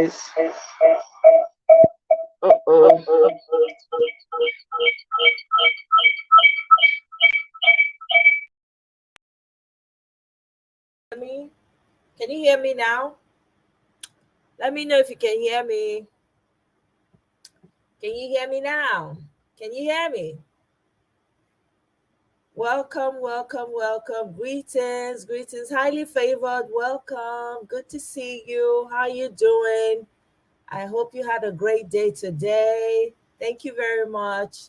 Uh-oh. Me? Can you hear me now? Let me know if you can hear me. Can you hear me now? Can you hear me? Welcome, welcome, welcome. Greetings, greetings. Highly favored. Welcome. Good to see you. How you doing? I hope you had a great day today. Thank you very much.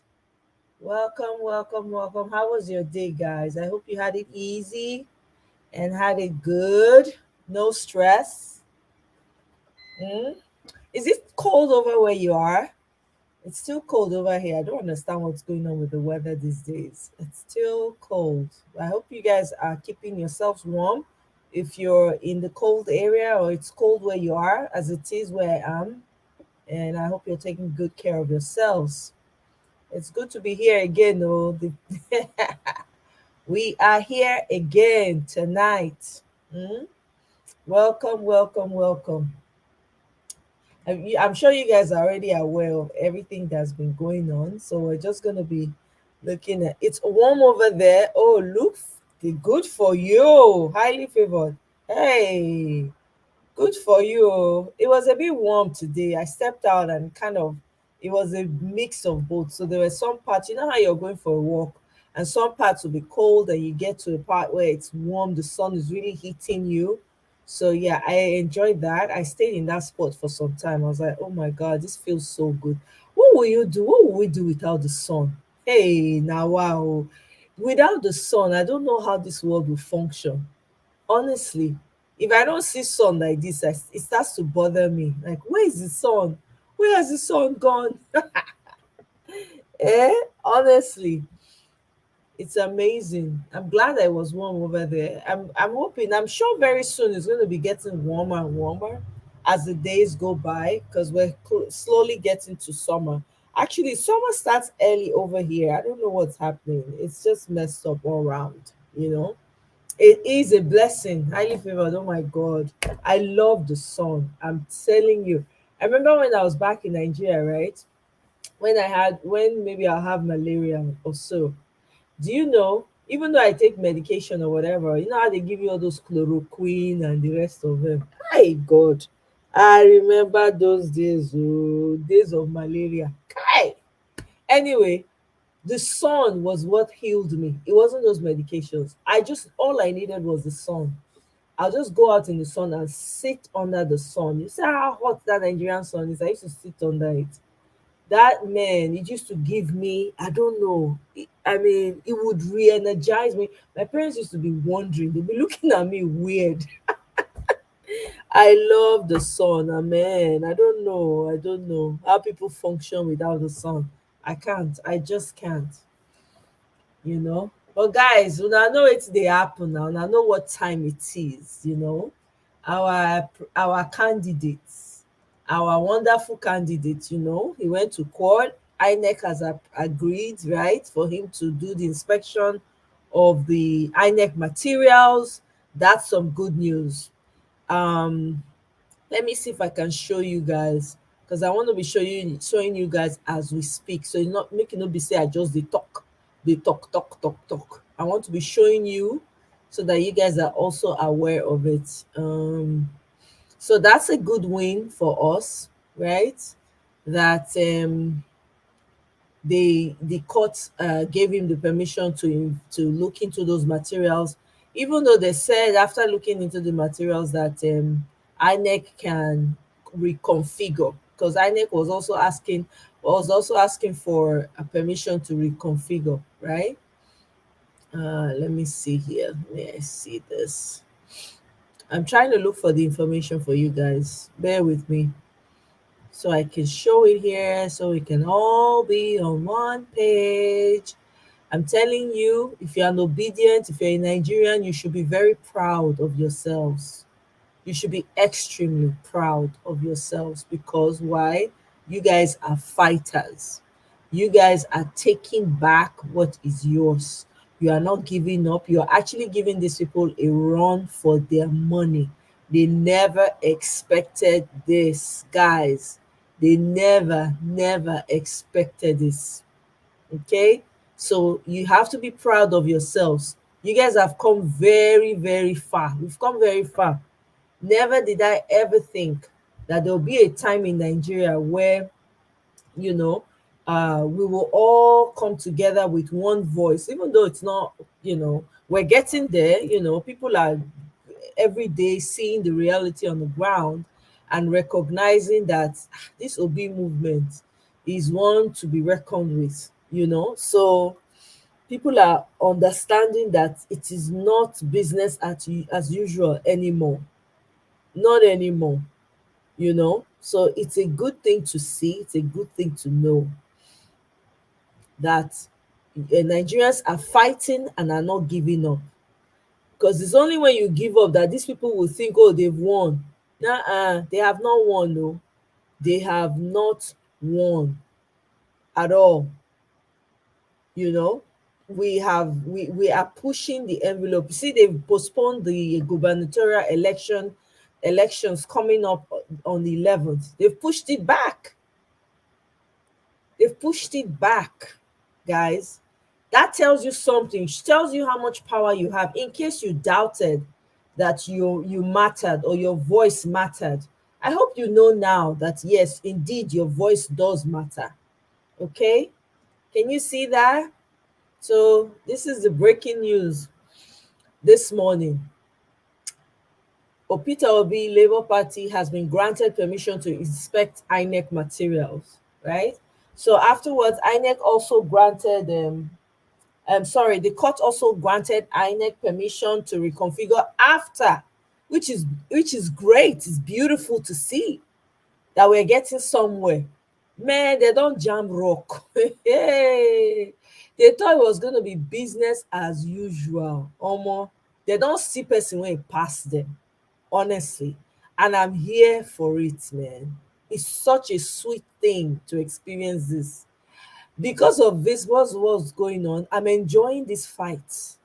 Welcome, welcome, welcome. How was your day, guys? I hope you had it easy and had it good. No stress. Mm? Is it cold over where you are? It's still cold over here. I don't understand what's going on with the weather these days. It's still cold. I hope you guys are keeping yourselves warm if you're in the cold area or it's cold where you are, as it is where I am. And I hope you're taking good care of yourselves. It's good to be here again. Oh, we are here again tonight. Mm? Welcome, welcome, welcome. I'm sure you guys are already aware of everything that's been going on. So we're just going to be looking at it's warm over there. Oh, look, good for you. Highly favored. Hey, good for you. It was a bit warm today. I stepped out and it was a mix of both. So there were some parts, you know how you're going for a walk, and some parts will be cold, and you get to a part where it's warm, the sun is really hitting you. So yeah, I enjoyed that. I stayed in that spot for some time. I was like, oh my God, this feels so good. What will you do? What will we do without the sun? Hey, now wow. Without the sun, I don't know how this world will function. Honestly, if I don't see sun like this, it starts to bother me. Like, where is the sun? Where has the sun gone? Honestly, it's amazing. I'm glad I was warm over there. I'm hoping. I'm sure very soon it's going to be getting warmer and warmer as the days go by because we're slowly getting to summer. Actually, summer starts early over here. I don't know what's happening. It's just messed up all around. You know. It is a blessing, highly favored. Oh my God. I love the sun. I'm telling you. I remember when I was back in Nigeria, right? When maybe I'll have malaria or so. Do you know, even though I take medication or whatever, you know how they give you all those chloroquine and the rest of them? My God. I remember those days, oh, days of malaria. Kai. Anyway, the sun was what healed me. It wasn't those medications. All I needed was the sun. I'll just go out in the sun and sit under the sun. You see how hot that Nigerian sun is? I used to sit under it. That man, it used to give me, I don't know. I mean, it would re energize me. My parents used to be wondering, they'd be looking at me weird. I love the sun. Amen. I don't know. I don't know how people function without the sun. I can't. I just can't. But guys, una know it's dey happen now. Una know what time it is. Our candidates, our wonderful candidate. He went to court. INEC has agreed, right, for him to do the inspection of the INEC materials. That's some good news. Um, let me see if I can show you guys, because I want to be showing you guys as we speak. So you not make it not be say I just they talk. I want to be showing you so that you guys are also aware of it. So that's a good win for us, right? That the court gave him the permission to look into those materials, even though they said after looking into the materials that INEC can reconfigure, because INEC was also asking for a permission to reconfigure, right? Let me see here. May I see this? I'm trying to look for the information for you guys. Bear with me so I can show it here so we can all be on one page. I'm telling you, if you're an obedient, if you're a Nigerian, you should be very proud of yourselves. You should be extremely proud of yourselves, because why? You guys are fighters. You guys are taking back what is yours. You are not giving up. You're actually giving these people a run for their money. They never expected this, guys. They never expected this. Okay? So you have to be proud of yourselves. You guys have come very far. We've come very far. Never did I ever think that there'll be a time in Nigeria where, you know, we will all come together with one voice, even though it's not, we're getting there. People are every day seeing the reality on the ground and recognizing that this Obi movement is one to be reckoned with. So people are understanding that it is not business as usual anymore. Not anymore. So it's a good thing to see, it's a good thing to know that Nigerians are fighting and are not giving up, because it's only when you give up that these people will think, oh, they've won. They have not won. No, they have not won at all. you know we are pushing the envelope. You see, they've postponed the gubernatorial elections coming up on the 11th. They've pushed it back, guys. That tells you something. It tells you how much power you have. In case you doubted that you mattered or your voice mattered, I hope you know now that yes, indeed, your voice does matter. Okay? Can you see that? So this is the breaking news this morning. Peter Obi Labour Party has been granted permission to inspect INEC materials, right? So afterwards, INEC also granted sorry, the court also granted INEC permission to reconfigure after, which is great. It's beautiful to see that we're getting somewhere. Man, they don't jam rock. Hey, they thought it was going to be business as usual. Omo, they don't see person when it pass them, honestly. And I'm here for it, man. It's such a sweet thing to experience this. Because of this, what's going on, I'm enjoying this fight.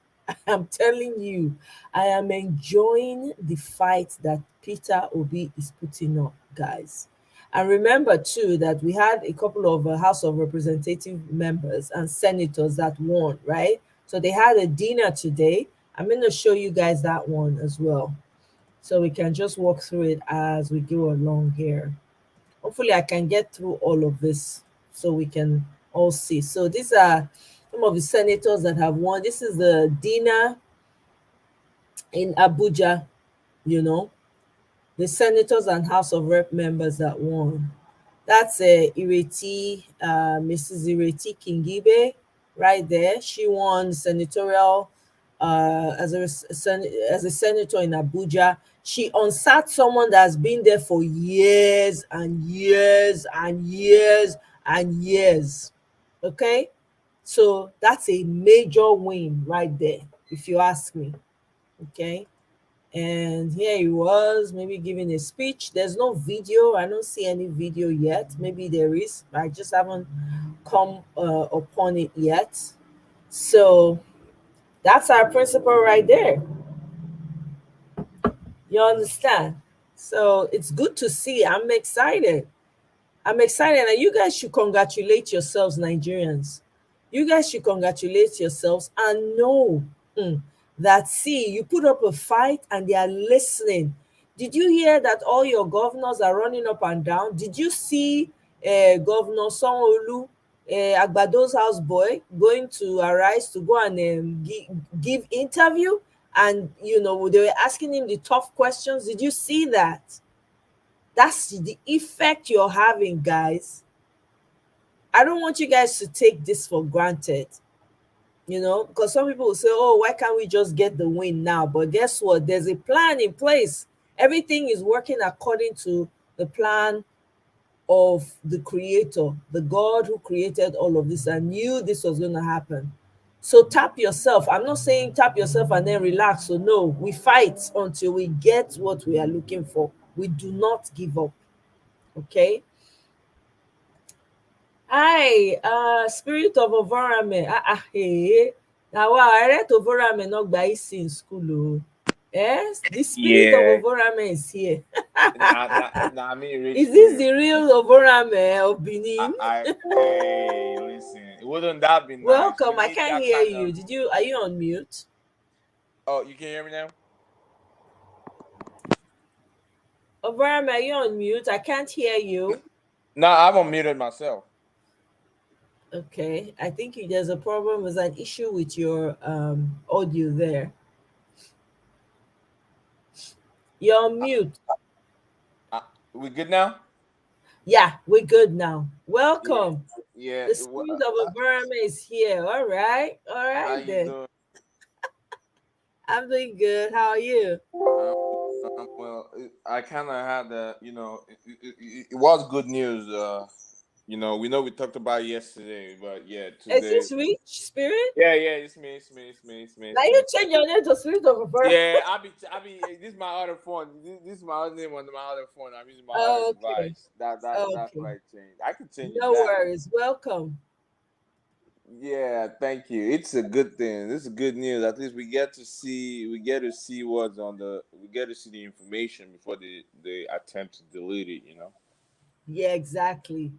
I'm telling you, I am enjoying the fight that Peter Obi is putting up, guys. And remember too that we had a couple of House of Representative members and senators that won, right? So they had a dinner today. I'm going to show you guys that one as well, so we can just walk through it as we go along here. Hopefully I can get through all of this so we can all see. So these are some of the senators that have won. This is the dinner in Abuja, you know, the senators and House of Rep members that won. That's Mrs. Ireti Kingibe, right there. She won senatorial as a senator in Abuja. She unsat someone that's been there for years and years and years and years. Okay, so that's a major win right there, if you ask me. Okay, and here he was, maybe giving a speech. There's no video. I don't see any video yet. Maybe there is. I just haven't come upon it yet. So that's our principle right there. You understand? So it's good to see. I'm excited. I'm excited, and you guys should congratulate yourselves, Nigerians. You guys should congratulate yourselves and know that, see, you put up a fight and they are listening. Did you hear that all your governors are running up and down? Did you see Governor Sanwo-Olu, Agbado's house boy, going to Arise to go and give interview? And, they were asking him the tough questions. Did you see that? That's the effect you're having, guys. I don't want you guys to take this for granted, because some people will say, oh, why can't we just get the win now? But guess what? There's a plan in place. Everything is working according to the plan of the creator, the God who created all of this and knew this was going to happen. So tap yourself. I'm not saying tap yourself and then relax. So no, we fight until we get what we are looking for. We do not give up. Okay. Hi, spirit of Ovorame. Hey. Now, wow, I read Ovorame not by in school. Oh. Yes, the spirit of Yeah. Ovorame is here. I mean, rich Is this spirit. the real Ovorame of Benin? Hey, listen, wouldn't that be nice? We Welcome. I need can't that hear kind of. you. Are you on mute? Oh, you can hear me now? Ovorame, are you on mute? I can't hear you. No, I've unmuted myself. Okay. I think there's a problem. There's an issue with your audio there. You're on mute. Uh, we good now? Yeah, we're good now. Yeah, Welcome. yeah. The spirit of Ovorame is here. All right. All How right you then. doing? I'm doing good. How are you? Um, well, I kind of had it was good news. We know we talked about it yesterday, but yeah, Is today. this rich spirit? Yeah, it's me, Now you change your name to Spirit of Ovorame. Yeah, This is my other phone. This is my other name on my other phone. I'm using my other Okay. device. That's Okay. why I changed. I could change it No back. worries. Welcome. Yeah, thank you. It's a good thing. This is good news. At least we get to see what's on the we get to see the information before they attempt to delete it. Yeah, exactly.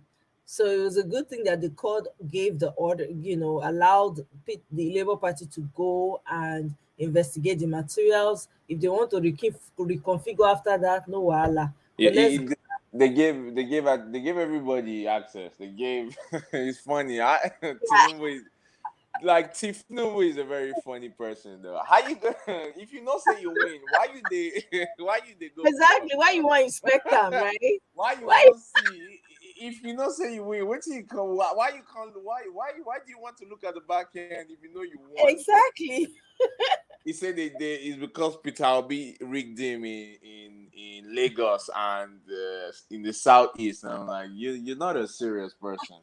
So it was a good thing that the court gave the order, allowed the Labour Party to go and investigate the materials. If they want to reconfigure after that, no wahala. Yeah, But let's they gave everybody access. They gave. It's funny. Tinubu is like Tinubu is a very funny person though. How you gonna if you know say you win? Why you they why you they go court exactly why you now? want to inspect them, right? Why you Why won't see if you know say you win? What you come? Why you can't? Why do you want to look at the back end if you know you won? exactly? He said it's because Peter Obi rigged him in Lagos and in the southeast. And I'm like, you're not a serious person.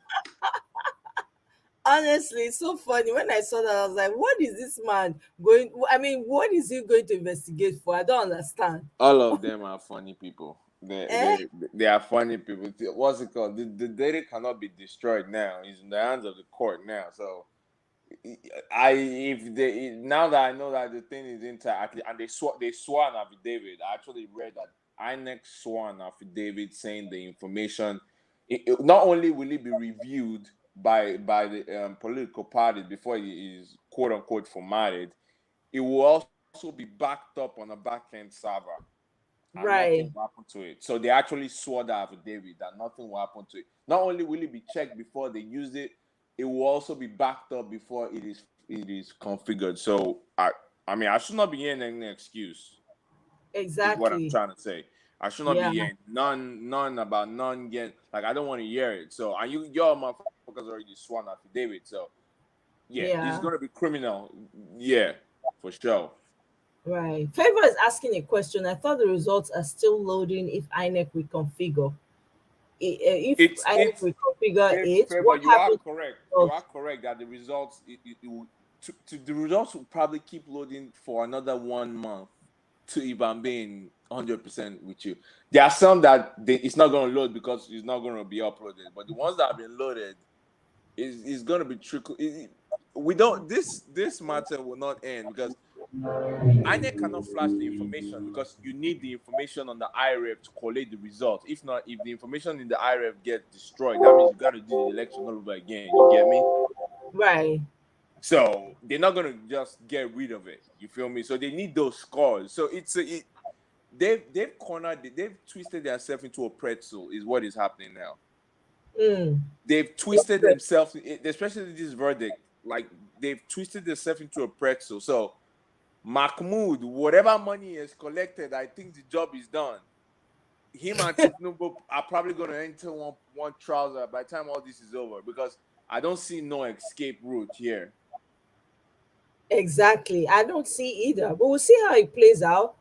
Honestly, it's so funny. When I saw that, I was like, what is this man going? I mean, what is he going to investigate for? I don't understand. All of them are funny people. They Eh? they they are funny people. What's it called? The data cannot be destroyed now. It's in the hands of the court now. So I if they now that I know that the thing is intact and they swore an affidavit. I actually read that INEC swore an affidavit saying the information. Not only will it be reviewed by the political parties before it is quote unquote formatted, it will also be backed up on a back end server and nothing Right. will happen to it. So they actually swore the affidavit that nothing will happen to it. Not only will it be checked before they use it, it will also be backed up before it is configured. So I mean I should not be hearing any excuse is what I'm Exactly. trying to say. I should not be Yeah. hearing none about none getting like I don't want to hear it. So and y'all motherfuckers already sworn affidavit. So yeah, it's gonna Yeah. be criminal. Yeah, for sure. Right. Favor is asking a question. I thought the results are still loading if INEC reconfigure. If INEC It's reconfigure it, Favor, what you are happens to correct. the You are results? correct that the results the results will probably keep loading for another 1 month. To if I'm being 100% with you, there are some that it's not going to load because it's not going to be uploaded. But the ones that have been loaded is going to be trickle. We don't. This matter will not end because INEC cannot flash the information because you need the information on the IREF to collate the results. If not, if the information in the IREF gets destroyed, that means you got to do the election all over again. You get me? Right. So they're not gonna just get rid of it. You feel me? So they need those scores. So they've cornered they've twisted themselves into a pretzel. Is what is happening now. Mm. They've twisted Interest. themselves, especially this verdict. Like they've twisted themselves into a pretzel. So Mahmoud, whatever money is collected, I think the job is done. Him and Tifnubu are probably going to enter one trouser by the time all this is over because I don't see no escape route here. Exactly. I don't see either. But we'll see how it plays out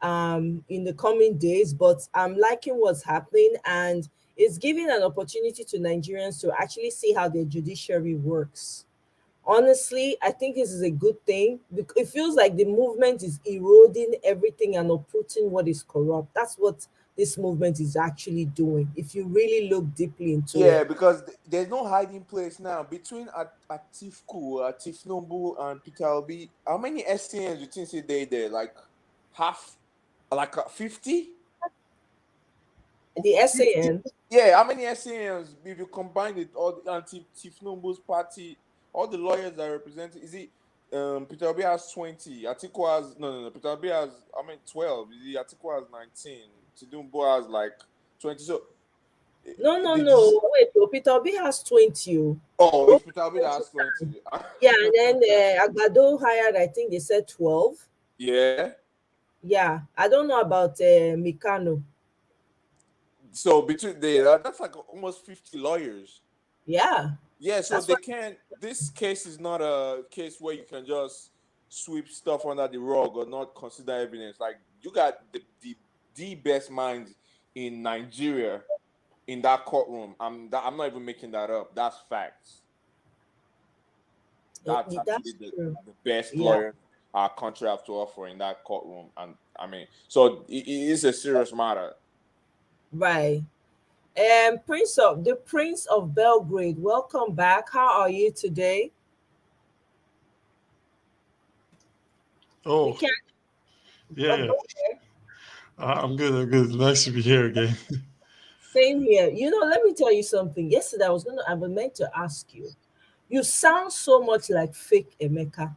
in the coming days. But I'm liking what's happening, and it's giving an opportunity to Nigerians to actually see how their judiciary works. Honestly, I think this is a good thing because it feels like the movement is eroding everything and uprooting what is corrupt. That's what this movement is actually doing, if you really look deeply into it. Yeah, because there's no hiding place now between Atifku, Atifnombu, and Peter Obi. How many SCNs you think say they there? Like half, like 50. The SAN. Yeah, how many SAMs if you combine it, all the anti-Tifnumbu's party, all the lawyers that represent, is it Peter Obi has 20, Atiku has no, Peter Obi has 12, is it Atiku has 19, Tidumbu has like 20. So No. Wait, oh, Peter Obi has 20. oh, Oh, if Peter Obi has 20. yeah, and then Agbado hired, I think they said 12. Yeah. Yeah, I don't know about Mikano. So between that's like almost 50 lawyers. Yeah. Yeah, so That's they what can't. This case is not a case where you can just sweep stuff under the rug or not consider evidence. Like you got the best minds in Nigeria in that courtroom. I'm not even making that up. That's facts. That's actually that's true. the best Yeah. lawyer our country have to offer in that courtroom. And so it is a serious matter. Right. The Prince of Belgrade, welcome back. How are you today? We Oh, can't yeah, yeah. go there. I'm good. I'm good. Nice to be here again. Same here. Let me tell you something. Yesterday I was meant to ask you. You sound so much like fake Emeka.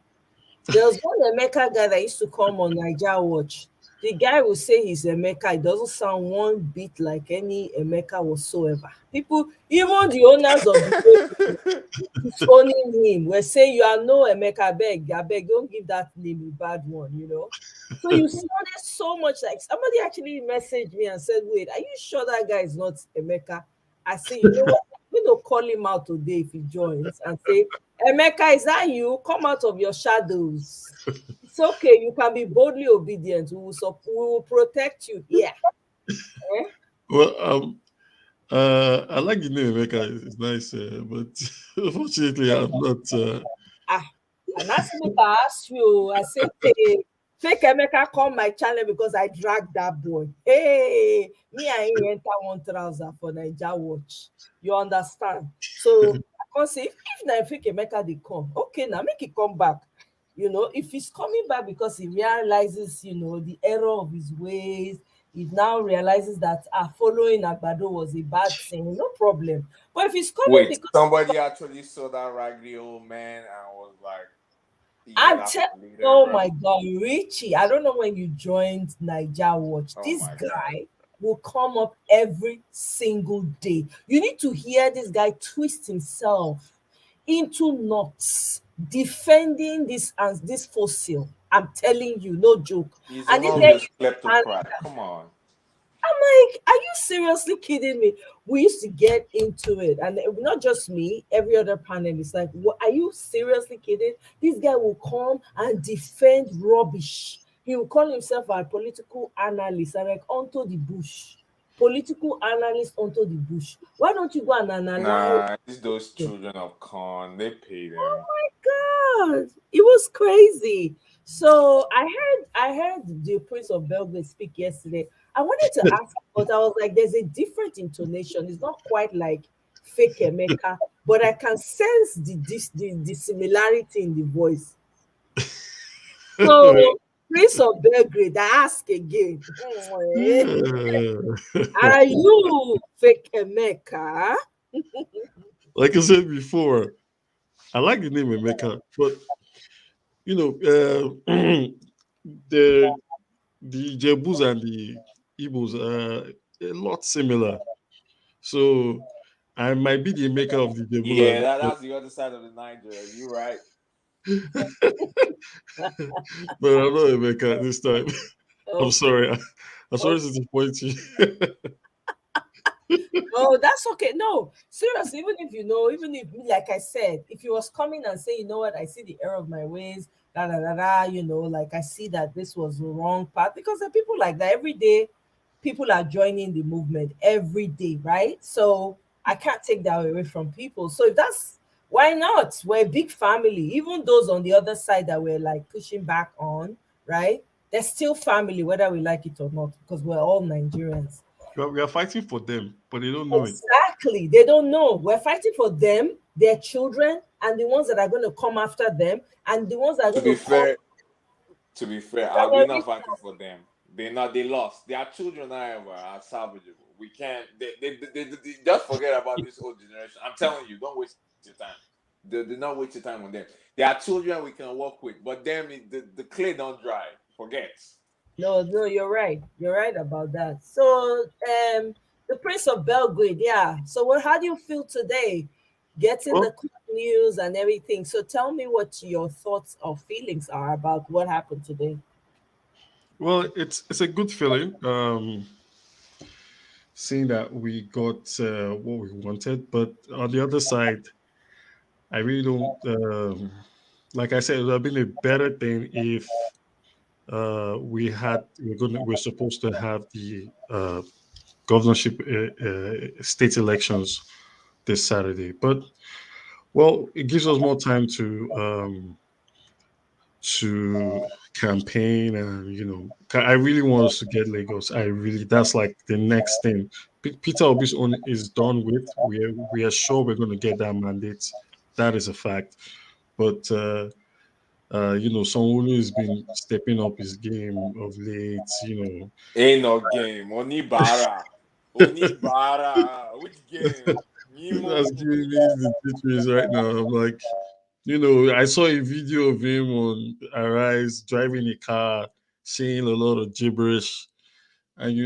There was one Emeka guy that used to come on Niger Watch. The guy will say he's Emeka. It doesn't sound one bit like any Emeka whatsoever. People, even the owners of the disowning him, were saying you are no Emeka. I beg, don't give that name a bad one. So you sounded so much like somebody actually messaged me and said, "Wait, are you sure that guy is not Emeka?" I say, "You know what? I'm going to call him out today if he joins and say, Emeka, is that you? Come out of your shadows. It's okay. You can be boldly obedient. We will protect you here." Eh? Well, I like the name Emeka. It's nice, but unfortunately, I'm not. Ah, and that's me to ask you. I say, hey, fake Emeka come my channel because I dragged that boy. Hey, me, I ain't enter one trouser for Niger Watch. You understand? So I can't say if na fake Emeka they come, okay, now make it come back. If he's coming back because he realizes, the error of his ways, he now realizes that following Agbado was a bad thing, no problem. But if he's coming Wait, because somebody actually saw that raggedy old man and was like, "Yeah, I'm that's telling, the leader, oh bro." my God, Richie, I don't know when you joined Niger Watch. Oh This my god. guy will come up every single day. You need to hear this guy twist himself into knots defending this fossil. I'm telling you, no joke. He's And an this guy obvious used to stand. kleptocrat. Come on. I'm like, are you seriously kidding me? We used to get into it, and not just me, every other panelist. Like, what, are you seriously kidding? This guy will come and defend rubbish. He will call himself a political analyst, and like onto the bush. Political analyst onto the bush. Why don't you go and analyze? Nah, it's those children of Con. They pay them. God, it was crazy. So I heard the Prince of Belgrade speak yesterday. I wanted to ask, but I was like, there's a different intonation. It's not quite like fake Emeka, but I can sense the similarity in the voice. So Prince of Belgrade, I ask again, are you fake Emeka? Like I said before, I like the name Emeka, but the Jebus and the Igbos are a lot similar. So I might be the maker of the Yeah, Jebula. that's the other side of the Niger. You're right. But I'm not a maker this time. I'm Okay. sorry. I'm sorry to disappoint you. Oh, that's okay. No, seriously, even if, like I said, if he was coming and say, you know what, I see the error of my ways, da da da da, like I see that this was the wrong path, because there are people like that every day. People are joining the movement every day, right? So I can't take that away from people. So if that's why not? We're a big family. Even those on the other side that we're like pushing back on, right? They're still family, whether we like it or not, because we're all Nigerians. We are fighting for them, but they don't know it. Exactly. They don't know. We're fighting for them, their children, and the ones that are going to come after them, and the ones that are To going be to come. fair, To be fair, So we're the not reason- fighting for them. They lost. Their children, however, are salvageable. We can't. They just forget about this old generation. I'm telling you, don't waste your time. Do not waste your time on them. There are children we can work with, but them, the clay don't dry. Forget. no, you're right. You're right about that. So, the Prince of Belgrade, yeah. So, how do you feel today, getting Well, the quick news and everything? So, tell me what your thoughts or feelings are about what happened today. well, it's a good feeling. Seeing that we got what we wanted, but on the other side, I really don't. Like I said, it would have been a better thing if we're supposed to have the governorship state elections this Saturday, but well, it gives us more time to campaign, and I really want us to get Lagos. I really, that's like the next thing. Peter Obi's own is done with. We are sure we're going to get that mandate. That is a fact. But someone who has been stepping up his game of late. Ain't no game. Onibara. Onibara. Which game? Nimo. That's giving me the pictures right now. I'm like, I saw a video of him on Arise driving a car, saying a lot of gibberish, and I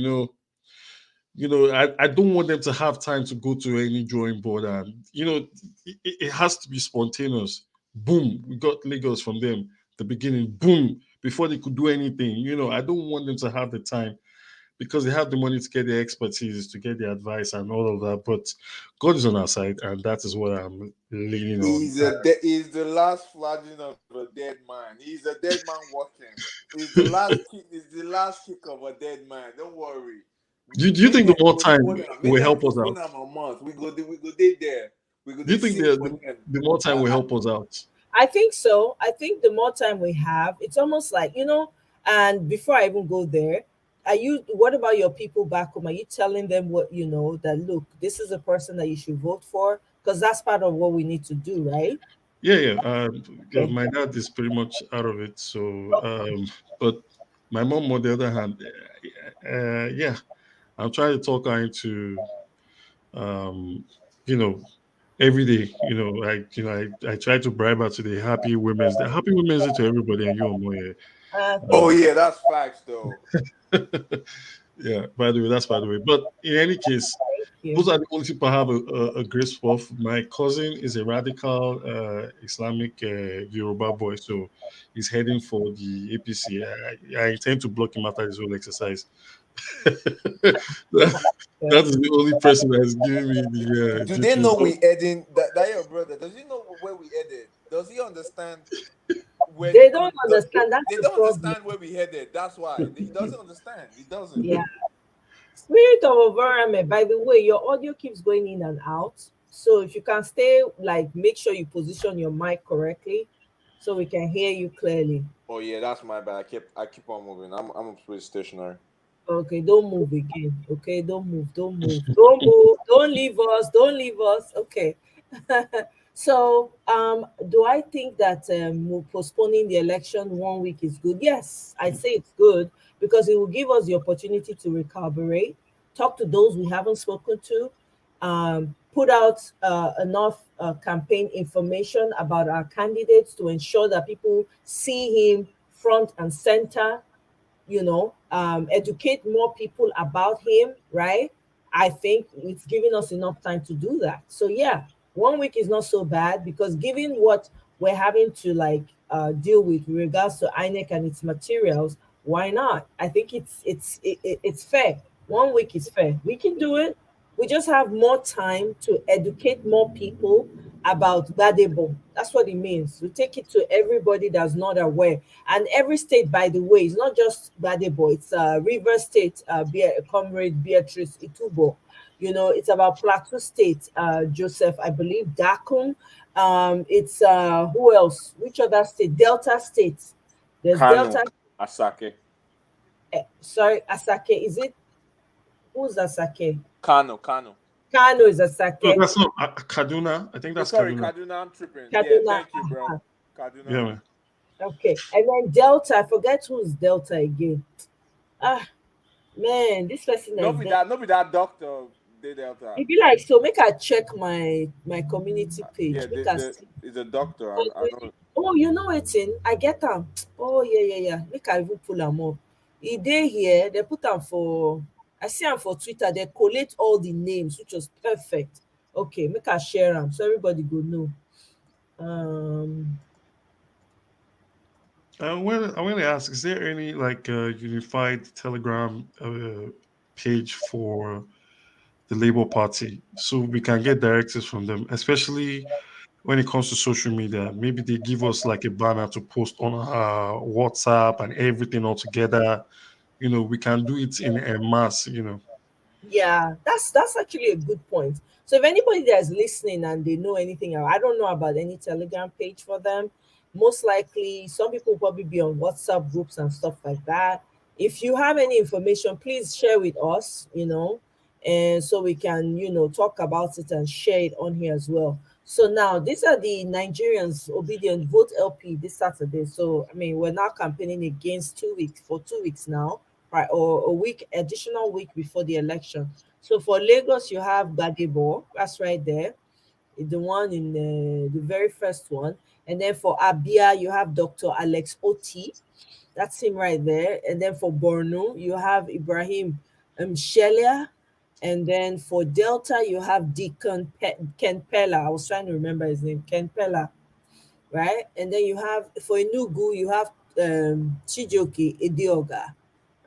don't want them to have time to go to any drawing board, and it has to be spontaneous. Boom, we got Lagos from them. The beginning, boom, before they could do anything. I don't want them to have the time because they have the money to get the expertise, to get the advice, and all of that. But God is on our side, and that is what I'm leaning on. He's the last flagging of a dead man. He's a dead man walking. He's the last kick. He's the last kick of a dead man. Don't worry. Do you think the more time Make will them help us postpone out? them a month. We go there. We go Do you there think sing for them. the more time will help us out? I think so. I think the more time we have, it's almost like, and before I even go there, what about your people back home? Are you telling them what, that look, this is a person that you should vote for? Because that's part of what we need to do, right? Yeah. Okay. My dad is pretty much out of it. So, but my mom, on the other hand, yeah, I'm trying to talk her into, um, you know, every day. I try to bribe her to the Happy Women's Day. Happy Women's Day to everybody, and you are more. Oh Thank yeah, that's facts though. Yeah. By the way, that's by the way. But in any case, you. those are the only people I have a grasp of. My cousin is a radical Islamic Yoruba boy, so he's heading for the APC. I intend to block him after this whole exercise. that, Yeah. that is the only person that has given me the Do they details. know we heading that your brother? Does he know where we headed? Does he understand where They don't understand. That's they the don't problem. understand where we headed? That's why he doesn't understand. He doesn't. Yeah. Spirit of environment. By the way, your audio keeps going in and out. So if you can stay, like, make sure you position your mic correctly so we can hear you clearly. Oh yeah, that's my bad. I keep on moving. I'm pretty stationary. Okay, don't move again. Okay, don't move, don't move, don't move, don't leave us, don't leave us. Okay. So, do I think that postponing the election 1 week is good? Yes, I say it's good because it will give us the opportunity to recoverate, talk to those we haven't spoken to, put out enough campaign information about our candidates to ensure that people see him front and center, educate more people about him, right? I think it's giving us enough time to do that. So yeah, 1 week is not so bad because given what we're having to deal with regards to INEC and its materials, why not? I think it's fair. 1 week is fair. We can do it. We just have more time to educate more people about Badebo. That's what it means. We take it to everybody that's not aware. And every state, by the way, is not just Badebo. It's River State, Comrade Beatrice Itubo. It's about Plateau State, Joseph, I believe, Dakum. It's who else? Which other state? Delta State. There's Kano, Delta. Asake, Sorry, Asake. Is it? Who's Asake? Kano. Kano is No, Asake. that's not Kaduna. I think Oh, that's sorry, Kaduna. Kaduna. I'm tripping. Yeah, Kaduna. thank you, bro. Kaduna. Yeah, man. Okay. And then Delta, I forget who's Delta again. Ah, man, this person No has be done. that, no be that doctor. They Delta. It be like, so make I check my community page. Yeah, Make I the see. is a doctor. I know. Oh, you know it in. I get them. Oh yeah, yeah, yeah. Make I even pull them up. E dey here. They put them for. I see them for Twitter. They collate all the names, which was perfect. Okay, make I share them so everybody go know. Um, I want to ask, is there any like unified Telegram page for the Labour Party so we can get directives from them, especially when it comes to social media? Maybe they give us like a banner to post on our WhatsApp and everything all together. We can do it in a mass. Yeah, that's actually a good point. So if anybody that's listening and they know anything, I don't know about any Telegram page for them. Most likely, some people will probably be on WhatsApp groups and stuff like that. If you have any information, please share with us. And so we can talk about it and share it on here as well. So now these are the Nigerians obedient vote LP this Saturday. So I mean, we're now campaigning against 2 weeks for 2 weeks now, right, or a week, additional week before the election. So for Lagos, you have Gadebo, that's right there, the one in the very first one. And then for Abia, you have Dr. Alex Oti, that's him right there. And then for Borno, you have Ibrahim Shelia. And then for Delta, you have Deacon Ken Pella. I was trying to remember his name, Ken Pella, right? And then you have for Enugu, you have Chijoke Edioga,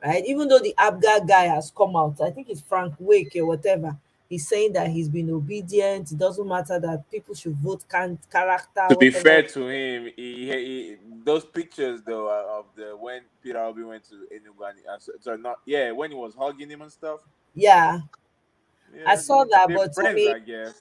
right? Even though the Abga guy has come out, I think it's Frank Wake or whatever. He's saying that he's been obedient. It doesn't matter that people should vote character, To be whatever. fair to him, those pictures though of the when Peter Obi went to Enugu, and, so not yeah, when he was hugging him and stuff. Yeah, I Yeah, saw that, they're but I friends, mean, I guess.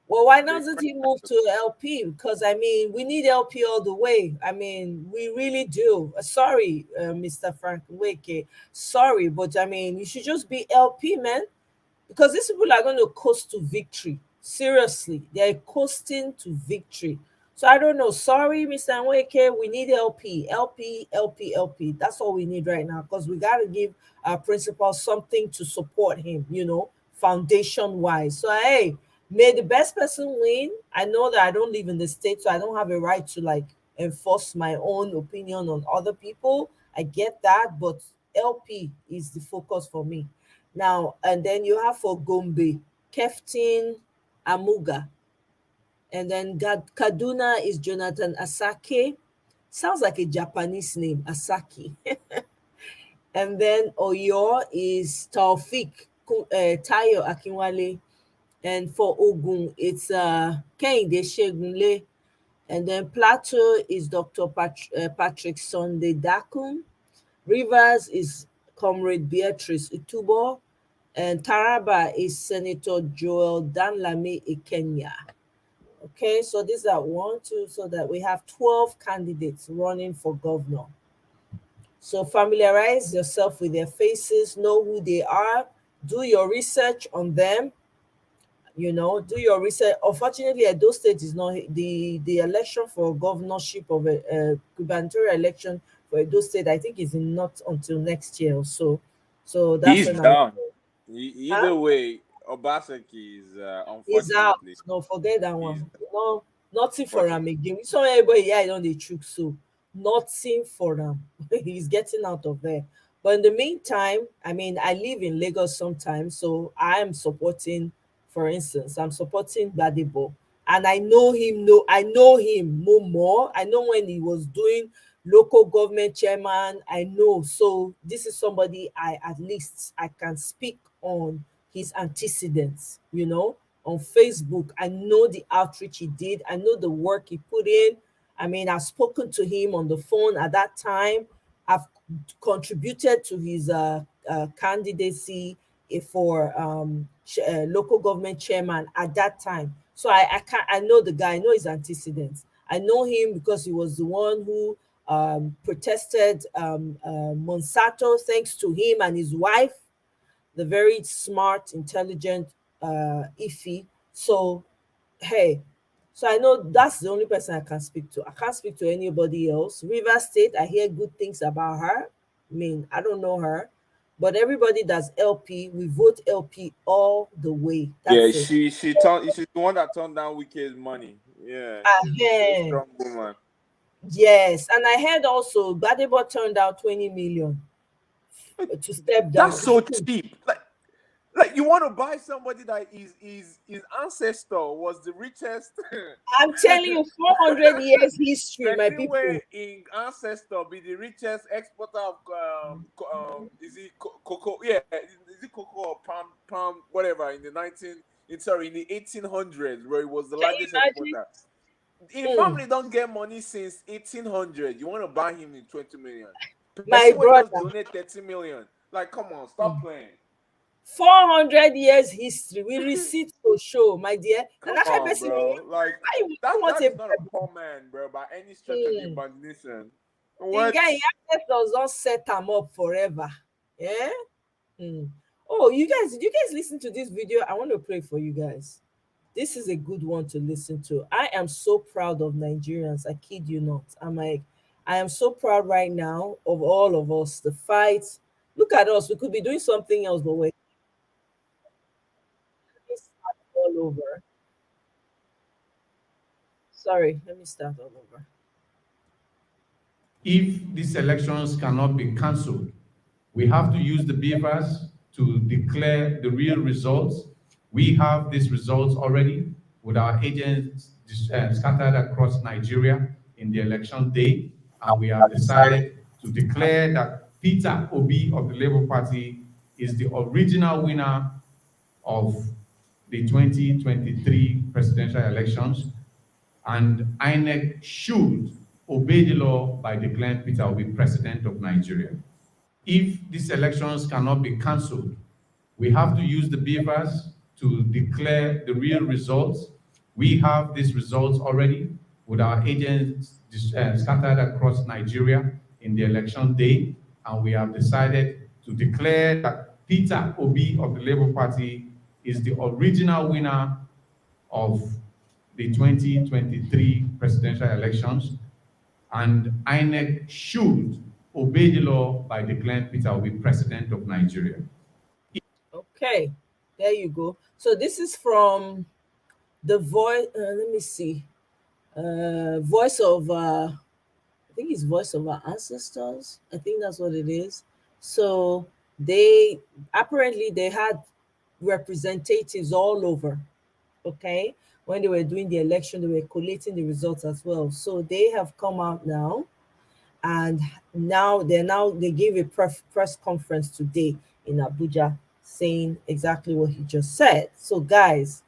well, why They're doesn't he move friends. to LP? Because I mean, we need LP all the way. I mean, we really do. Sorry, Mr. Frank Wake. Sorry, but I mean, you should just be LP, man, because these people are going to coast to victory. Seriously, they're coasting to victory. So I don't know. Sorry, Mr. Nweke, we need LP, LP, LP, LP. That's all we need right now because we got to give our principal something to support him, foundation wise. So, hey, may the best person win. I know that I don't live in the state, so I don't have a right to like enforce my own opinion on other people. I get that, but LP is the focus for me. Now, and then you have for Gombe, Keftin Amuga. And then Kaduna is Jonathan Asake. Sounds like a Japanese name, Asaki. And then Oyo is Taufik Tayo Akinwale. And for Ogun, it's Kehinde Shegunle. And then Plateau is Dr. Patrick Sunday Dakum. Rivers is Comrade Beatrice Utubo. And Taraba is Senator Joel Danlami Ikenya. Okay, so these are one, two, so that we have 12 candidates running for governor. So familiarize yourself with their faces, know who they are, do your research on them, do your research. Unfortunately, Edo State is not the election for governorship of a gubernatorial election for Edo State. I think is not until next year or so. So that's He's when I. done. Huh? Either way, Obaseki is He's out. unfortunately No, forget that he's one. No, nothing for him unfortunate. again. So everybody here on the truth, so nothing for him. He's getting out of there. But in the meantime, I mean, I live in Lagos sometimes, so I am supporting, for instance, I'm supporting Gbadebo. And I know him, I know him more. I know when he was doing local government chairman, I know. So this is somebody I at least I can speak on his antecedents, on Facebook. I know the outreach he did. I know the work he put in. I mean, I've spoken to him on the phone at that time. I've contributed to his candidacy for local government chairman at that time. So I know the guy. I know his antecedents. I know him because he was the one who protested Monsanto. Thanks to him and his wife, the very smart, intelligent Ify. So, hey, So I know that's the only person I can speak to. I can't speak to anybody else. River State, I hear good things about her. I mean, I don't know her, but everybody that's LP, we vote LP all the way. Yeah, That's it. she's the one that turned down Wike's money. Yeah, she's a Ahem. strong woman. Yes, and I heard also Badebo turned out 20 million to step That's down. so cheap. Like you want to buy somebody that his ancestor was the richest. I'm telling you, 400 years history, my Person where people. in ancestor be the richest exporter of is it cocoa? Yeah, is it cocoa or palm whatever in the 19 in sorry in the 1800s where it was the Can you largest imagine? exporter. The Mm, family don't get money since 1800. You want to buy him in 20 million. my Person will just brother. donate 30 million. Like, come on, stop playing. 400 years history. We receipt to show, my dear. And Come that kind of on, person, bro. Like why you that want is a not a poor man, bro, by any stretch of the mm, imagination. the What? guy does not set them up forever. Yeah. Mm. Oh, you guys, did you guys listen to this video? I want to play for you guys. This is a good one to listen to. I am so proud of Nigerians. I kid you not. I'm like, I am so proud right now of all of us. The fight. Look at us. We could be doing something else, but we're all over. Sorry, let me start all over. If these elections cannot be cancelled, we have to use the beavers to declare the real results. We have these results already with our agents scattered across Nigeria in the election day, and we have decided to declare that Peter Obi of the Labour Party is the original winner of the 2023 presidential elections, and INEC should obey the law by declaring Peter Obi president of Nigeria. If these elections cannot be cancelled, we have to use the beavers to declare the real results. We have these results already with our agents scattered across Nigeria in the election day, and we have decided to declare that Peter Obi of the Labour Party is the original winner of the 2023 presidential elections, and INEC should obey the law by declaring Peter Obi president of Nigeria. Okay, there you go. So this is from the voice. Let me see. Voice of I think it's voice of our ancestors. I think that's what it is. So they apparently they had representatives all over. Okay, when they were doing the election, they were collating the results as well. So they have come out now, and now they gave a press conference today in Abuja saying exactly what he just said. So guys,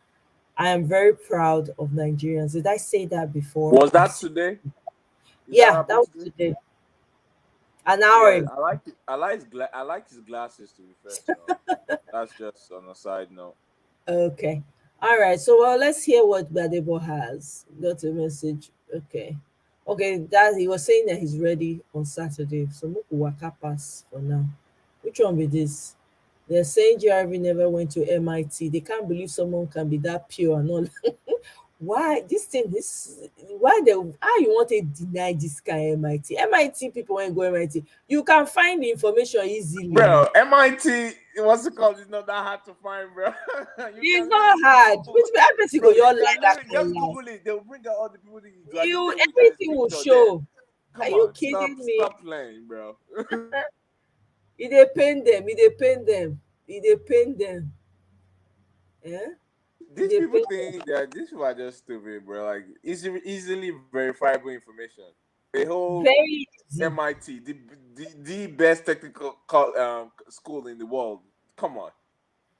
I am very proud of Nigerians. Did I say that before? Was that today? Is that Yeah, that happened was today? today. An hour Yeah, ago. I like it. I like his glasses to be fair. So that's just on a side note. Okay. All right. So well, let's hear what Badebo has. Got a message. Okay. Okay, that he was saying that he's ready on Saturday. So Muku Waka pass for now. Which one be this? They're saying JRV never went to MIT. They can't believe someone can be that pure and all. Why this thing this why they how you want to deny this kind of MIT? MIT people ain't go MIT. You can find the information easily Bro, now. MIT, what's it called? It's not that hard to find, bro. You It's can not literally hard. Google, Which I bet you go bro. You your can lie that literally can just lie. Google it. They'll bring out all the people that he You graduated with and his everything will picture there. show. Are Come you on, kidding me? stop playing, bro. It dey pain them. It dey pain them. It dey pain them. Yeah. It These dey people pain them. think that these people are just stupid, bro. Like easily verifiable information. The whole Very easy. MIT, the best technical school in the world. Come on.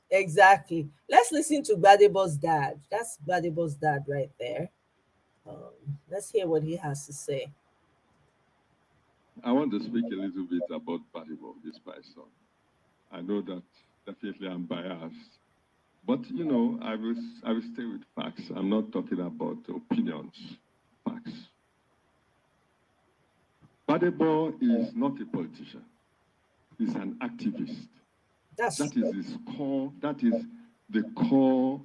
Exactly. Let's listen to Badebo's dad. That's Badebo's dad right there. Let's hear what he has to say. I want to speak a little bit about Bible, this my son. I know that definitely I'm biased, but you know, I will stay with facts. I'm not talking about opinions, facts. Badebo is not a politician. He's an activist. That's That is his core. That is the core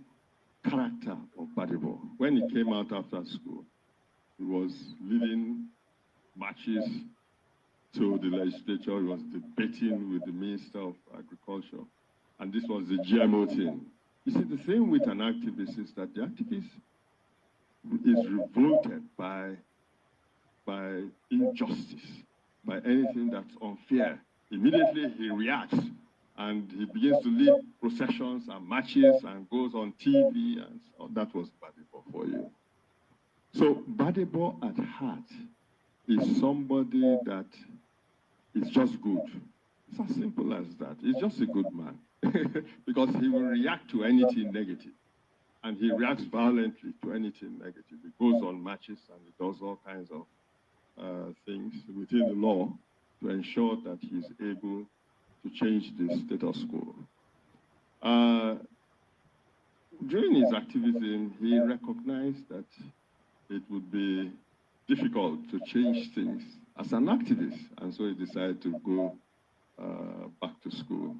character of Badibo. When he came out after school, he was leading marches to the legislature. He was debating with the Minister of Agriculture. And this was the GMO thing. You see, the thing with an activist is that the activist is revolted by injustice, by anything that's unfair. Immediately he reacts and he begins to lead processions and marches and goes on TV, and so that was Badibo for you. So Badibo at heart is somebody that is just good. It's as simple as that. He's just a good man because he will react to anything negative. And he reacts violently to anything negative. He goes on marches and he does all kinds of things within the law to ensure that he's able to change the status quo. During his activism, he recognized that it would be difficult to change things as an activist, and so he decided to go back to school,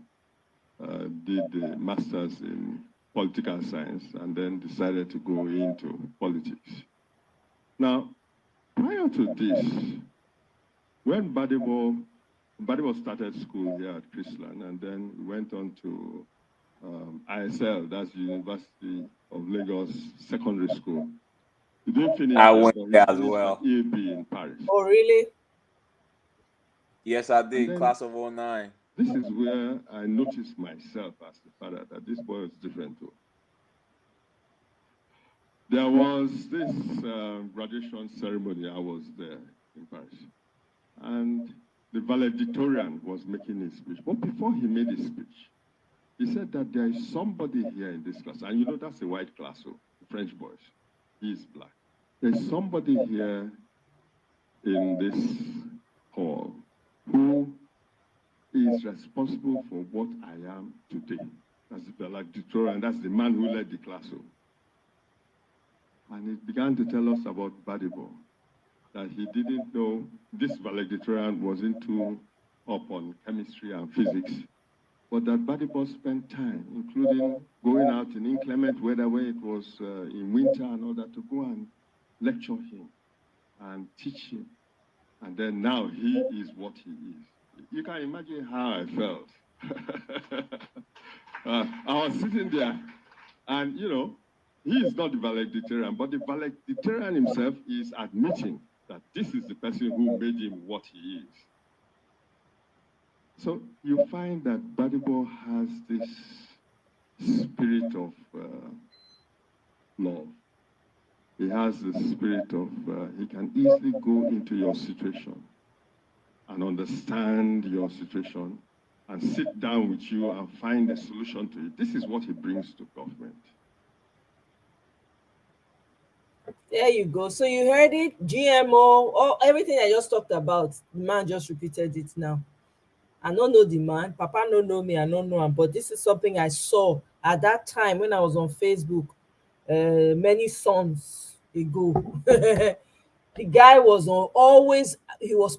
did the master's in political science, and then decided to go into politics. Now, prior to this, when Badibo started school here at Chrisland, and then went on to ISL, that's the University of Lagos Secondary School. He didn't finish I there, went but he there as finished well. at EAB in Paris. Oh, really? Yes, I did. then- Class of 09. This is where I noticed myself as the father that this boy is different too. There was this graduation ceremony. I was there in Paris, and the valedictorian was making his speech. But before he made his speech, he said that there is somebody here in this class, and you know that's a white class, so the French boys. He is black. There's somebody here in this hall who is responsible for what I am today. That's the valedictorian, that's the man who led the class. And he began to tell us about Badibo, that he didn't know this valedictorian was into up on chemistry and physics, but that Badibo spent time, including going out in inclement weather when it was in winter and all that, to go and lecture him and teach him. And then now he is what he is. You can imagine how I felt. I was sitting there, and you know, he is not the valedictorian, but the valedictorian himself is admitting that this is the person who made him what he is. So you find that Badibo has this spirit of love. He has the spirit of, he can easily go into your situation and understand your situation and sit down with you and find a solution to it. This is what he brings to government. There you go. So you heard it, GMO, oh, everything I just talked about. The man just repeated it now. I don't know the man. Papa don't know me. I don't know him. But this is something I saw at that time when I was on Facebook many suns ago. The guy was on always. He was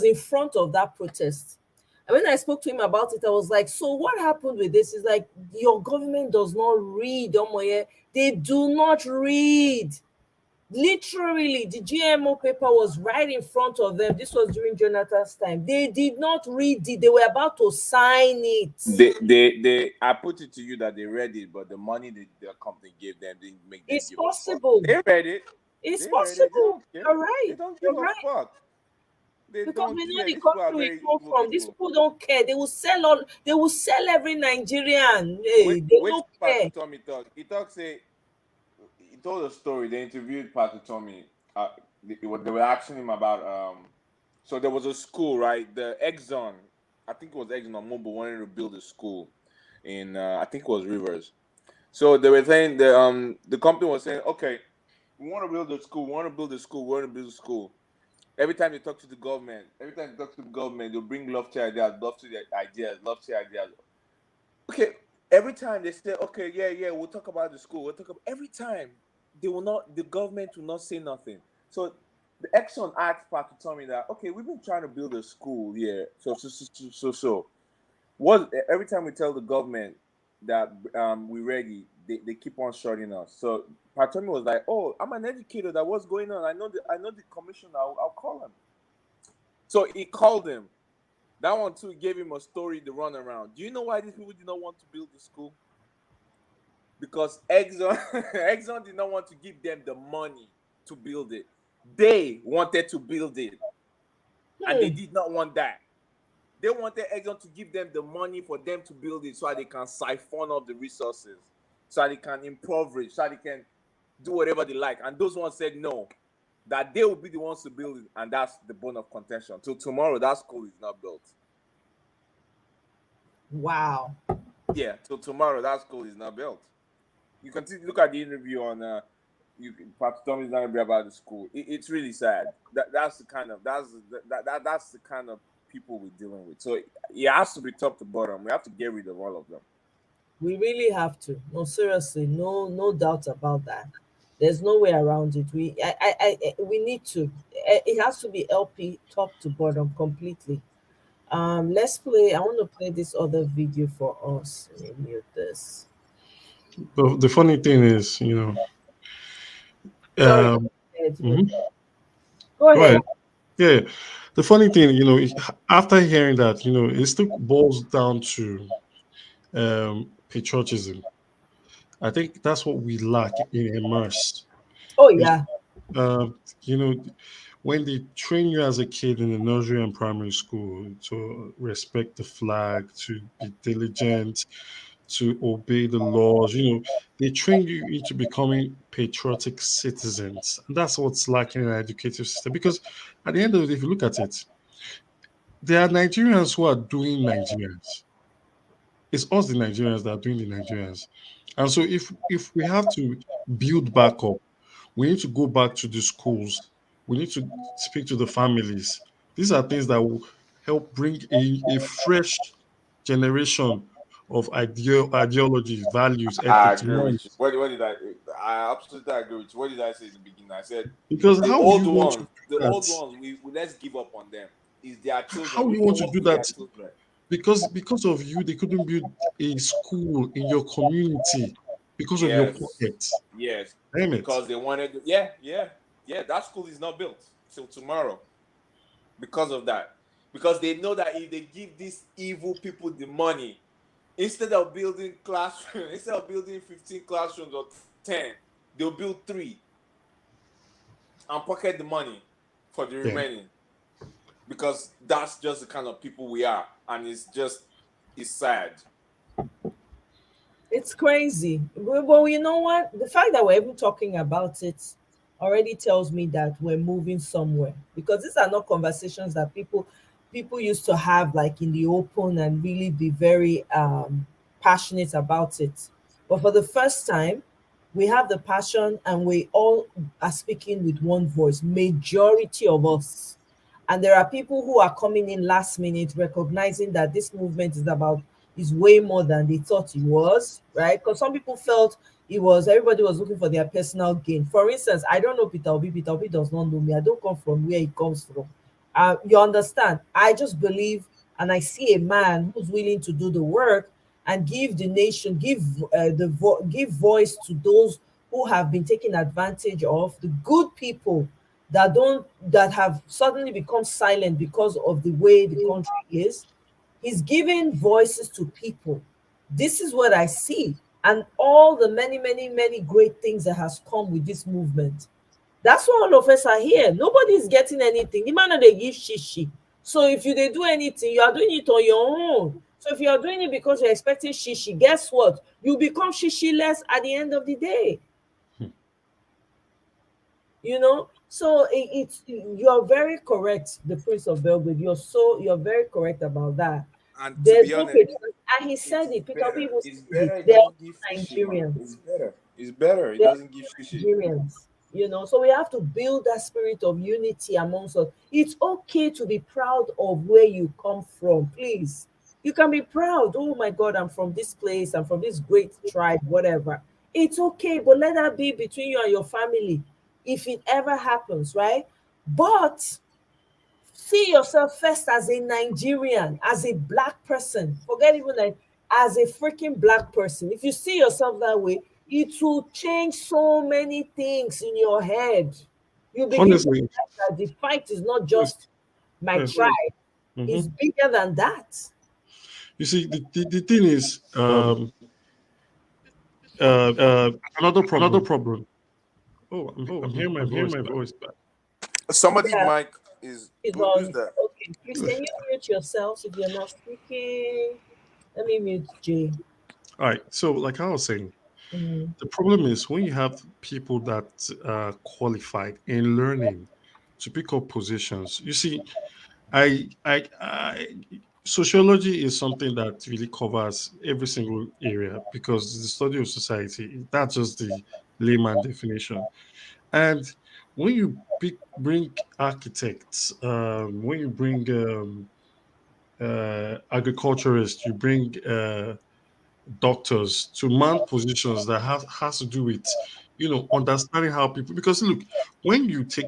in front of that protest. And when I spoke to him about it, I was like, "So what happened with this?" He's like, "Your government does not read, Omoye. They do not read." Literally, the GMO paper was right in front of them. This was during Jonathan's time. They did not read it. They were about to sign it. I put it to you that they read it, but the money the company gave them didn't make them It's give possible. a fuck. They read it. It's They read it. They possible. don't care. You're right. They don't You're give right. a fuck. They Because don't we know care. the These people are country we very come evil from. These people. people don't care. They will sell every Nigerian. Hey, they Which don't Pastor care. Tommy talk? He told a story. They interviewed Pastor Tommy. They were asking him about so there was a school, right? The Exxon, I think it was Exxon or Mobil, wanted to build a school in I think it was Rivers. So they were saying the company was saying, okay, we want to build a school, we want to build a school, we want to build a school. Every time they talk to the government, they'll bring lofty ideas, lofty ideas. Okay, every time they say, okay, yeah, we'll talk about the school, every time the government will not say nothing. So the Exxon asked Pastor Tommy that, okay, we've been trying to build a school here. So. Every time we tell the government that we're ready, they keep on shorting us. So Patomi was like, "Oh, I'm an educator. That what's going on? I know the commissioner. I'll call him." So he called him. That one too gave him a story to run around. Do you know why these people did not want to build the school? Because Exxon Exxon did not want to give them the money to build it. They wanted to build it, and they Hmm. did not want that. They wanted Exxon to give them the money for them to build it so that they can siphon off the resources, so that they can impoverish, so that they can do whatever they like. And those ones said no, that they will be the ones to build it, and that's the bone of contention. Till tomorrow, that school is not built. Wow. Yeah, till tomorrow, that school is not built. You can look at the interview on Pastor Tommy's not gonna be about the school. It's really sad. That's the kind of that's the kind of people we're dealing with. So it has to be top to bottom. We have to get rid of all of them. We really have to. No, seriously, no doubt about that. There's no way around it. We need to. It has to be LP top to bottom completely. Let's play. I want to play this other video for us. Let me mute this. The funny thing is, Sorry, um, go ahead. mhm, Go go ahead. ahead. Yeah, the funny thing, after hearing that, it still boils down to patriotism. I think that's what we lack in immerse. Oh Is yeah. uh, you know, when they train you as a kid in the nursery and primary school to respect the flag, to be diligent, to obey the laws, they train you into becoming patriotic citizens. And that's what's lacking in our educative system. Because at the end of the day, if you look at it, there are Nigerians who are doing Nigerians. It's us, the Nigerians, that are doing the Nigerians. And so if we have to build back up, we need to go back to the schools. We need to speak to the families. These are things that will help bring a fresh generation of ideologies, values, I ethics, agree with you. norms. What did I? I absolutely agree with you. What did I say in the beginning? I said Because the how do old you want to ones, do the that? old ones. We let's give up on them. Is their How children. do We you want can to work do with their that? children. Because of you, they couldn't build a school in your community because of your Yes, pockets. yes, Damn it. because they wanted. Yeah, yeah, yeah. That school is not built till tomorrow because of that. Because they know that if they give these evil people the money, instead of building classrooms, instead of building 15 classrooms or 10, they'll build 3 and pocket the money for the Yeah. remaining. Because that's just the kind of people we are, and it's sad. It's crazy. Well, you know what? The fact that we're even talking about it already tells me that we're moving somewhere, because these are not conversations that people used to have like in the open and really be very passionate about it. But for the first time, we have the passion and we all are speaking with one voice, majority of us. And there are people who are coming in last minute recognizing that this movement is way more than they thought it was, right? Because some people felt it was everybody was looking for their personal gain. For instance, I don't know Peter Obi. Peter Obi does not know me. I don't come from where he comes from. You understand? I just believe and I see a man who's willing to do the work and give the nation, give voice to those who have been taken advantage of, the good people that have suddenly become silent because of the way the country is. He's giving voices to people. This is what I see, and all the many great things that has come with this movement. That's why all of us are here. Nobody's getting anything. The man no dey give shishi. So if you dey do anything, you are doing it on your own. So if you are doing it because you're expecting shishi, guess what? You become shishi less at the end of the day. So it's you're very correct, the Prince of Belgrade. You're very correct about that. And to There's be no honest, patriotism, and he said it's it. Peter Obi better. even It's said it. better. It They're doesn't also give fishy, man. Nigerians. It's better. It's better. It They're doesn't give fishy. Nigerians. So we have to build that spirit of unity amongst us. It's okay to be proud of where you come from, please. You can be proud. Oh my God, I'm from this place. I'm from this great tribe, whatever. It's okay, but let that be between you and your family if it ever happens, right? But see yourself first as a Nigerian, as a black person. Forget even like as a freaking black person. If you see yourself that way, it will change so many things in your head. You begin to Honestly, realize that the fight is not yes, just my yes. tribe, it's Mhm. bigger than that. You see, the thing is, another problem. Oh, I'm hearing my voice back. Somebody Yeah, mic is it's who's on. that? Okay, please can you mute yourselves if you're not speaking? Let me mute Jay. All right. So, like I was saying, Mm, the problem is when you have people that are qualified in learning to pick up positions. You see, I sociology is something that really covers every single area because the study of society. That's just the layman definition. And when you bring architects, when you bring agriculturists, you bring doctors to man positions that has to do with understanding how people, because look, when you take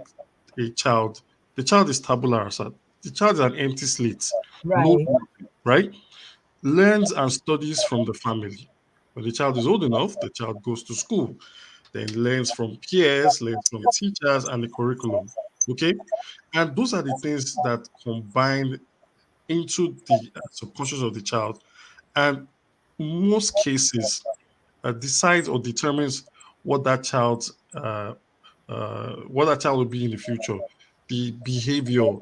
a child, the child is tabula rasa, the child is an empty slate, no, right. right, learns and studies from the family. When the child is old enough, the child goes to school, then learns from peers, learns from teachers and the curriculum. Okay, and those are the things that combine into the subconscious of the child, and most cases decides or determines what that child will be in the future. The behavior,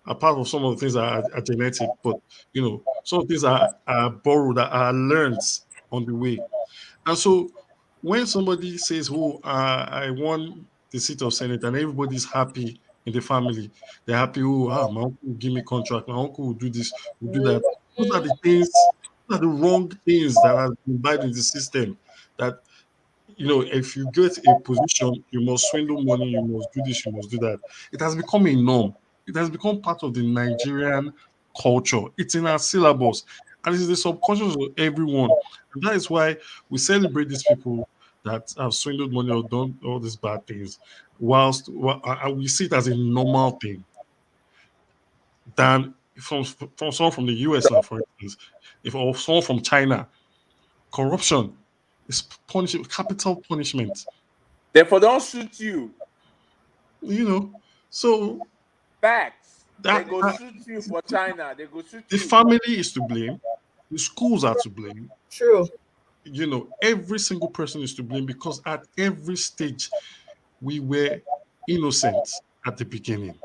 apart from some of the things that are genetic, but some of the things are borrowed, that are learned on the way. And so when somebody says, "Oh, I won the seat of Senate," and everybody's happy in the family, they're happy. "Oh, my uncle will give me contract. My uncle will do this, will do that." Those are the things. Those are the wrong things that have been imbibed in the system. That if you get a position, you must swindle money, you must do this, you must do that. It has become a norm. It has become part of the Nigerian culture. It's in our syllabus, and it's the subconscious of everyone. And that is why we celebrate these people that have swindled money or done all these bad things, and we see it as a normal thing. Than from someone from the US now, for instance, if or someone from China, corruption is punishable, capital punishment. Therefore, don't shoot you. you know. So Facts. They that, go that shoot you for China. They go shoot the you. family is to blame, the schools are to blame. True. Every single person is to blame because at every stage we were innocent at the beginning.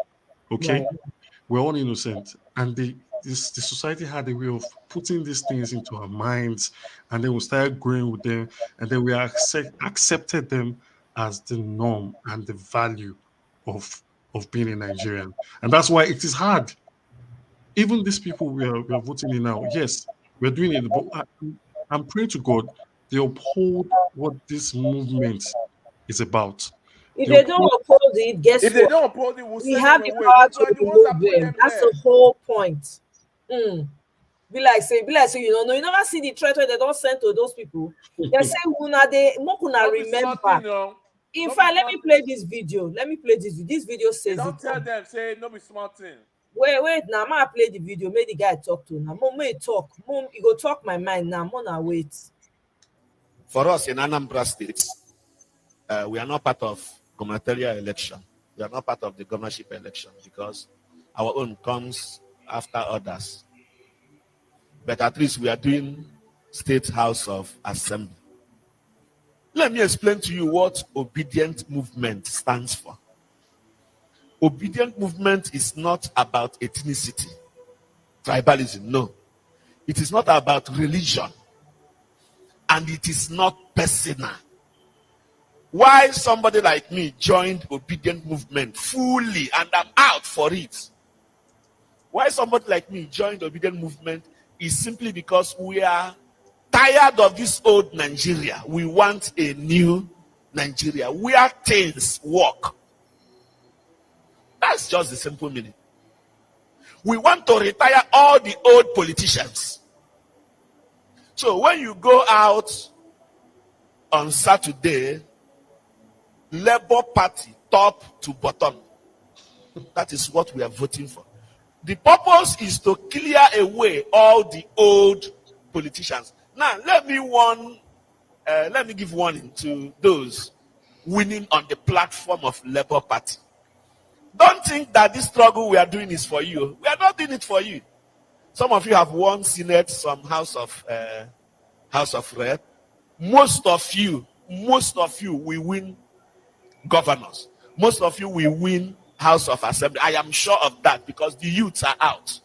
Right. Okay, we're all innocent, and the society had a way of putting these things into our minds, and then we started growing with them, and then we accepted them as the norm and the value of being a Nigerian, and that's why it is hard. Even these people we are voting in now, yes, we're doing it, but I'm praying to God they uphold what this movement is about. If They they don't uphold. uphold it, guess If they what? don't oppose it, we'll We send have them the away. We power to are the ones that remove put them. them That's the there. whole point. Mm. Be like say, you don't know. You never see the threat where they don't send to those people. They say, "Una they mokuna Don't be smart, remember." In Don't be fact, let smart. me play this video. Let me play this video. This video They says it. don't tell them, say, no be smart thing. Wait. Now I'm gonna play the video. Make the guy talk to now. Mom, may talk. Mom, you go talk my mind now. Mona, wait. For us in Anambra State, we are not part of gubernatorial election. We are not part of the governorship election because our own comes after others. But at least we are doing State House of Assembly. Let me explain to you what obedient movement stands for. Obedient movement is not about ethnicity, tribalism, no. It is not about religion, and it is not personal. Why somebody like me joined obedient movement fully and I'm out for it? Why somebody like me joined obedient movement is simply because we are tired of this old Nigeria. We want a new Nigeria where things work. That's just the simple meaning. We want to retire all the old politicians. So when you go out on Saturday, Labour Party, top to bottom, that is what we are voting for. The purpose is to clear away all the old politicians. Now, let me warn let me give warning to those winning on the platform of Labour Party. Don't think that this struggle we are doing is for you. We are not doing it for you. Some of you have won Senate, some House of Rep. Most of you will win governors. Most of you will win House of Assembly. I am sure of that because the youths are out.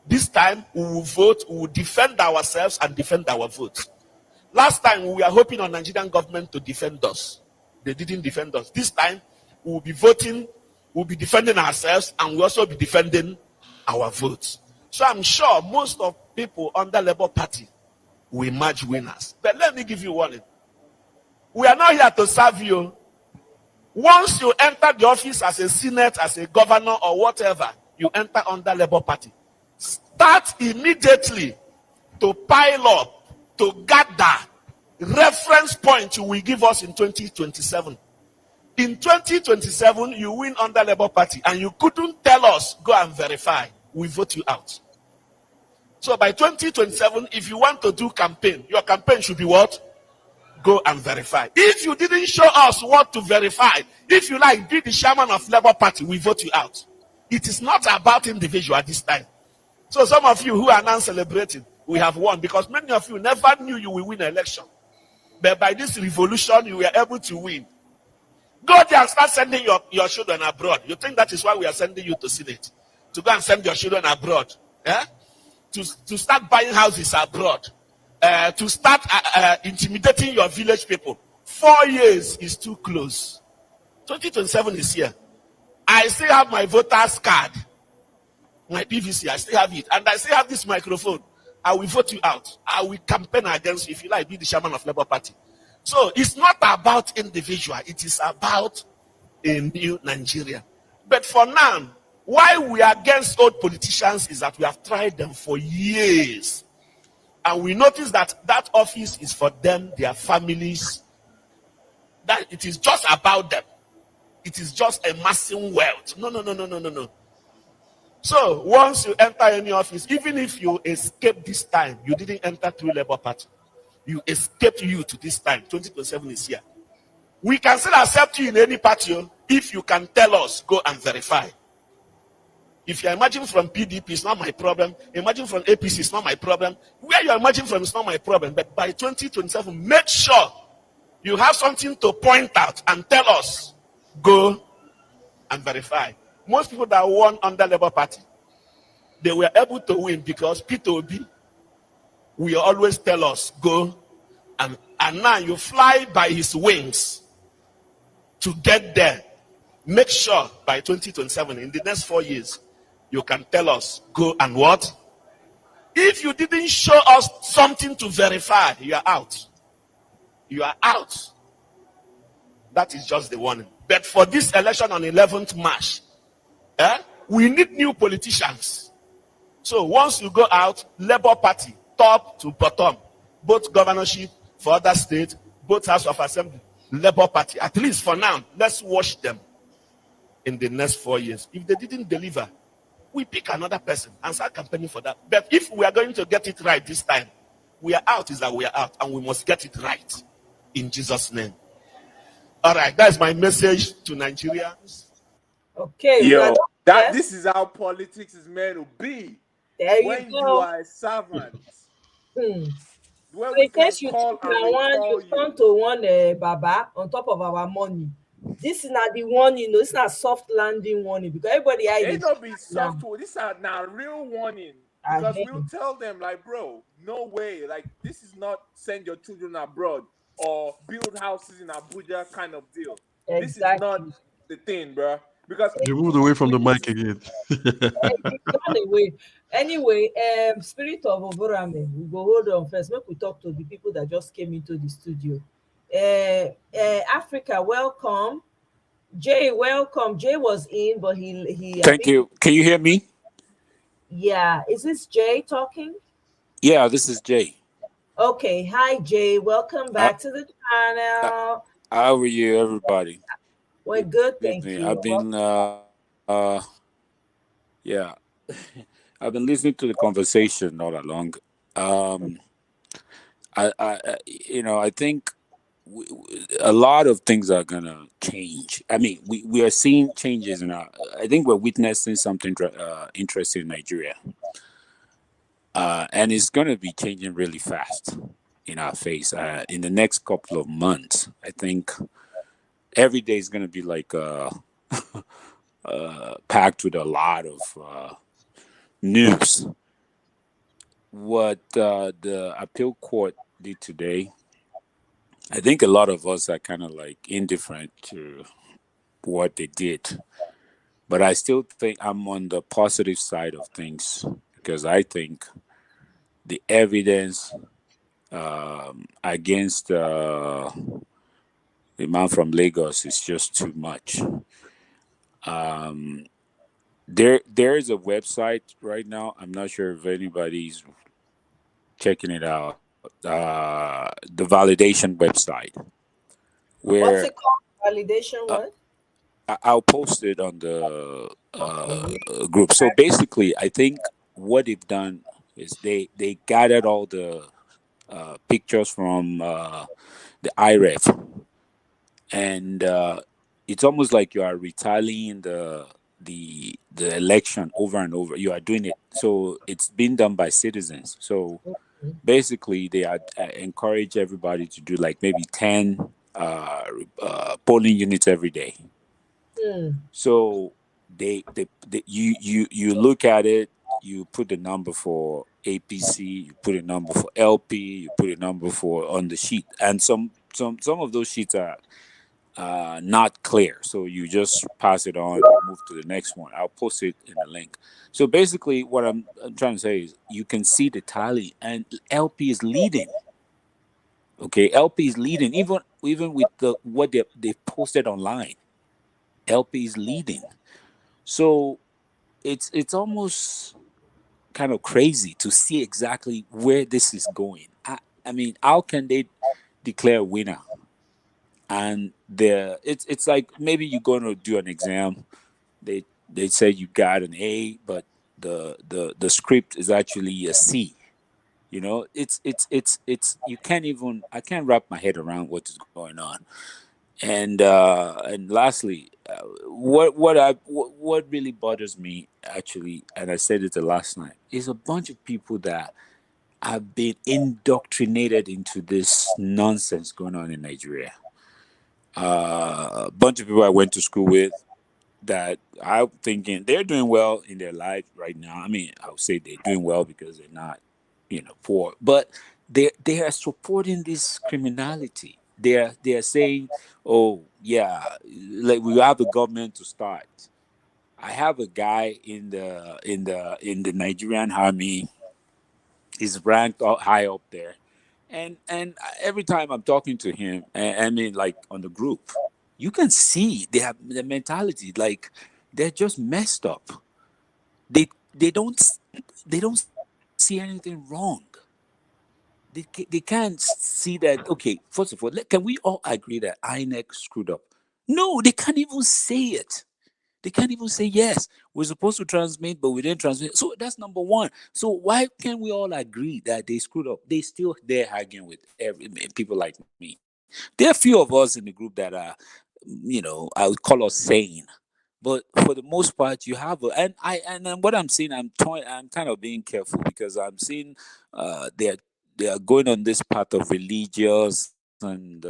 This time we will vote, we will defend ourselves and defend our votes. Last time we were hoping on Nigerian government to defend us. They didn't defend us. This time we will be voting, we'll be defending ourselves, and we'll also be defending our votes. So I'm sure most of people under Labour Party will emerge winners. But let me give you warning. We are not here to serve you. Once you enter the office as a senate, as a governor, or whatever, you enter under Labour Party. Start immediately to pile up, to gather reference point you will give us in 2027. In 2027, you win under Labour Party, and you couldn't tell us, go and verify. We vote you out. So by 2027, if you want to do campaign, your campaign should be what? Go and verify. If you didn't show us what to verify, if you like, be the chairman of Labour Party, we vote you out. It is not about individual this time. So some of you who are now celebrating, we have won, because many of you never knew you will win an election. But by this revolution, you were able to win. Go there and start sending your children abroad. You think that is why we are sending you to Senate? To go and send your children abroad. Eh? To start buying houses abroad. To start intimidating your village people. 4 years is too close. 2027 is here. I still have my voter's card. My PVC, I still have it. And I still have this microphone. I will vote you out. I will campaign against you if you like, be the chairman of Labour Party. So it's not about individual. It is about a new Nigeria. But for now, why we are against old politicians is that we have tried them for years. And we notice that that office is for them, their families. That it is just about them. It is just amassing wealth. No. So once you enter any office, even if you escape this time, you didn't enter through Labour Party. You escaped youth this time. 2027 is here. We can still accept you in any party if you can tell us, go and verify. If you're emerging from PDP, it's not my problem. Emerging from APC, it's not my problem. Where you're emerging from, it's not my problem. But by 2027, make sure you have something to point out and tell us, go and verify. Most people that won under Labour Party, they were able to win because Peter Obi will always tell us, go, and now you fly by his wings to get there. Make sure by 2027, in the next 4 years, you can tell us, go and what? If you didn't show us something to verify, you are out. You are out. That is just the warning. But for this election on 11th March, we need new politicians. So once you go out, Labour Party, top to bottom, both governorship for other states, both House of Assembly, Labour Party, at least for now, let's watch them in the next 4 years. If they didn't deliver, we pick another person and start campaigning for that. But if we are going to get it right this time, we are out is that we are out, and we must get it right in Jesus' name. All right, that's my message to Nigerians. Okay. Yo, this is how politics is meant to be. There when you go. You are a servant. When so in case you turn to one Baba on top of our money. This is not the warning, it's not soft landing warning because everybody it don't be soft. This is not real warning. Because we'll tell them, like, bro, no way. Like, this is not send your children abroad or build houses in Abuja kind of deal. Exactly. This is not the thing, bro. Because you moved away from the mic again. Anyway, Spirit of Oborame, we go hold on first. Make we talk to the people that just came into the studio. Africa, welcome. Jay, welcome. Jay was in, but he Thank you. Can you hear me? Yeah. Is this Jay talking? Yeah, this is Jay. Okay. Hi, Jay. Welcome back to the channel. How are you, everybody? We're good, thank you. I've been yeah. I've been listening to the conversation all along. I think a lot of things are gonna change. I mean, we are seeing changes in our. I think we're witnessing something interesting in Nigeria, and it's gonna be changing really fast in our face. In the next couple of months, I think every day is gonna be like packed with a lot of news. What the appeal court did today, I think a lot of us are kind of like indifferent to what they did. But I still think I'm on the positive side of things because I think the evidence against the man from Lagos is just too much. There is a website right now. I'm not sure if anybody's checking it out. The validation website, What's where it called? Validation uh, what? I'll post it on the Okay. group. So basically, I think what they've done is they gathered all the pictures from the IREF, and it's almost like you are retallying the election over and over. You are doing it, so it's been done by citizens. So basically, they are encourage everybody to do like maybe 10 polling units every day. Hmm. So you look at it, you put the number for APC, you put a number for LP, you put a number for on the sheet, and some of those sheets are not clear. So you just pass it on, you move to the next one. I'll post it in the link. So basically, what I'm trying to say is you can see the tally, and LP is leading. Okay, LP is leading, even with what they posted online. LP is leading. So it's almost kind of crazy to see exactly where this is going. I mean, how can they declare a winner? And it's like maybe you're going to do an exam. They say you got an A, but the script is actually a C. It's you can't even I can't wrap my head around what is going on. And lastly, what really bothers me actually, and I said it the last night, is a bunch of people that have been indoctrinated into this nonsense going on in Nigeria. A bunch of people I went to school with that I'm thinking they're doing well in their life right now. I mean, I would say they're doing well because they're not, poor, but they are supporting this criminality. They are saying, "Oh yeah, like we have a government to start." I have a guy in the Nigerian army. He's ranked high up there, and every time I'm talking to him, I mean, like on the group, you can see they have the mentality like they're just messed up. They don't see anything wrong. They can't see that. Okay, first of all, can we all agree that INEC screwed up? No, they can't even say it. They can't even say yes. We're supposed to transmit, but we didn't transmit. So that's number one. So why can't we all agree that they screwed up? They still they're arguing with people like me. There are a few of us in the group that are, I would call us sane. But for the most part, you have and then what I'm seeing, I'm kind of being careful because I'm seeing they are going on this path of religious and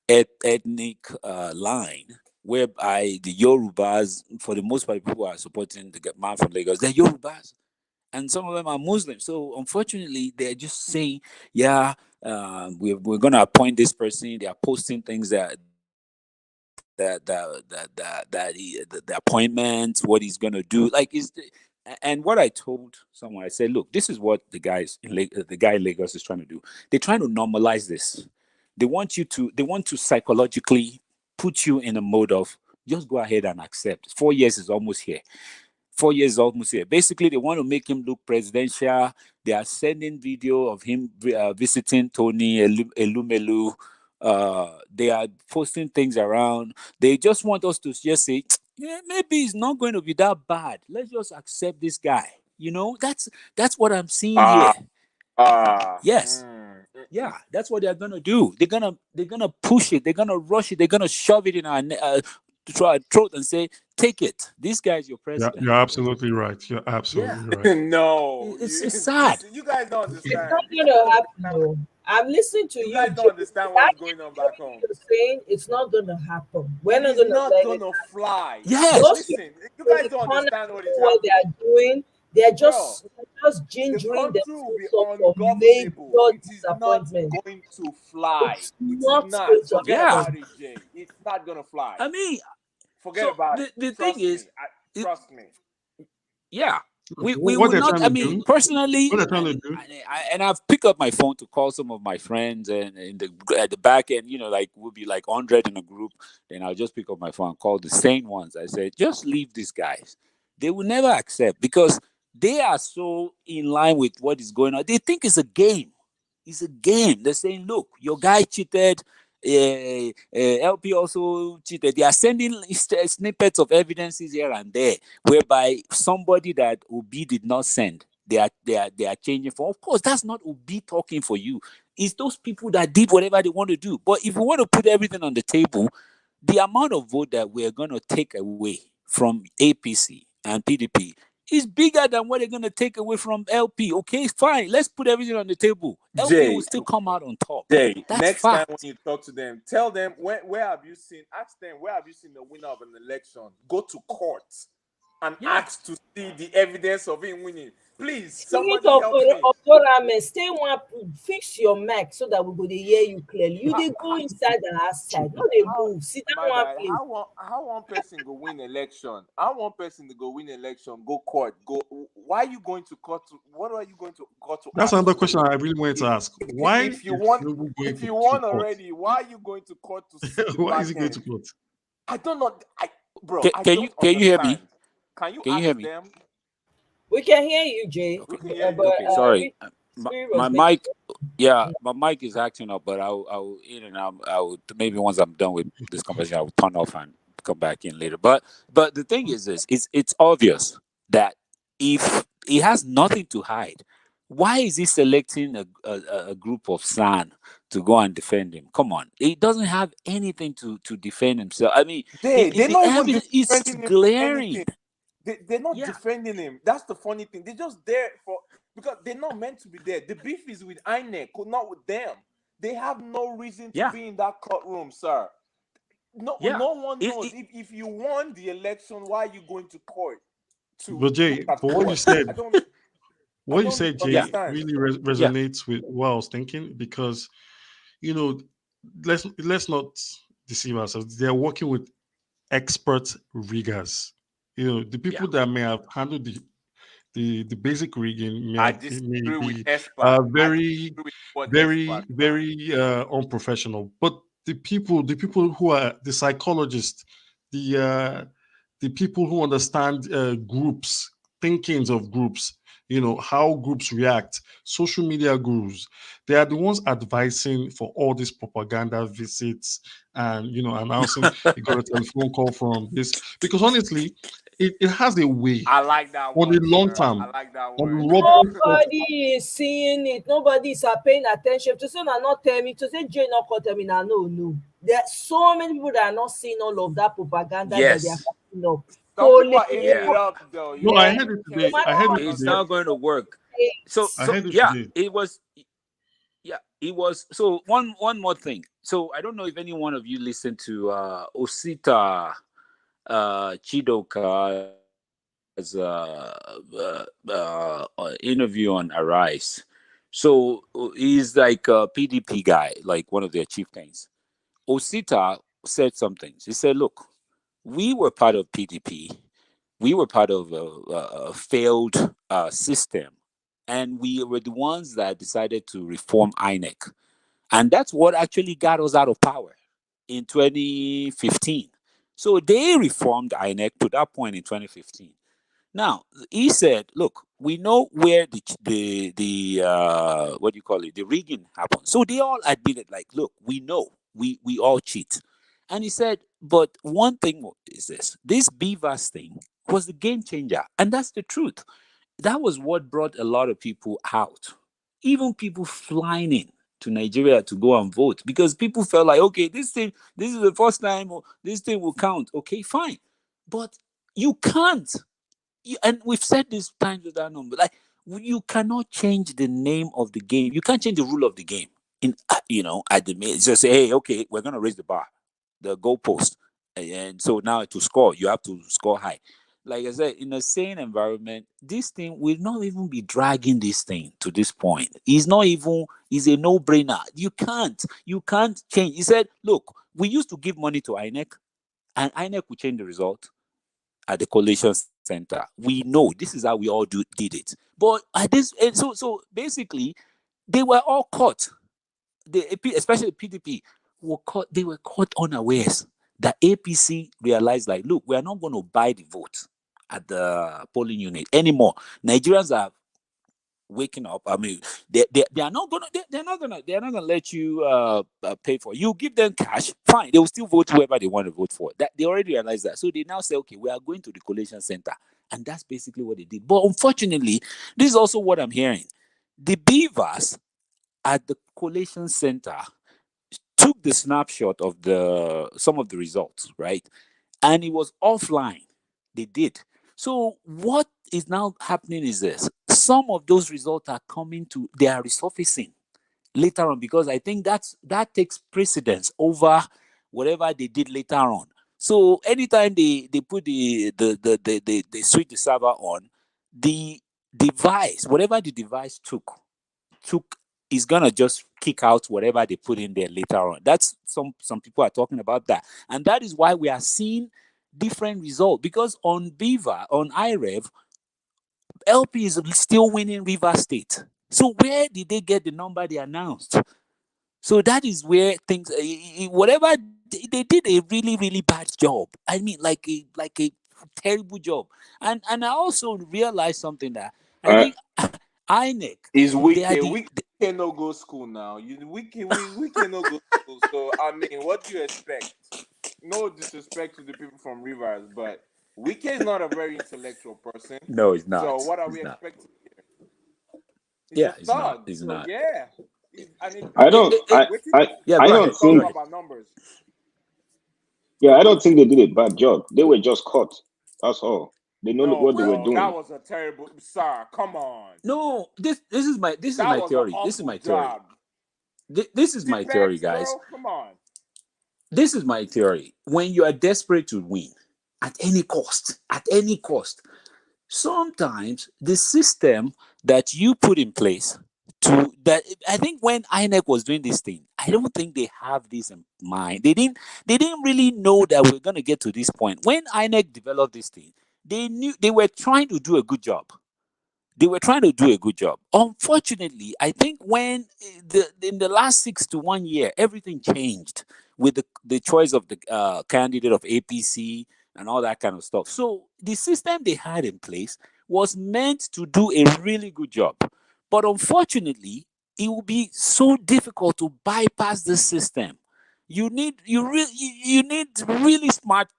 ethnic line, whereby the Yorubas, for the most part, people are supporting the man from Lagos. They're Yorubas, and some of them are Muslims. So unfortunately, they're just saying, "Yeah, we're going to appoint this person." They are posting things the appointment, what he's going to do, like is. And what I told someone, I said, "Look, this is what the guy in Lagos is trying to do. They're trying to normalize this. They want to psychologically put you in a mode of just go ahead and accept. 4 years is almost here. 4 years is almost here. Basically, they want to make him look presidential. They are sending video of him visiting Tony Elumelu. They are posting things around. They just want us to just say, yeah, maybe it's not going to be that bad. Let's just accept this guy. That's what I'm seeing here. Yes. Yeah, that's what they're gonna do. They're gonna push it. They're gonna rush it. They're gonna shove it in our throat and say, "Take it. This guy's your Yeah, president." you're absolutely right. You're Yeah, absolutely right. No, it's sad. you guys don't It's understand. not You guys going to don't happen. understand. No, I'm listening to You you, guys Jay. don't understand That what's going on back home. you're saying it's not going to happen. We're It not is going to not let it gonna happen. fly. Yes. Those people Listen, you in guys the don't corner understand what know is what they happening, are doing. They're bro. just The gingering country will be themselves up for ungovernable. major It is not disappointment. going to fly. It's It is not not. going to Forget Yeah. about happen. it, Jay. It's not gonna fly. I mean, Forget so about it. the Trust thing is, me. Trust me. yeah, we What will they're not. trying I to mean, do, personally, what they're trying to do, and I've picked up my phone to call some of my friends, and in the at the back end, like we'll be like 100 in a group. Then I'll just pick up my phone, and call the sane ones. I say, just leave these guys. They will never accept because they are so in line with what is going on. They think it's a game. It's a game. They're saying, look, your guy cheated. LP also cheated. They are sending snippets of evidences here and there, whereby somebody that Obi did not send, they are changing for. Of course, that's not Obi talking for you. It's those people that did whatever they want to do. But if we want to put everything on the table, the amount of vote that we're going to take away from APC and PDP is bigger than what they're going to take away from LP. Okay, fine. Let's put everything on the table. LP will Jay, still come out on top. Jay, That's next time when fact. you talk to them, tell them where have you seen, ask them where have you seen the winner of an election go to court and Yeah. ask to see the evidence of him winning. Please, Spirit somebody help me. of Doramen, stay one, fix your mic so that we go dey hear you clearly. You dey go inside and outside, no dey move. Sit down My one guy, place. how one person go win election? How one person to go win election? Go court. Go. Why are you going to court? What are you going to court to that's ask another for? question I really wanted to ask. Why If you is want, Tinubu going if you to want court? already, why are you going to court to see the Why back is he going to end? court? I don't know. Bro, Can, I can don't you can you hear me? understand. Can you Can you hear ask me? them? We can hear you, Jay. We can hear you. But Okay, sorry. Spirit My was mic, yeah, my mic is acting up, but I'll in and out. Maybe once I'm done with this conversation, I will turn off and come back in later. But the thing is this: it's obvious that if he has nothing to hide, why is he selecting a group of San to go and defend him? Come on, he doesn't have anything to defend himself. I mean, They're the not even evidence is defending him for glaring. anything. They're not Yeah. defending him. That's the funny thing. They're just there for because they're not meant to be there. The beef is with INEC, not with them. They have no reason to Yeah. be in that courtroom, sir. No, Yeah. no one It- knows. it- If you won the election, why are you going to court to But Jay, look at but what you court? said, I don't what you said, Jay, Yeah. understand. really Yeah. resonates with what I was thinking because you know, let's not deceive ourselves. They're working with expert riggers. The Yeah. people that may have handled the basic rigging I may disagree with be expert. I very disagree with what very expert. very unprofessional. But the people who are the psychologists, the people who understand groups, thinkings of groups, how groups react, social media gurus, they are the ones advising for all these propaganda visits and announcing you got a telephone call from this because honestly it has a way I like that on word, the long sir. I term like that on word. the rub of nobody is seeing it. Nobody is paying attention. To say na not tell me, to say Jay not call tell me na no. There are so many people that are not seeing all of that propaganda that they are Yes. putting up. Some people are eating Yeah. it up, though. no, I heard it You can't today. say I heard it It's today. not going to work. So I so heard it yeah, today. it was. Yeah, it was. So one more thing. So I don't know if any one of you listened to Osita Chidoka's interview on Arise. So he's like a PDP guy, like one of their chieftains. Osita said something. He said, "Look, we were part of PDP. We were part of a failed system, and we were the ones that decided to reform INEC, and that's what actually got us out of power in 2015. So they reformed INEC to that point in 2015. Now he said, "Look, we know where the what do you call it, the rigging happened." So they all admitted, like, "Look, we know we all cheat." And he said, "But one thing is this Beavers thing was the game changer, and that's the truth. That was what brought a lot of people out. even people flying in to Nigeria to go and vote because people felt like, okay, this is the first time, or this thing will count. Okay, fine, but you can't. And we've said this times without number. Like, you cannot change the name of the game. You can't change the rule of the game. At the just say, hey, okay, we're gonna raise the bar, the goalpost, and so now to score, you have to score high. Like I said, in a sane environment, this thing will not even be dragging this thing to this point. It's not even. It's a no-brainer. You can't change. He said, look, we used to give money to INEC, and INEC will change the result at the collation center. We know this is how we all did it. But at this, and so basically, they were all caught. Especially PDP were caught. They were caught unawares. The APC realized, like, look, we are not going to buy the vote at the polling unit anymore. Nigerians are waking up. I mean, they are not gonna they're not gonna let you pay for it. You give them cash, fine. They will still vote whoever they want to vote for. That they already realized that. So they now say, okay, we are going to the collation center, and that's basically what they did. But unfortunately, this is also what I'm hearing. The beavers at the collation center took the snapshot of some of the results, right? And it was offline. They did. So what is now happening is this: some of those results are they are resurfacing later on, because I think that takes precedence over whatever they did later on. So anytime they put they switch the server on, the device, whatever the device took is gonna just kick out whatever they put in there later on. That's some people are talking about that, and that is why we are seeing different results, because on Beaver, on IREV, LP is still winning River State. So where did they get the number they announced? So that is where things, whatever they did, a really really bad job. I mean, like a terrible job. And I also realized something that I think INEC, is they are we cannot go school now. We cannot go school. So I mean, what do you expect? No disrespect to the people from Rivers, but Wike is not a very intellectual person. No, it's not. So what are It's we not. expecting here? He's Yeah, a it's not. thug. It's So not. yeah. I don't. Yeah, I go don't ahead. Talk Go think. ahead. about numbers. Yeah, I don't think they did a bad job. They were just caught. That's all. They know No, what they were bro, that doing. was a terrible. Sir, come on. No, this is my That was an theory. This is awful my theory. job. This is my theory, Defense, guys. bro. Come on. This is my theory. When you are desperate to win at any cost, sometimes the system that you put in place to that, I think when INEC was doing this thing, I don't think they have this in mind. They didn't really know that we're gonna get to this point. When INEC developed this thing, they knew they were trying to do a good job. Unfortunately, I think when in the last 6 to 1 year, everything changed with the choice of the candidate of APC and all that kind of stuff. So the system they had in place was meant to do a really good job, but unfortunately, it will be so difficult to bypass the system. You need really smart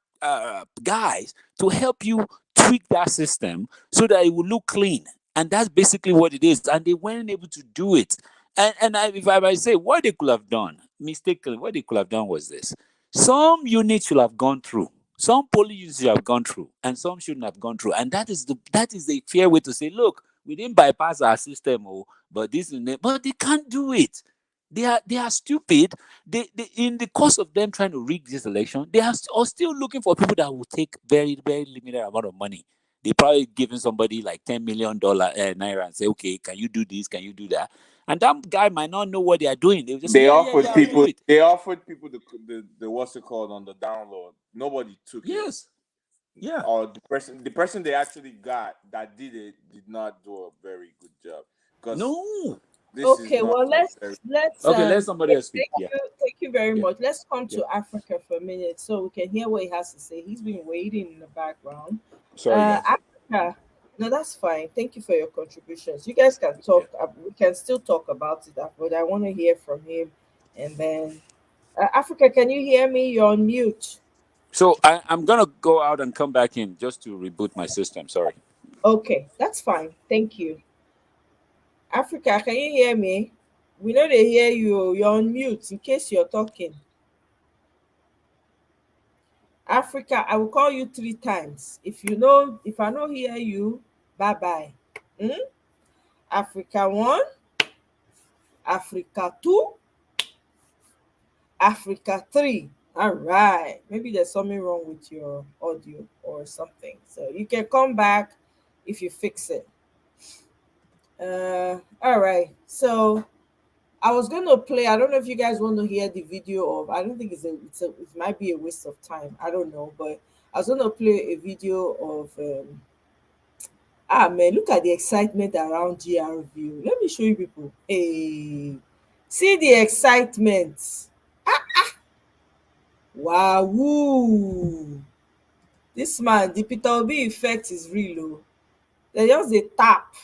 guys to help you tweak that system so that it will look clean, and that's basically what it is. And they weren't able to do it. If I might say, what they could have done mistakenly, what they could have done was this: some units should have gone through, some polling units should have gone through, and some shouldn't have gone through. And that is the fair way to say, look, we didn't bypass our system, but this and that. But they can't do it. They are stupid. They in the course of them trying to rig this election, they are still looking for people that will take very very limited amount of money. They probably giving somebody like $10 million naira and say, okay, can you do this? Can you do that? And that guy might not know what they are doing. They'll just say, yeah, I'll do it. They offered people the what's it called on the download. Nobody took it. Yes. Yeah. Or the person they actually got that did it did not do a very good job. Because no. Okay, well, let's okay, let somebody else speak. Thank you very Yeah. much. Let's come to Africa for a minute so we can hear what he has to say. He's been waiting in the background. Sorry, guys. Africa. No, that's fine. Thank you for your contributions. You guys can talk. We can still talk about it, but I want to hear from him. And then, Africa, can you hear me? You're on mute. So I'm gonna go out and come back in just to reboot my system. Sorry. Okay, that's fine. Thank you. Africa, can you hear me? We know they hear you. You're on mute in case you're talking. Africa, I will call you 3 times. If I don't hear you, bye-bye. Africa 1, Africa 2, Africa 3. All right. Maybe there's something wrong with your audio or something. So you can come back if you fix it. All right. So I was going to play. I don't know if you guys want to hear the video of. I don't think it might be a waste of time. I don't know, but I was going to play a video of. Man, look at the excitement around GRV. Let me show you people. Hey, see the excitement. Wow, woo. This man, the Peter Obi effect is real. They just a tap.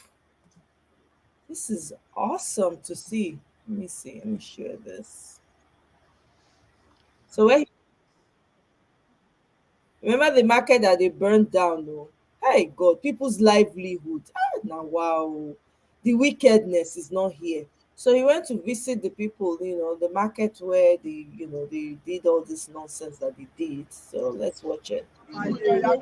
This is awesome to see. Let me see. Let me share this. So remember the market that they burned down, though? Hey God, people's livelihood. Now wow, the wickedness is not here. So he went to visit the people, the market where they did all this nonsense that they did. So let's watch it. Oh my Lord.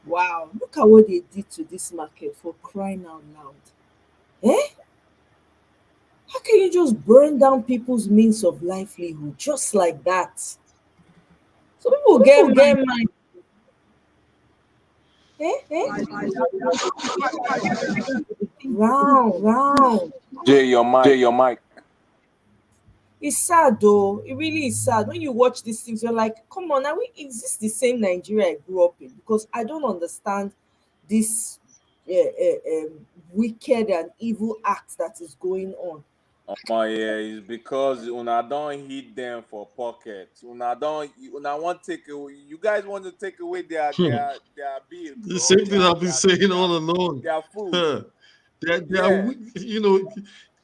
Wow, look at what they did to this market, for crying out loud. How can you just burn down people's means of livelihood just like that? So people get mad. Round. Jay, your mic. It's sad though. It really is sad. When you watch these things, you're like, come on, is this the same Nigeria I grew up in? Because I don't understand this wicked and evil act that is going on. Oh yeah, it's because una don't hit them for pockets. Una want take away. You guys want to take away their bills. The same thing I've been saying all along. Their food.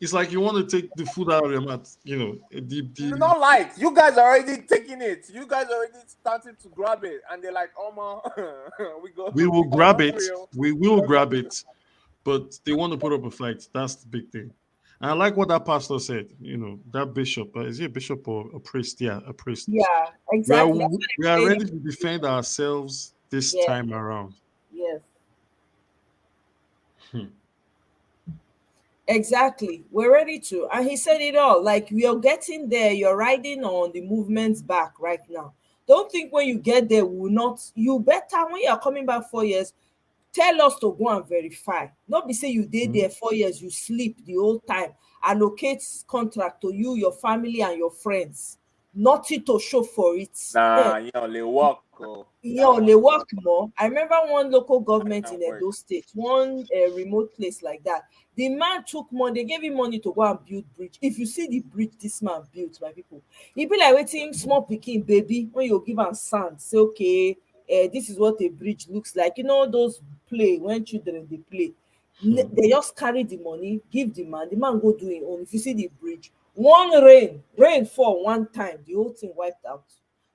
It's like you want to take the food out of your mouth. You not like you guys are already taking it. You guys are already starting to grab it, and they're like, "Oh man, we will grab it. We will grab it." But they want to put up a fight. That's the big thing. And I like what that pastor said. That bishop. Is he a bishop or a priest? Yeah, a priest. Yeah, exactly. We are ready to defend ourselves this time around. Yes. Exactly. We're ready to. And he said it all. Like, you're getting there. You're riding on the movement's back right now. Don't think when you get there, you better, when you're coming back 4 years, tell us to go and verify. Not be say you did there 4 years, you sleep the whole time. Allocate contract to you, your family, and your friends. Nothing to show for it. Nah, they work Cool. Yo, That they one work more. I remember one local government can in work. Edo State, one remote place like that. The man took money, they gave him money to go and build bridge. If you see the bridge this man built, my people, he be like waiting small picking baby when you give am sand. Say, okay, this is what a bridge looks like. You know those play when children they play. They just carry the money, give the man go do it own. If you see the bridge, one rain fall one time, the whole thing wiped out.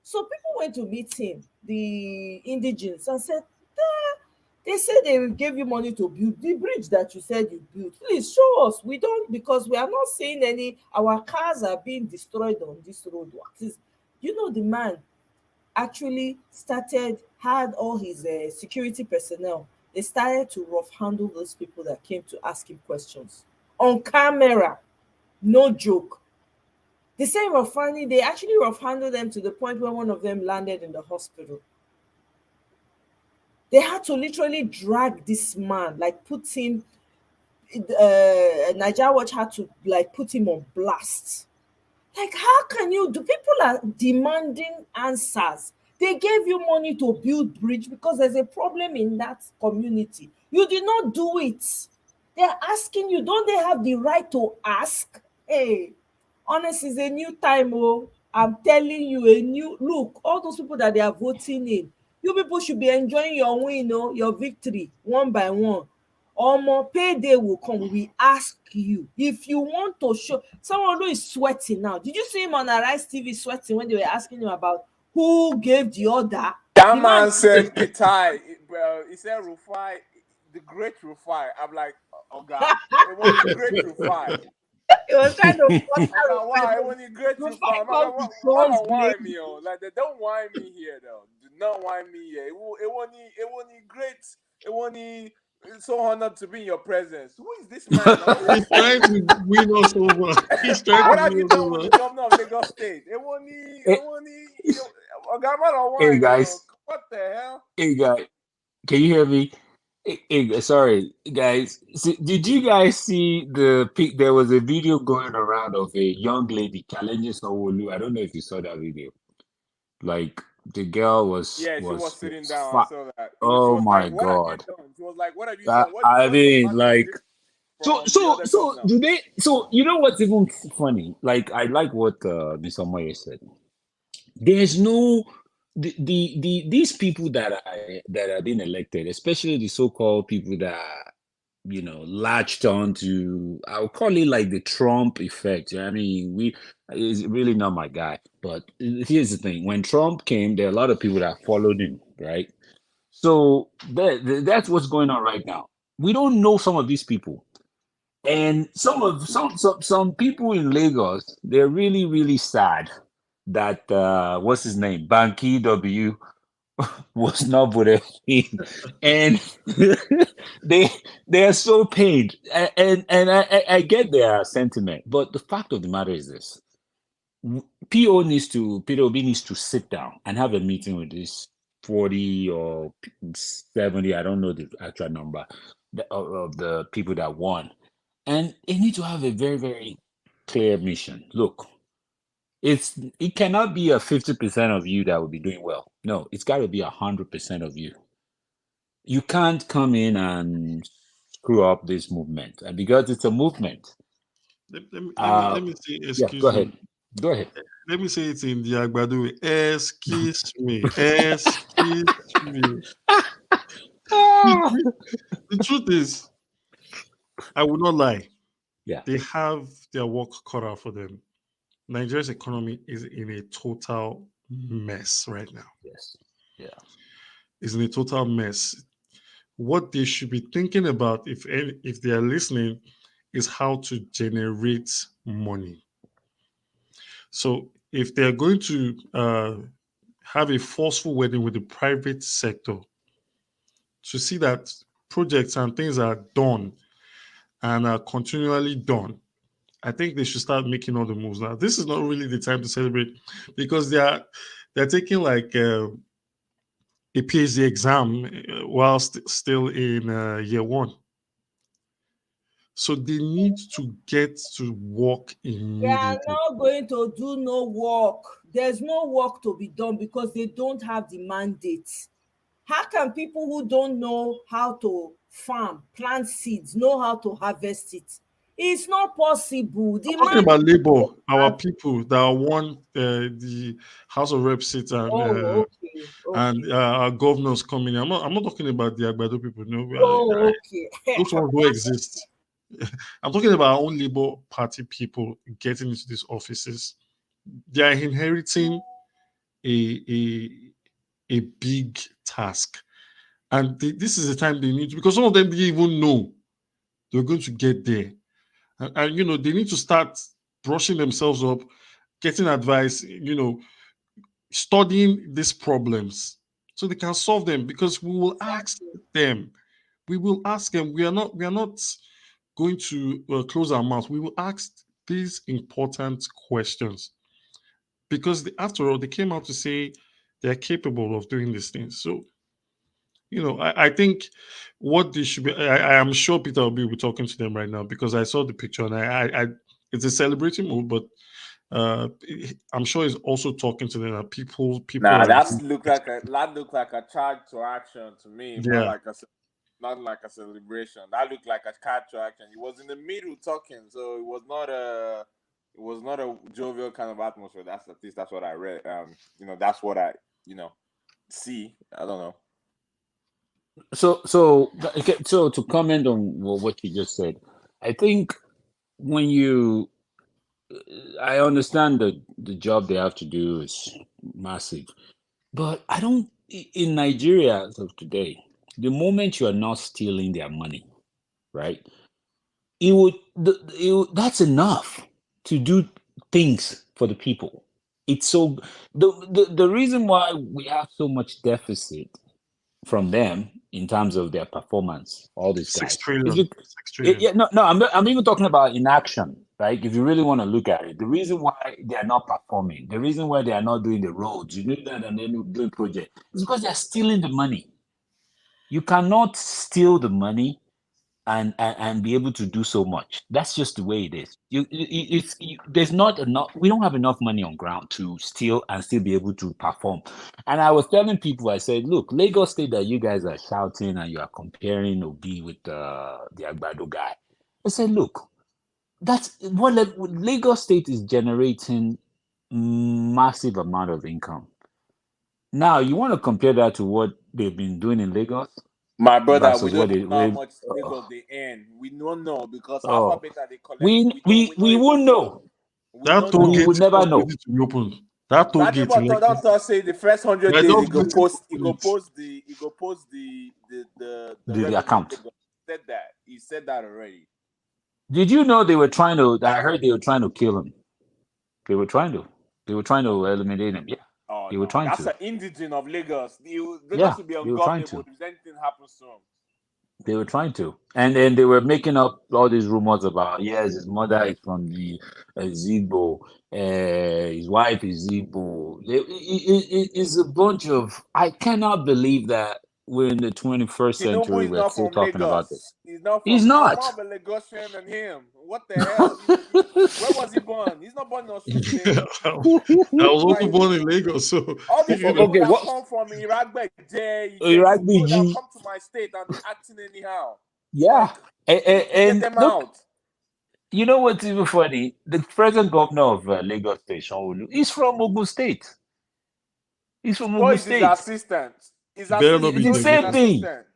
So people went to meet him, the indigenes, and said, they said they gave you money to build the bridge that you said you built. Please show us. We don't, because we are not seeing any, our cars are being destroyed on this road. What is, you know, the man actually had all his security personnel. They started to rough handle those people that came to ask him questions on camera. No joke. They say they actually rough handled them to the point where one of them landed in the hospital. They had to literally drag this man, like put him, Nigeria Watch had to like put him on blast. Like, how can you do? People are demanding answers. They gave you money to build bridge because there's a problem in that community. You did not do it. They're asking you, don't they have the right to ask? Hey, honestly, it's a new time. Oh, I'm telling you, a new look. All those people that they are voting in, you people should be enjoying your win, oh, your victory, one by one. Omo, payday will come. We ask you if you want to show someone who is sweating now. Did you see him on Arise TV sweating when they were asking him about who gave the order? That The man said Petai, bro. He said Rufai, the great Rufai. I'm like, oh God, it was the great Rufai. he was trying to force Oh God, why? It Rufai. was the great Rufai Rufai. come to What God's don't blame. whine me, oh? Like they don't whine me here, though. Do not whine me here. It wasn't great. It wasn't so honored to be in your presence. Who is this man? He's trying to win us over. He's trying What to have you win us done with over. the governor of Lagos State? It wasn't. Oh God, what don't Hey whine me, oh? guys, What the hell? hey guys, can you hear me? Sorry, guys. Did you guys see There was a video going around of a young lady challenging Sanwo-Olu. I don't know if you saw that video. Like the girl Yeah, she was sitting down. I fa- saw that. She oh was like, my "What have you God. done?" She was like, "What have you done? I What's the mean, matter like, different from the other governor?" do they? So you know what's even funny? Like, I like what Mr. Moye said. There's no these people that are being elected, especially the so-called people that latched on to, I'll call it like the Trump effect. I mean, we is really not my guy. But here's the thing: when Trump came, there are a lot of people that followed him, right? So that's what's going on right now. We don't know some of these people. And some people in Lagos, they're really, really sad that what's his name? Banky W was not voted in. And they they are so pained. And I get their sentiment, but the fact of the matter is this. POB needs to sit down and have a meeting with this 40 or 70, I don't know the actual number of the people that won. And they need to have a very, very clear mission. Look, it cannot be a 50% of you that will be doing well. No, it's got to be 100% of you. You can't come in and screw up this movement. And because it's a movement, Let me say, yeah, go excuse ahead. me. Go ahead. Let me say it in the Agbado way. Excuse me. Excuse me. Ah! The truth is, I will not lie. Yeah. They have their work cut out for them. Nigeria's economy is in a total mess right now. Yes. Yeah. It's in a total mess. What they should be thinking about, if they are listening, is how to generate money. So if they are going to have a forceful wedding with the private sector to see that projects and things are done and are continually done, I think they should start making all the moves now. This is not really the time to celebrate because they're taking like a PhD exam while still in year one. So they need to get to work They are immediately. not going to do no work. There's no work to be done because they don't have the mandate. How can people who don't know how to farm, plant seeds, know how to harvest it? It's not possible. The Talking man. about labor, our people that won the House of Rep seats Oh, okay. and our governors coming. I'm not talking about the Agbado people. No, Oh, okay. those ones don't exist. I'm talking about our own Labour Party people getting into these offices. They are inheriting a a big task, and this is the time they need to, because some of them didn't even know they're going to get there, and you know they need to start brushing themselves up, getting advice, you know, studying these problems so they can solve them, because we will ask them. We will ask them. We are not going to close our mouth. We will ask these important questions because after all, they came out to say they're capable of doing these things. So, you know, I think what they should be, I am sure Peter will be talking to them right now because I saw the picture and I it's a celebrating mood, but I'm sure he's also talking to them. That people Nah, are, that looked like a charge to action to me, more yeah. like not like a celebration. That looked like a charge to action. He was in the middle talking, so it was not a jovial kind of atmosphere. That's at least that's what I read. You know, that's what I see. I don't know. So to comment on what you just said, I think when I understand that the job they have to do is massive, but I don't. In Nigeria as of today, the moment you are not stealing their money, right? That's enough to do things for the people. It's so the reason why we have so much deficit from them in terms of their performance, all these 6 guys. trillion. Is it, 6 trillion. yeah, no, I'm even talking about inaction, right? If you really want to look at it, the reason why they are not performing, the reason why they are not doing the roads, you do that and then doing project, is because they're stealing the money. You cannot steal the money and be able to do so much. That's just the way it is. There's not enough. We don't have enough money on ground to steal and still be able to perform. And I was telling people, I said, look, Lagos State that you guys are shouting and you are comparing Obi with the Agbado guy. I said, look, that's what Lagos State is generating massive amount of income. Now you want to compare that to what they've been doing in Lagos? My brother, we Versus what don't they know how much Lagos they earn. We don't know because alphabet they collect. we won't know. That toll We gate would is never just know. ready to be opened. That toll That gate neighbor don't say the first 100 They're days just he go waiting to post open it. the The revenue. account. He said that already. Did you know they were trying to? I heard they were trying to kill him. They were trying to eliminate him. Yeah, Oh they were no, trying that's to. an indigene of Lagos. Lagos Yeah, should be they were trying ungovernable to. if anything happens to him. They were trying to, and then they were making up all these rumors about yes, his mother is from the Igbo, his wife is Igbo. It's a bunch of. I cannot believe that we're in the 21st Tinubu century. is We're not still from talking about this. Lagos. He's not He's from. I'm not. more of a Lagosian than him. What the hell? Where was he born? He's not born in Osun State. I was also Like, born in Lagos, so all these you know. people Okay, that what? come from Iraq, Iraq they'll BG. come to my state and be acting anyhow. Yeah, Like, we need to get and them look, out. you know what's even funny? The present governor of Lagos State, Sanwo-Olu, is from Ogun State. He's from So Ogun is his State. assistant. His Better not assistant. be The So is his same Nigerian. thing. assistant.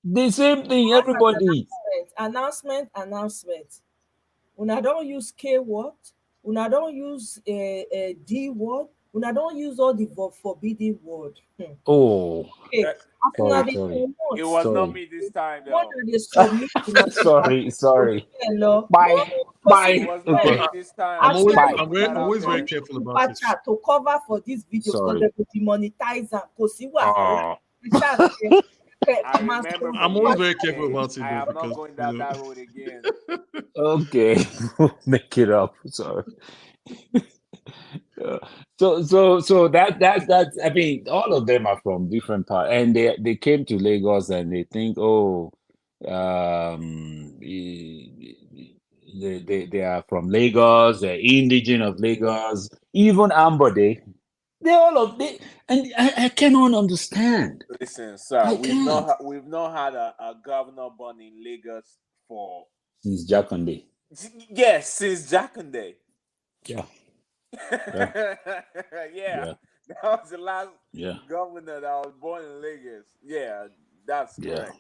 The same thing. Everybody. Announcement. Una don't use K word. Una don't use a D word. Una don't use all the forbidden word. Oh, Okay. sorry. It was not Sorry. me this time, What though. are they submit una Sorry. hello? Bye. It Bye. was not Okay. me this time. I'm always, Bye. I'm always very careful about Super it. chat to cover for these videos because Sorry. they will demonetize them. Because see what Oh. I remember I'm from always very careful yesterday. about it I though, am not because going down that road again. Okay. Make it up. Sorry. So that's I mean all of them are from different parts and they came to Lagos and they think They are from Lagos, they're indigenous of Lagos, even Ambode. They all of they, and I cannot understand. Listen, sir, I we've can't. not had a governor born in Lagos for Since Jackande. yes, since Jackande. Yeah. Yeah. Yeah, Yeah. that was the last Yeah. governor that was born in Lagos. Yeah, that's Yeah. correct.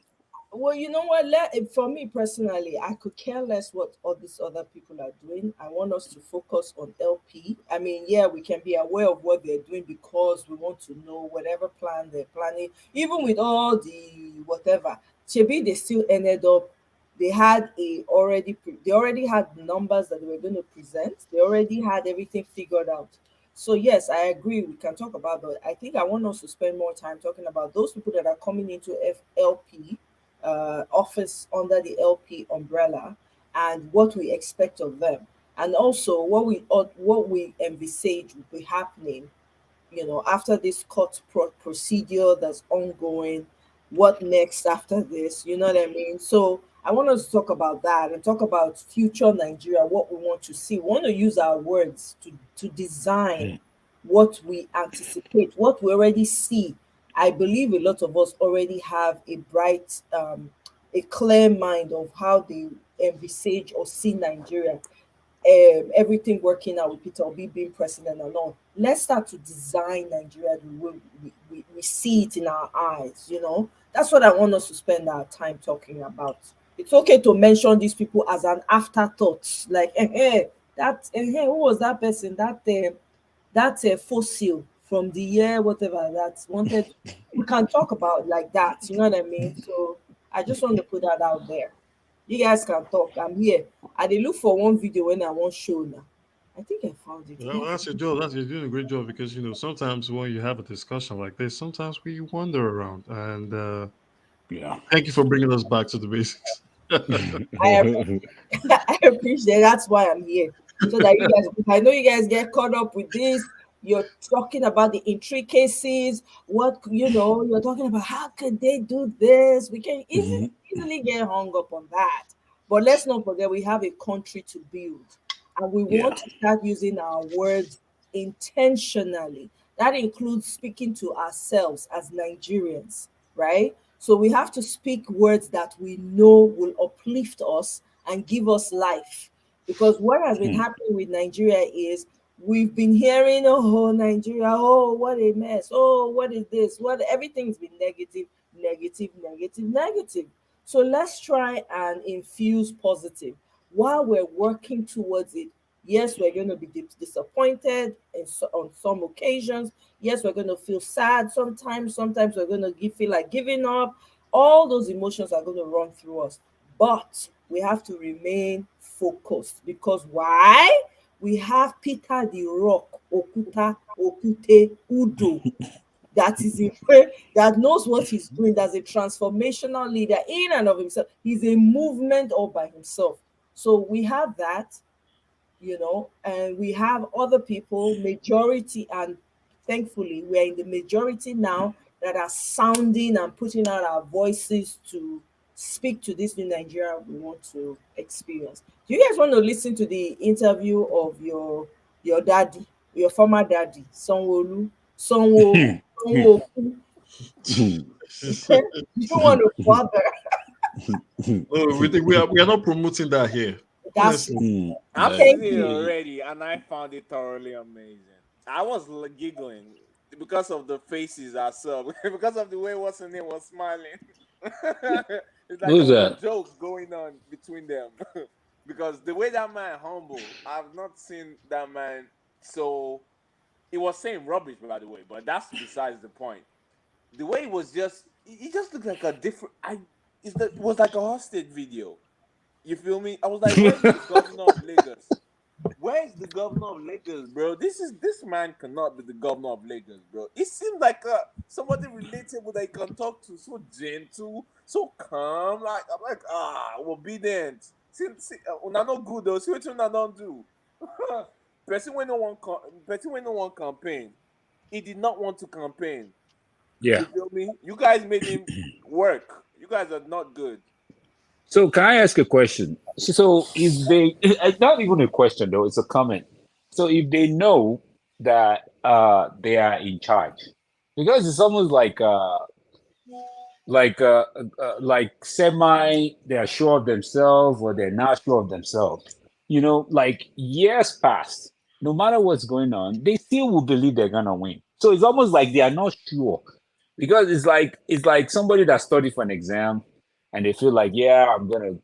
Well, you know what? For me personally, I could care less what all these other people are doing. I want us to focus on LP. I mean, yeah, we can be aware of what they're doing because we want to know whatever plan they're planning. Even with all the whatever, maybe they still ended up. They already had numbers that they were going to present. They already had everything figured out. So yes, I agree. We can talk about that. I think I want us to spend more time talking about those people that are coming into FLP office under the LP umbrella and what we expect of them, and also what we envisage will be happening. After this court procedure that's ongoing, what next after this? You know what I mean? So I want us to talk about that and talk about future Nigeria, what we want to see. We want to use our words to design what we anticipate, what we already see. I believe a lot of us already have a clear mind of how they envisage or see Nigeria, everything working out with Peter Obi being president and all. Let's start to design Nigeria the way we see it in our eyes. That's what I want us to spend our time talking about. It's okay to mention these people as an afterthought, like, who was that person? That fossil from the year whatever that wanted. We can talk about like that. You know what I mean? So I just want to put that out there. You guys can talk. I'm here. I did look for one video when I want show now. I think I found it. Well, that's your job. You're doing a great job because sometimes when you have a discussion like this, sometimes we wander around. And Yeah. thank you for bringing us back to the basics. I I appreciate that's why I'm here. So that you guys, I know you guys get caught up with this. You're talking about the intricacies, you're talking about how could they do this? We can easily get hung up on that. But let's not forget we have a country to build. And we Yeah. want to start using our words intentionally. That includes speaking to ourselves as Nigerians, right? So we have to speak words that we know will uplift us and give us life. Because what has been happening with Nigeria is we've been hearing, oh, Nigeria, oh, what a mess. Oh, what is this? What everything's been negative, negative, negative, negative. So let's try and infuse positive while we're working towards it. Yes, we're going to be disappointed on some occasions. Yes, we're going to feel sad sometimes. Sometimes we're going to feel like giving up. All those emotions are going to run through us. But we have to remain focused because why? We have Peter the Rock, Okuta, Okute, Udo, that is in prayer, that knows what he's doing. That's a transformational leader in and of himself. He's a movement all by himself. So we have that, and we have other people, majority, and thankfully we're in the majority now that are sounding and putting out our voices to speak to this new Nigeria we want to experience. Do you guys want to listen to the interview of your daddy, your former daddy, Sonwolu, Sonwo? You don't want to bother. Oh, we are not promoting that here. That's Honestly. I've thank seen it you. already, and I found it thoroughly amazing. I was giggling because of the faces I saw, because of the way what's her name was smiling. It's like there Who's was a that? joke going on between them. Because the way that man humble, I've not seen that man. So he was saying rubbish, by the way, but that's besides the point. The way it was he just looked like a different. It was like a hostage video. You feel me? I was like, where's the governor of Lagos? Where's the governor of Lagos, bro? This man cannot be the governor of Lagos, bro. It seems like somebody relatable that you can talk to, so gentle, so calm. Like I'm like, obedient. Una no good though. See what una don't do. Person when no one campaign. He did not want to campaign. Yeah. You feel me? You guys made him work. You guys are not good. So can I ask a question? So if they, it's not even a question though, it's a comment. So if they know that they are in charge, because it's almost like semi they're sure of themselves or they're not sure of themselves. Like years past, no matter what's going on, they still will believe they're gonna win. So it's almost like they are not sure because it's like somebody that studied for an exam and they feel like, yeah,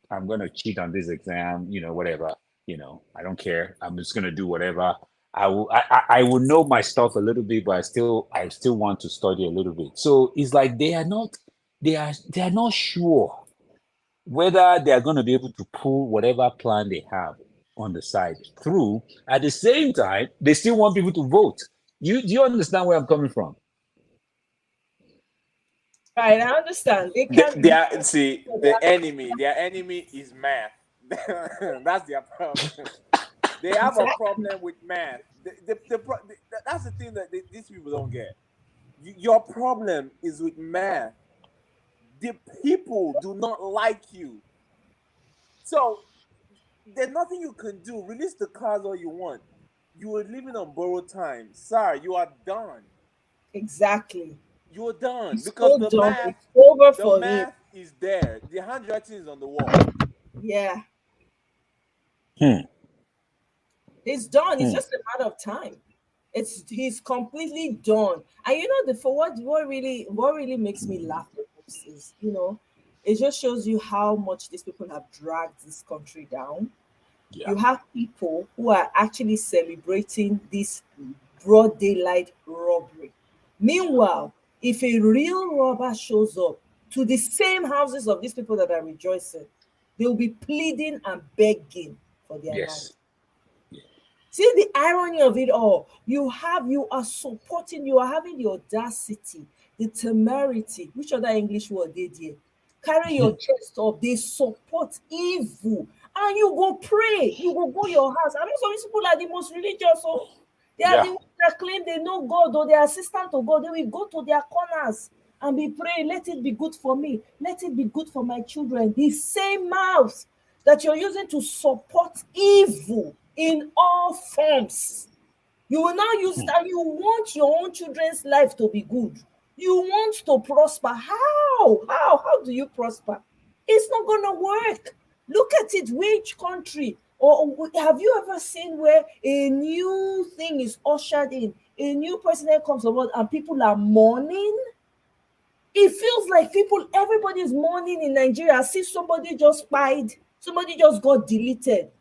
I'm gonna cheat on this exam, whatever, I don't care. I'm just gonna do whatever. I will know my stuff a little bit, but I still want to study a little bit. So it's like they are not sure whether they are going to be able to pull whatever plan they have on the side through. At the same time, they still want people to vote. Do you understand where I'm coming from? Right, I understand. They They, can't they be are, see, their enemy is math. That's their problem. They have a exactly. problem with math. That's the thing that these people don't get. Your problem is with math. The people do not like you. So there's nothing you can do. Release the cars all you want. You are living on borrowed time. Sir, you are done. Exactly. You're done. He's Because so the dumb. math, It's over the for him. math is there. The handwriting is on the wall. Yeah. Hmm. He's done. It's Hmm. just a matter of time. He's completely done. And the for what really makes me laugh the most is, it just shows you how much these people have dragged this country down. Yeah. You have people who are actually celebrating this broad daylight robbery. Meanwhile, if a real robber shows up to the same houses of these people that are rejoicing, they will be pleading and begging for their life. Yes. See the irony of it all. You are having the audacity, the temerity, which other English word they there? Carry your chest up, they support evil. And you go pray, you go your house. I mean, some people are the most religious, so they are the Yeah. ones that claim they know God or they are assistant to God. They will go to their corners and be praying, let it be good for me, let it be good for my children. The same mouth that you're using to support evil in all forms. You will now use it and you want your own children's life to be good. You want to prosper. How? How do you prosper? It's not going to work. Look at it. Which country? Or have you ever seen where a new thing is ushered in, a new president comes aboard, and people are mourning? It feels like everybody is mourning in Nigeria as if somebody just spied, somebody just got deleted.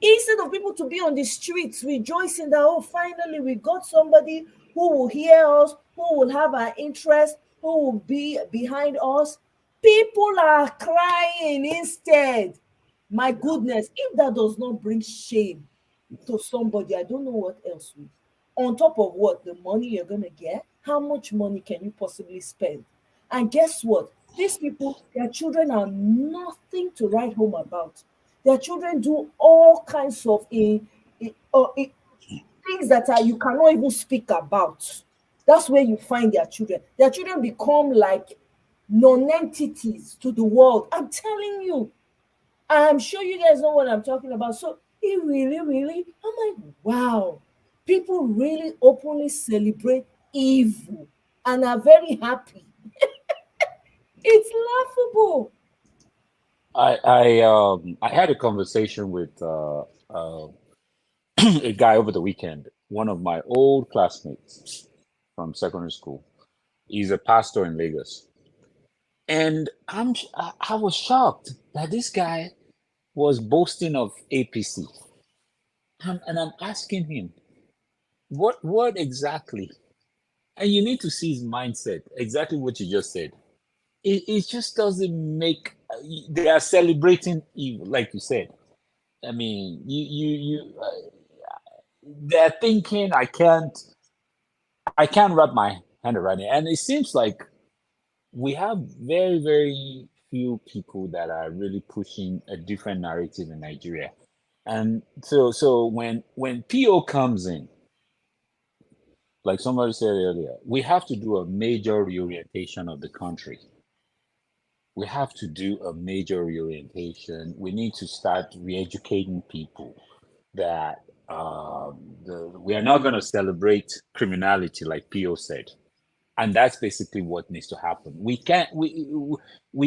Instead of people to be on the streets rejoicing that, oh, finally we got somebody who will hear us, who will have our interest, who will be behind us, people are crying instead. My goodness, if that does not bring shame to somebody, I don't know what else will. On top of what? The money you're going to get? How much money can you possibly spend? And guess what? These people, their children are nothing to write home about. Their children do all kinds of things that you cannot even speak about. That's where you find their children. Their children become like non-entities to the world. I'm telling you. I'm sure you guys know what I'm talking about. So it really, really, I'm like, wow. People really openly celebrate evil and are very happy. It's laughable. I had a conversation with a guy over the weekend, one of my old classmates from secondary school. He's a pastor in Lagos. And I was shocked that this guy was boasting of APC. And I'm asking him, what exactly? And you need to see his mindset, exactly what you just said. It just doesn't make, they are celebrating evil, like you said. I mean, they're thinking I can't wrap my hand around it. And it seems like we have very, very few people that are really pushing a different narrative in Nigeria. And so when PO comes in, like somebody said earlier, we have to do a major reorientation of the country. we have to do a major reorientation. We need to start re-educating people that we are not going to celebrate criminality like Pio said. And that's basically what needs to happen. We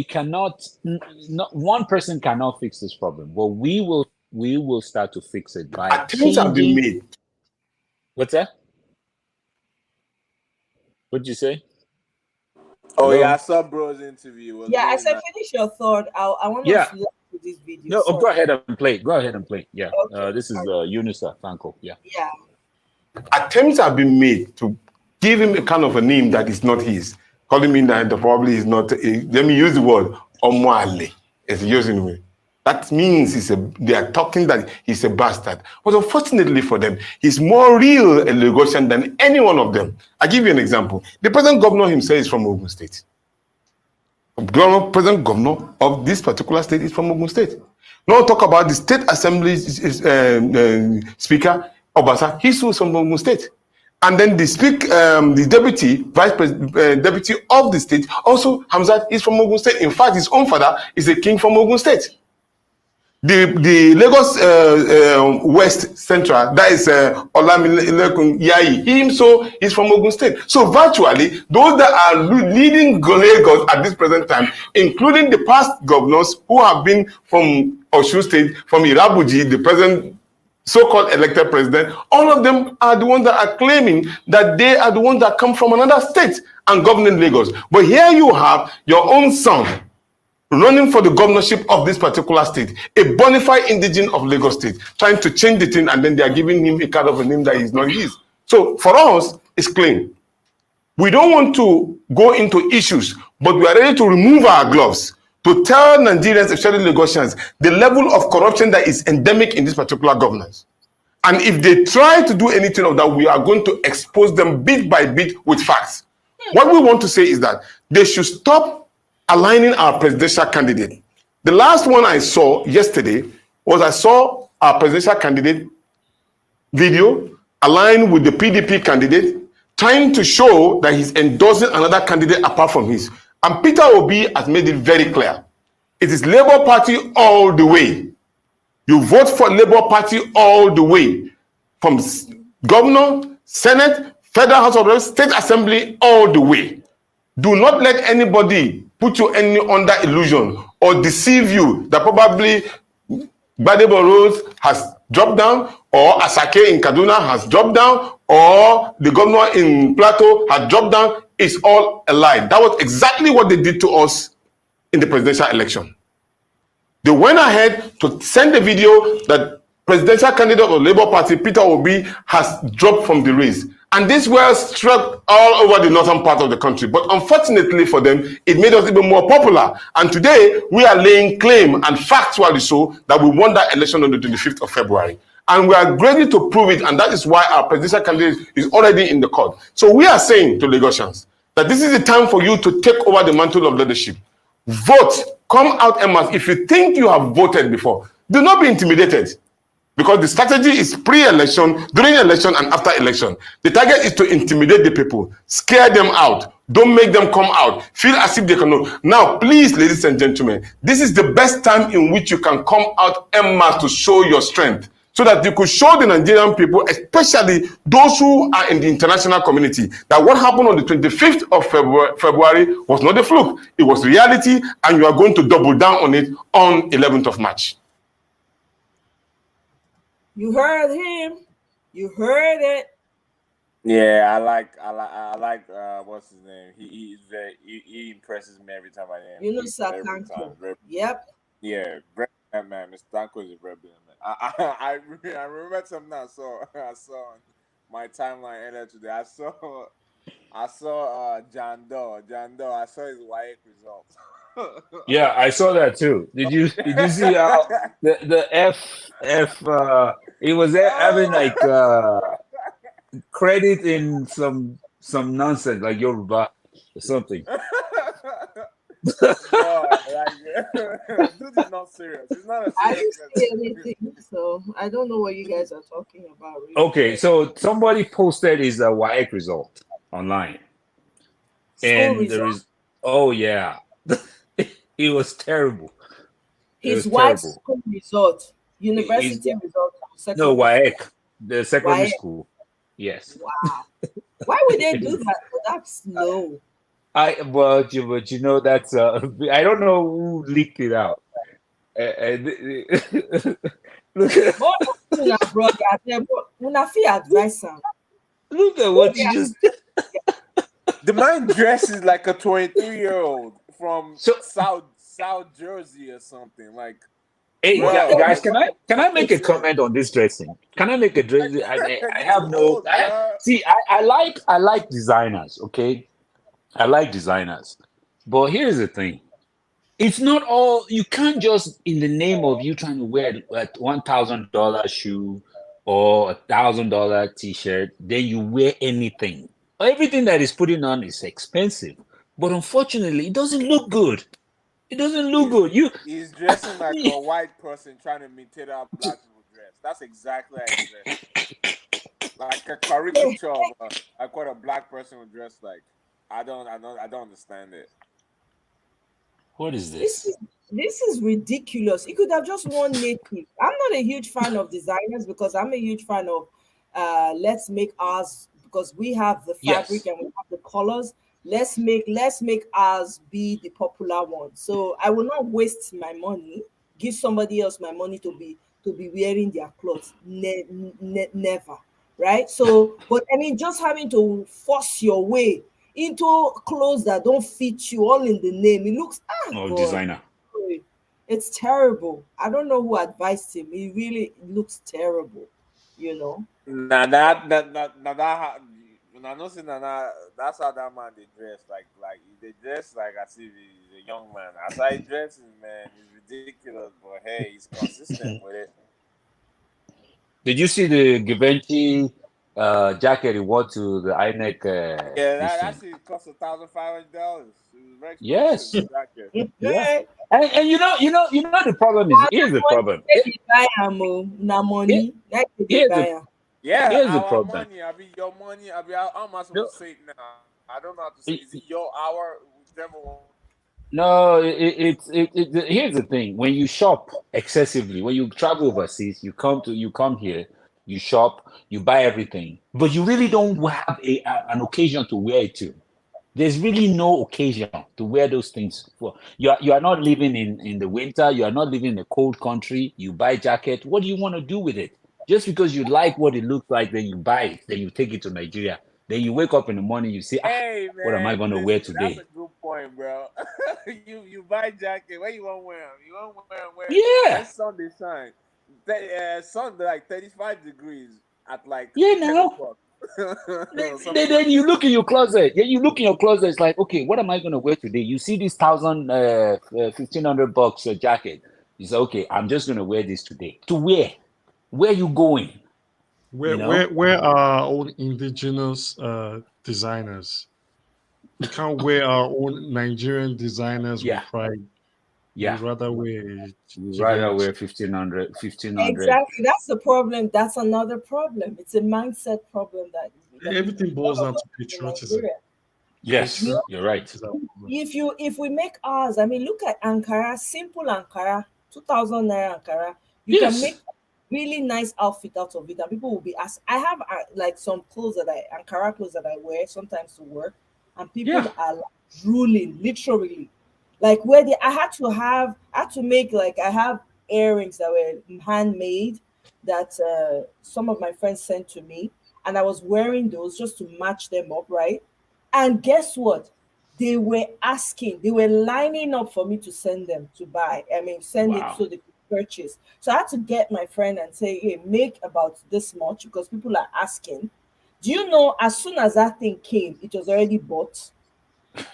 cannot, not one person cannot fix this problem, but we will start to fix it by Attempts have been changing. made. What's that? What'd you say? Oh yeah, I Hello? saw bro's interview. It was Yeah, I really said nice. finish your thought. I want us Yeah. to listen to this video. No, Sorry. go ahead and play. Go ahead and play. Yeah. Okay. This is Unisa Franco. Yeah. Yeah. Attempts have been made to give him a kind of a name that is not his, calling him that probably is not. Let me use the word Omwale. It's using it. That means they are talking that he's a bastard. But unfortunately for them, he's more real a Lagosian than any one of them. I give you an example. The present governor himself is from Ogun State. Present governor of this particular state is from Ogun State. Now talk about the state assembly speaker, Obasa, he's from Ogun State. And then the deputy vice president, deputy of the state, also Hamzat, is from Ogun State. In fact, his own father is a king from Ogun State. The Lagos West Central, that is Olamilekun Yayi, him so is from Ogun State. So virtually, those that are leading Lagos at this present time, including the past governors who have been from Osun State, from Irabuji, the present so-called elected president, all of them are the ones that are claiming that they are the ones that come from another state and governing Lagos. But here you have your own son running for the governorship of this particular state, a bona fide indigene of Lagos State, trying to change the thing, and then they are giving him a kind of a name that is not his. So for us, it's clean. We don't want to go into issues, but we are ready to remove our gloves to tell Nigerians, especially Lagosians, the level of corruption that is endemic in this particular governance. And if they try to do anything of that, we are going to expose them bit by bit with facts. What we want to say is that they should stop aligning our presidential candidate. The last one I saw yesterday was I saw our presidential candidate video aligned with the PDP candidate, trying to show that he's endorsing another candidate apart from his. And Peter Obi has made it very clear. It is Labour Party all the way. You vote for Labour Party all the way. From governor, Senate, Federal House of Reps, State Assembly, all the way. Do not let anybody put you under illusion or deceive you that probably Gbadebo Rose has dropped down, or Asake in Kaduna has dropped down, or the governor in Plateau has dropped down. It's all a lie. That was exactly what they did to us in the presidential election. They went ahead to send a video that presidential candidate of the Labour Party, Peter Obi, has dropped from the race. And this was struck all over the northern part of the country. But unfortunately for them, it made us even more popular. And today, we are laying claim, and factually so, that we won that election on the 25th of February. And we are ready to prove it, and that is why our presidential candidate is already in the court. So we are saying to Lagosians that this is the time for you to take over the mantle of leadership. Vote. Come out en masse. If you think you have voted before, do not be intimidated. Because the strategy is pre-election, during election, and after election. The target is to intimidate the people, scare them out, don't make them come out, feel as if they can know. Now, please, ladies and gentlemen, this is the best time in which you can come out en masse to show your strength, so that you could show the Nigerian people, especially those who are in the international community, that what happened on the 25th of February was not a fluke. It was reality, and you are going to double down on it on 11th of March. You heard him. You heard it. Yeah, I like what's his name? He impresses me every time I hear him. You know, Every time. Satanko. Yep. Yeah, man, Mr. Danko is a very brilliant man. I remember something I saw on my timeline earlier today. I saw John Doe. I saw his YA results. Yeah, I saw that too. Did you see how the F it was having like credit in some nonsense like Yoruba or something. No, dude is not serious. It's not a I serious didn't see anything, so I don't know what you guys are talking about. Really. Okay, so somebody posted his WAEC result online, School and result? there is, oh yeah, It was terrible. It His was wife's terrible. school result, Is university result, no secondary school. WAEC, the secondary Why? school. Yes. Wow. Why would they do that? Well, that's low. But you know that's I don't know who leaked it out. Look at But una brother, una fit advise am. look at what you just The man dresses like a 23-year-old from So- South Jersey or something. Like, Hey Bro. guys, can I make a comment on this dressing? Can I make a dressing? I have no. I like designers. Okay, I like designers, but here's the thing: it's not all. You can't just in the name of you trying to wear a $1,000 shoe or $1,000 t-shirt, then you wear anything. Everything that is putting on is expensive, but unfortunately, it doesn't look good. It doesn't look good. he's dressing like a white person trying to imitate how black people dress. That's exactly how he dressed. Like a caricature of like what a black person would dress like. I don't understand it. What is This this? is ridiculous. He could have just worn native. I'm not a huge fan of designers because I'm a huge fan of let's make ours because we have the fabric Yes. and we have the colors. Let's make ours be the popular one. So I will not waste my money, give somebody else my money to be wearing their clothes. Never. Right? So, but I mean, just having to force your way into clothes that don't fit you all in the name. It looks God. Designer. It's terrible. I don't know who advised him. It really looks terrible, you know. Nah, I know say that's how that man they dress. Like they dress like as if he's a young man. As I dressing, man, it's ridiculous. But hey, he's consistent with it. Did you see the Givenchy jacket he wore to the INEC? Yeah, this that thing? shit cost $1,500. It was very Yes. expensive jacket. Yeah. And you know the problem is here's the problem. Buy am na money. Like they Here's buy the am. Yeah, Here's the our problem. money. I mean, your money. I mean, how am I supposed No, to say it now? I don't know how to say. Is it your our? Whichever one. no, here's the thing. When you shop excessively, when you travel overseas, you come here, you shop, you buy everything, but you really don't have an occasion to wear it to. There's really no occasion to wear those things for. You are not living in the winter, you are not living in a cold country, you buy jacket. What do you want to do with it? Just because you like what it looks like, then you buy it, then you take it to Nigeria. Then you wake up in the morning, you say, Hey what am I man, going to listen, wear that's today? a good point, bro. you buy jacket. Where you want to wear them? You want to wear them where Yeah. Sunday shine. Sunday like 35 degrees at like Yeah, 10 now. o'clock. Then you look in your closet. Yeah, you look in your closet. It's like, okay, what am I going to wear today? You see this $1,500 jacket. You say, okay, I'm just going to wear this today. To where? Where you going? Where are our own indigenous designers? We can't wear our own Nigerian designers Yeah. with pride. Yeah. We'd rather wear You rather wear 1,500. Exactly. That's the problem. That's another problem. It's a mindset problem that Everything boils down to in patriotism. Nigeria. Yes, you're right. If we make ours, I mean, look at Ankara, simple Ankara, 2,000 naira Ankara. You Yes. can make really nice outfit out of it, and people will be asked. I have like some clothes Ankara clothes that I wear sometimes to work, and people Yeah. are like, drooling, literally. Like where I had to make like I have earrings that were handmade that some of my friends sent to me, and I was wearing those just to match them up, right? And guess what? They were lining up for me to send them to buy. I mean, send it Wow. so they could purchase. So I had to get my friend and say, hey, make about this much because people are asking. Do you know, as soon as that thing came, it was already bought?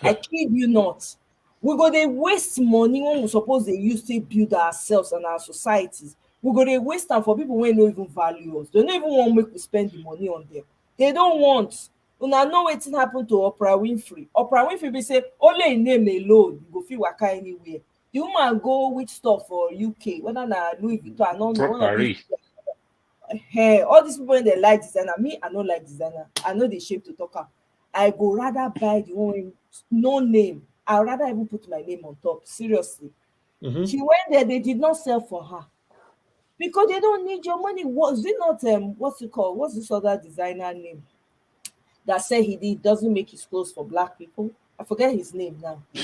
I kid you not. We go they waste money when we suppose they use to build ourselves and our societies. We go they waste time for people who don't even value us. They don't even want make we spend the money on them. They don't want. Una know wetin happen to Oprah Winfrey. Oprah Winfrey be say only in name alone you go fit waka anywhere. The woman go with stuff for UK, whether na Louis Vuitton, I don't know. One of these all these people when they like designer, me I don't like designer. I know they shape to talk am. I go rather buy the one with no name. I'd rather even put my name on top. Seriously. Mm-hmm. She went there, they did not sell for her. Because they don't need your money. Was it not what's it called? What's this other designer name that said he doesn't make his clothes for black people? I forget his name now. I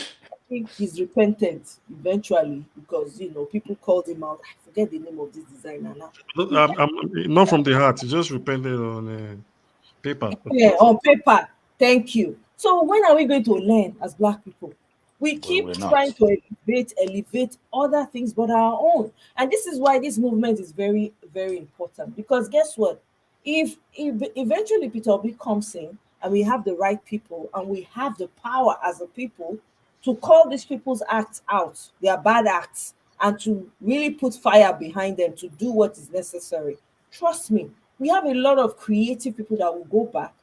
think he's repentant eventually because people called him out. I forget the name of this designer now. I'm not from the heart. He just repented on paper. Yeah, on paper. Thank you. So when are we going to learn as black people? We Well, keep we're not. trying to elevate other things but our own. And this is why this movement is very, very important. Because guess what? If eventually Peter Obi comes in and we have the right people and we have the power as a people to call these people's acts out, their bad acts, and to really put fire behind them to do what is necessary, trust me, we have a lot of creative people that will go back.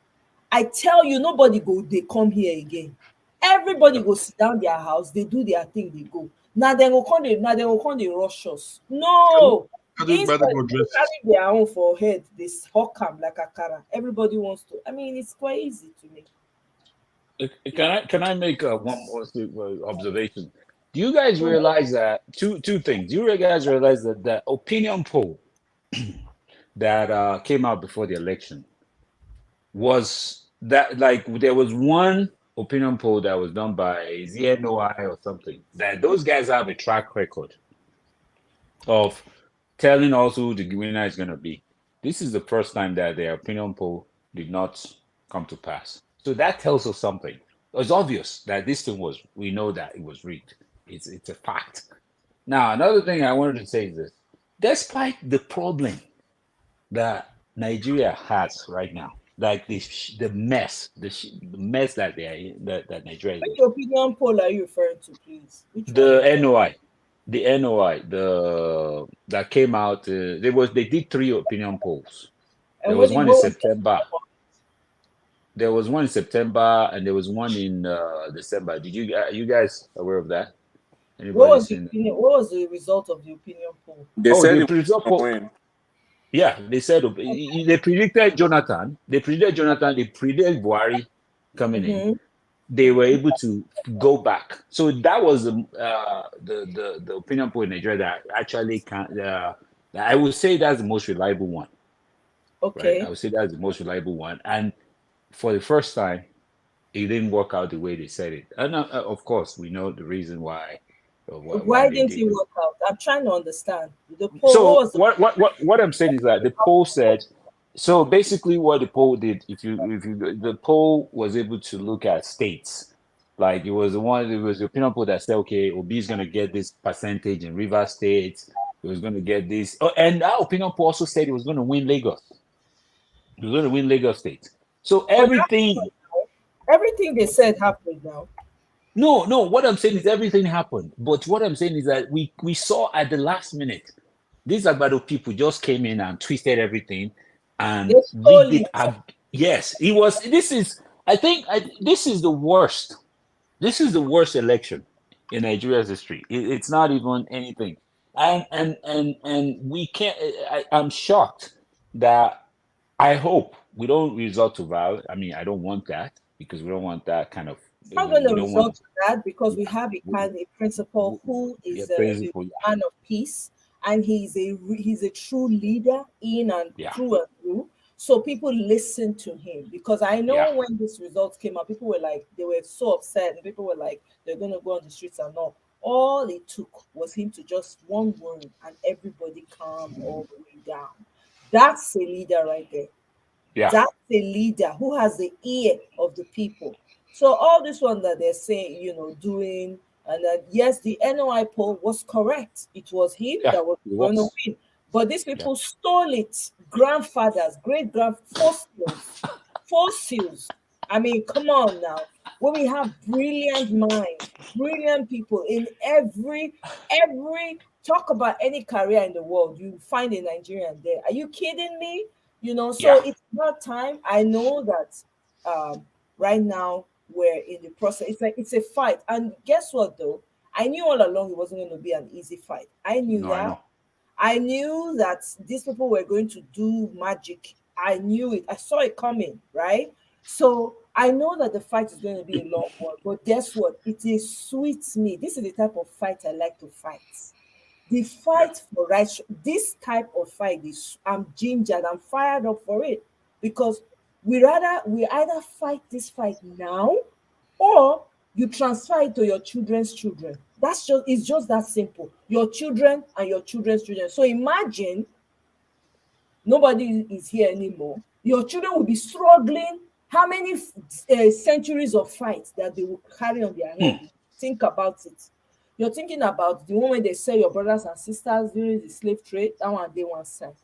I tell you, nobody they come here again. Everybody go sit down their house, they do their thing, they go. Now they will come, they rush us. No, instead they carry their own for head, they hawk them like a cara. Everybody wants to. I mean, it's quite easy to me. Can I make one more observation? Do you guys realize that two things? Do you guys realize that the opinion poll that came out before the election was that there was one opinion poll that was done by ZNOI or something that those guys have a track record of telling us who the winner is going to be. This is the first time that their opinion poll did not come to pass. So that tells us something. It's obvious that this thing we know that it was rigged. It's a fact. Now, another thing I wanted to say is this. Despite the problem that Nigeria has right now, like the mess that they are in, that Nigeria is in. Which opinion poll are you referring to, please? The NOI, that came out. They did 3 opinion polls. There was one in September. There was one in September, and there was one in December. Did you guys aware of that? What was the result of the opinion poll? They said the result poll. Yeah, they said they predicted Jonathan. They predicted Buhari coming in. They were able to go back. So that was the opinion poll in Nigeria that actually I would say that's the most reliable one. Okay. Right? I would say that's the most reliable one. And for the first time, it didn't work out the way they said it. And of course, we know the reason why. Why didn't it work out? I'm trying to understand. The poll, so what I'm saying is that the poll said. So basically, what the poll did, the poll was able to look at states. Like it was the opinion poll that said, okay, Obi is going to get this percentage in Rivers State. It was going to get this. Oh, and that opinion poll also said it was going to win Lagos. It was going to win Lagos State. So everything they said happened now. No, what I'm saying is everything happened. But what I'm saying is that we saw at the last minute, these Agbado people just came in and twisted everything and rigged it. Yes, it was. This is the worst. This is the worst election in Nigeria's history. It's not even anything. And we can't. I'm shocked that I hope we don't resort to violence. I mean, I don't want that because we don't want that kind of. It's not going to result to that because we have a principal who is a man of peace, and he's a true leader in and through and through. So people listen to him because I know when this results came out, people were like, they were so upset, and people were like, they're going to go on the streets and all. All it took was him to just one word, and everybody calmed all the way down. That's a leader right there. Yeah. That's a leader who has the ear of the people. So all this one that they're saying, doing, and that yes, the NOI poll was correct. It was him that was going to win. But these people stole it. Grandfathers, fossils. I mean, come on now. When we have brilliant minds, brilliant people in every talk about any career in the world, you find a Nigerian there. Are you kidding me? So it's not time. I know that right now we're in the process. It's like it's a fight. And guess what though? I knew all along it wasn't going to be an easy fight. I knew that. I knew that these people were going to do magic. I knew it. I saw it coming, right? So I know that the fight is going to be a long one, but guess what? It is sweet me. This is the type of fight I like to fight. The fight for right. This type of fight is I'm gingered, I'm fired up for it because we either fight this fight now or you transfer it to your children's children. It's just that simple. Your children and your children's children. So imagine nobody is here anymore. Your children will be struggling. How many centuries of fights that they will carry on their head? Think about it. You're thinking about the one when they sell your brothers and sisters during the slave trade. That one day one side.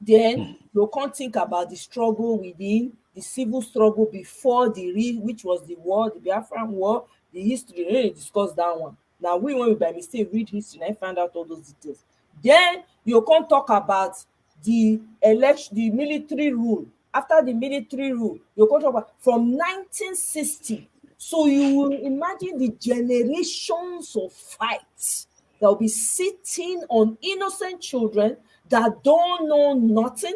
Then you can't think about the struggle within the civil struggle before which was the war, the Biafran war, the history. We didn't discuss that one. Now when we by mistake read history and I find out all those details. Then you can't talk about the military rule. After the military rule, you can't talk about from 1960. So you will imagine the generations of fights that will be sitting on innocent children that don't know nothing.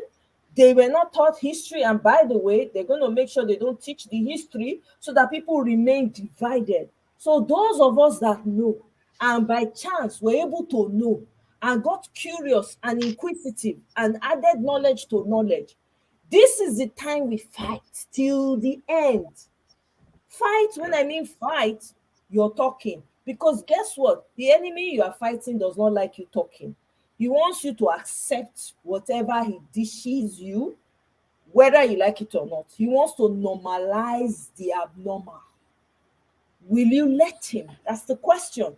They were not taught history, and by the way, they're going to make sure they don't teach the history so that people remain divided. So those of us that know, and by chance were able to know, and got curious and inquisitive and added knowledge to knowledge, this is the time we fight till the end. Fight, when I mean fight, you're talking. Because guess what? The enemy you are fighting does not like you talking. He wants you to accept whatever he dishes you, whether you like it or not. He wants to normalize the abnormal. Will you let him? That's the question.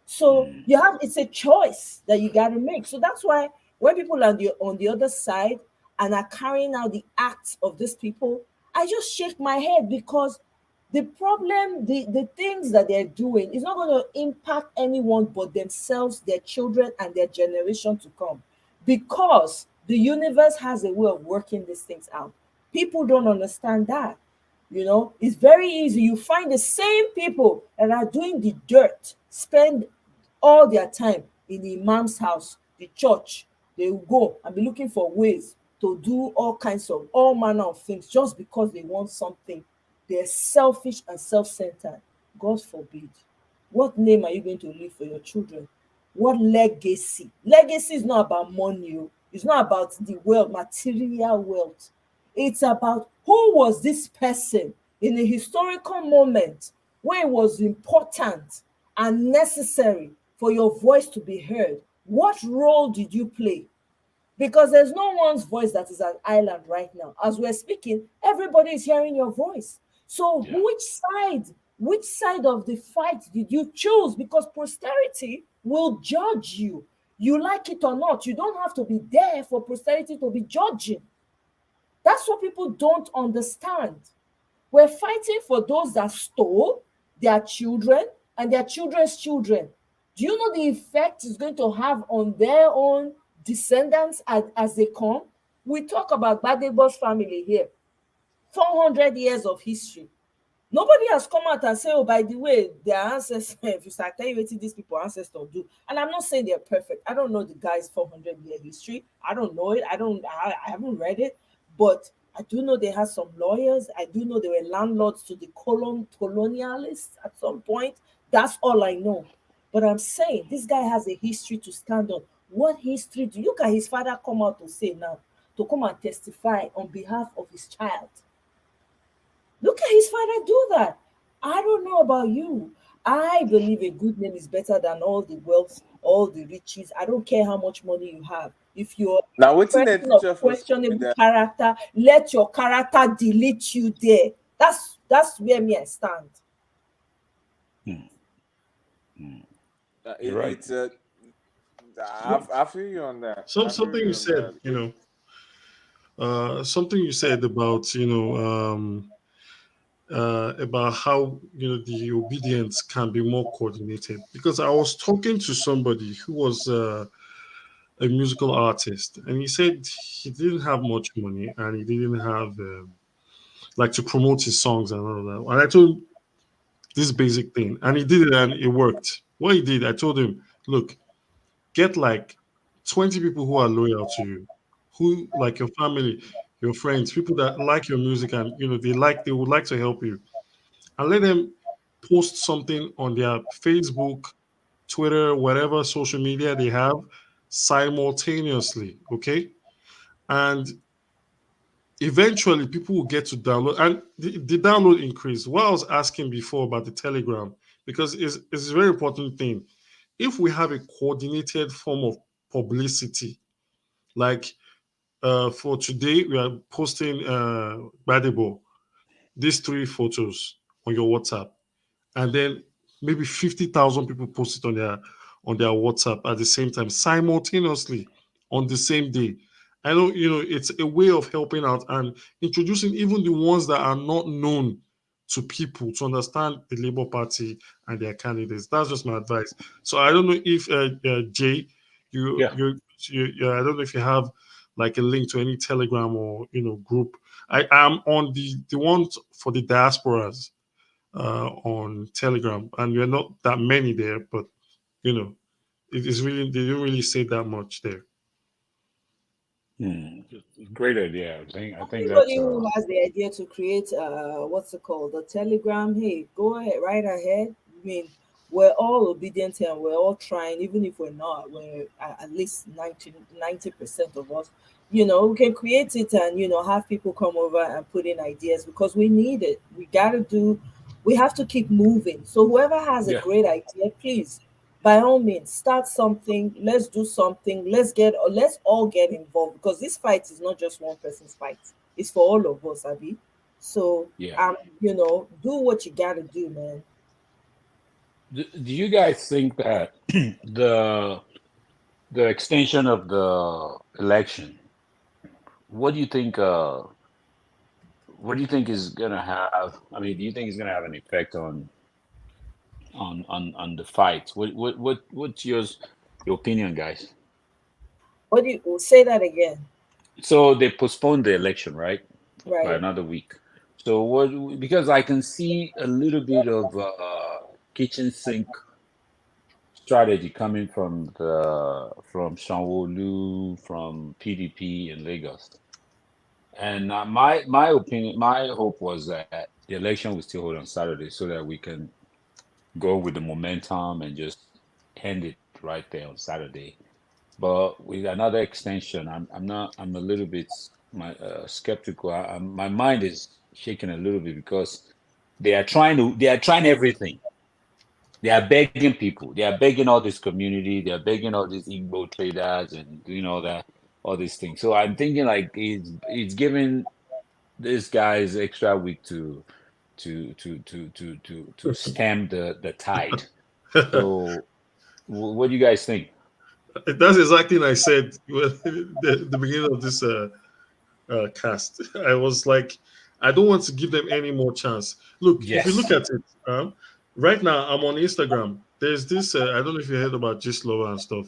So it's a choice that you got to make. So that's why when people are on the other side and are carrying out the acts of these people, I just shake my head because the problem, the things that they're doing is not going to impact anyone but themselves, their children, and their generation to come. Because the universe has a way of working these things out. People don't understand that. It's very easy. You find the same people that are doing the dirt, spend all their time in the imam's house, the church. They will go and be looking for ways to do all manner of things just because they want something. They're selfish and self-centered. God forbid. What name are you going to leave for your children? What legacy? Legacy is not about money. It's not about the wealth, material wealth. It's about who was this person in a historical moment when it was important and necessary for your voice to be heard. What role did you play? Because there's no one's voice that is an island right now. As we're speaking, everybody is hearing your voice. So which side of the fight did you choose? Because posterity will judge you. You like it or not. You don't have to be there for posterity to be judging. That's what people don't understand. We're fighting for those that stole their children and their children's children. Do you know the effect it's going to have on their own descendants as they come? We talk about Badebo's family here. 400 years of history. Nobody has come out and said, oh, by the way, their ancestors, if you start telling what these people ancestors do, and I'm not saying they're perfect. I don't know the guy's 400-year history. I don't know it. I haven't read it, but I do know they had some lawyers. I do know they were landlords to the colonialists at some point. That's all I know. But I'm saying this guy has a history to stand on. What history do you look at his father come out to say now, to come and testify on behalf of his child? Look at his father do that. I don't know about you. I believe a good name is better than all the wealth, all the riches. I don't care how much money you have. If you're Now, a what's in person that of questionable character, let your character delete you there. That's where me I stand. You're right. I feel you on that. Something you said, something you said about about how the obedience can be more coordinated. Because I was talking to somebody who was a musical artist, and he said he didn't have much money and he didn't have like to promote his songs and all of that. And I told him this basic thing, and he did it, and it worked. What he did, I told him, look, get like 20 people who are loyal to you, who like your family. your friends, people that like your music, and they would like to help you, and let them post something on their Facebook, Twitter, whatever social media they have simultaneously. Okay. And eventually people will get to download, and the download increase. What I was asking before about the Telegram, because it's a very important thing. If we have a coordinated form of publicity, like for today, we are posting Badebo, these 3 photos on your WhatsApp, and then maybe 50,000 people post it on their WhatsApp at the same time, simultaneously on the same day. I know, it's a way of helping out and introducing even the ones that are not known to people to understand the Labour Party and their candidates. That's just my advice. So I don't know if Jay, Yeah. I don't know if you have like a link to any Telegram or group. I am on the one for the diasporas on Telegram, and we're not that many there, but it is really, they don't really say that much there. Great idea. I think that's Anybody who has the idea to create what's it called, the Telegram, hey, go ahead, right ahead. I mean, we're all obedient here and we're all trying, even if we're not, we're at least 90% of us, we can create it and have people come over and put in ideas because we need it. We have to keep moving. So whoever has a yeah. great idea, please, by all means, start something. Let's do something. Let's all get involved because this fight is not just one person's fight. It's for all of us, Abby. So Yeah. do what you gotta do, man. Do you guys think that the extension of the election, what do you think? What do you think is gonna have? I mean, do you think it's gonna have an effect on the fight? What's your opinion, guys? What do you say that again? So they postponed the election, right, by Right. another week. So what? Because I can see a little bit of kitchen sink strategy coming from Sanwo-Olu, from PDP in Lagos. And my opinion, my hope was that the election will still hold on Saturday so that we can go with the momentum and just end it right there on Saturday. But with another extension, I'm a little bit skeptical. My mind is shaking a little bit because they are trying everything. They are begging people. They are begging all this community. They are begging all these Igbo traders and doing all these things. So I'm thinking like it's giving these guys extra week to stem the tide. So what do you guys think? That's exactly what I said the beginning of this cast. I was like, I don't want to give them any more chance. Look, if you look Yes. at it, right now I'm on Instagram. There's this, I don't know if you heard about Gislova and stuff.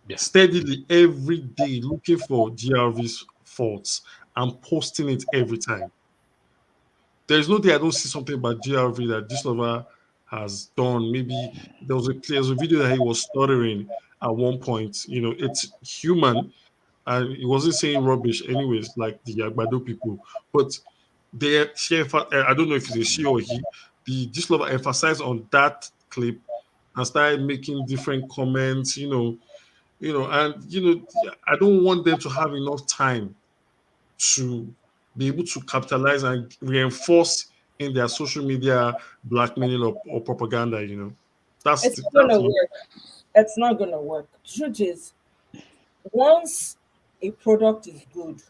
Yeah. Steadily every day looking for GRV's faults and posting it every time. There's no day I don't see something about GRV that Gislova has done. Maybe there's a video that he was stuttering at one point. It's human, and he wasn't saying rubbish anyways, like the Agbado people. But I don't know if it's a she or he, the Gislova emphasized on that clip and started making different comments, I don't want them to have enough time to be able to capitalize and reinforce in their social media blackmailing or propaganda. That's It's the, not that's gonna the, work. It's not gonna work. Truth is, once a product is good,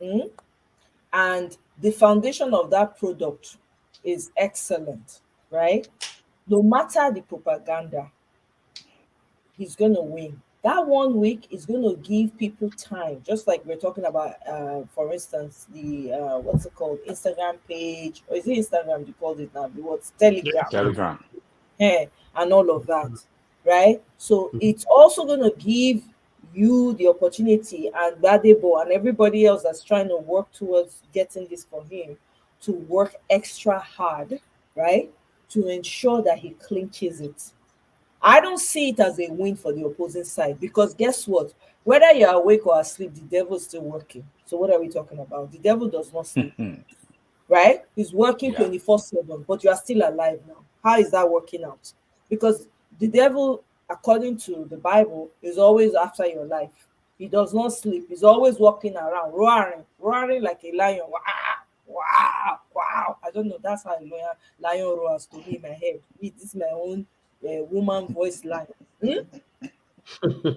mm, and the foundation of that product is excellent, right? No matter the propaganda, he's going to win. That 1 week is going to give people time, just like we're talking about, for instance, the what's it called, Instagram page, or is it Instagram? You called it now? What's Telegram? Telegram. And all of that, right? So it's also going to give you the opportunity, and Badebo and everybody else that's trying to work towards getting this for him, to work extra hard, right, to ensure that he clinches it. I don't see it as a win for the opposing side because guess what? Whether you're awake or asleep, the devil's still working. So So what are we talking about? The devil does not sleep, right? He's working Yeah. 24/7, but you are still alive now. How is that working out? Because the devil, according to the Bible, is always after your life. He does not sleep. He's always walking around, roaring like a lion. Wow, wow, wow. I don't know. That's how a lion roars to me in my head. This is my own woman voice line. Hmm?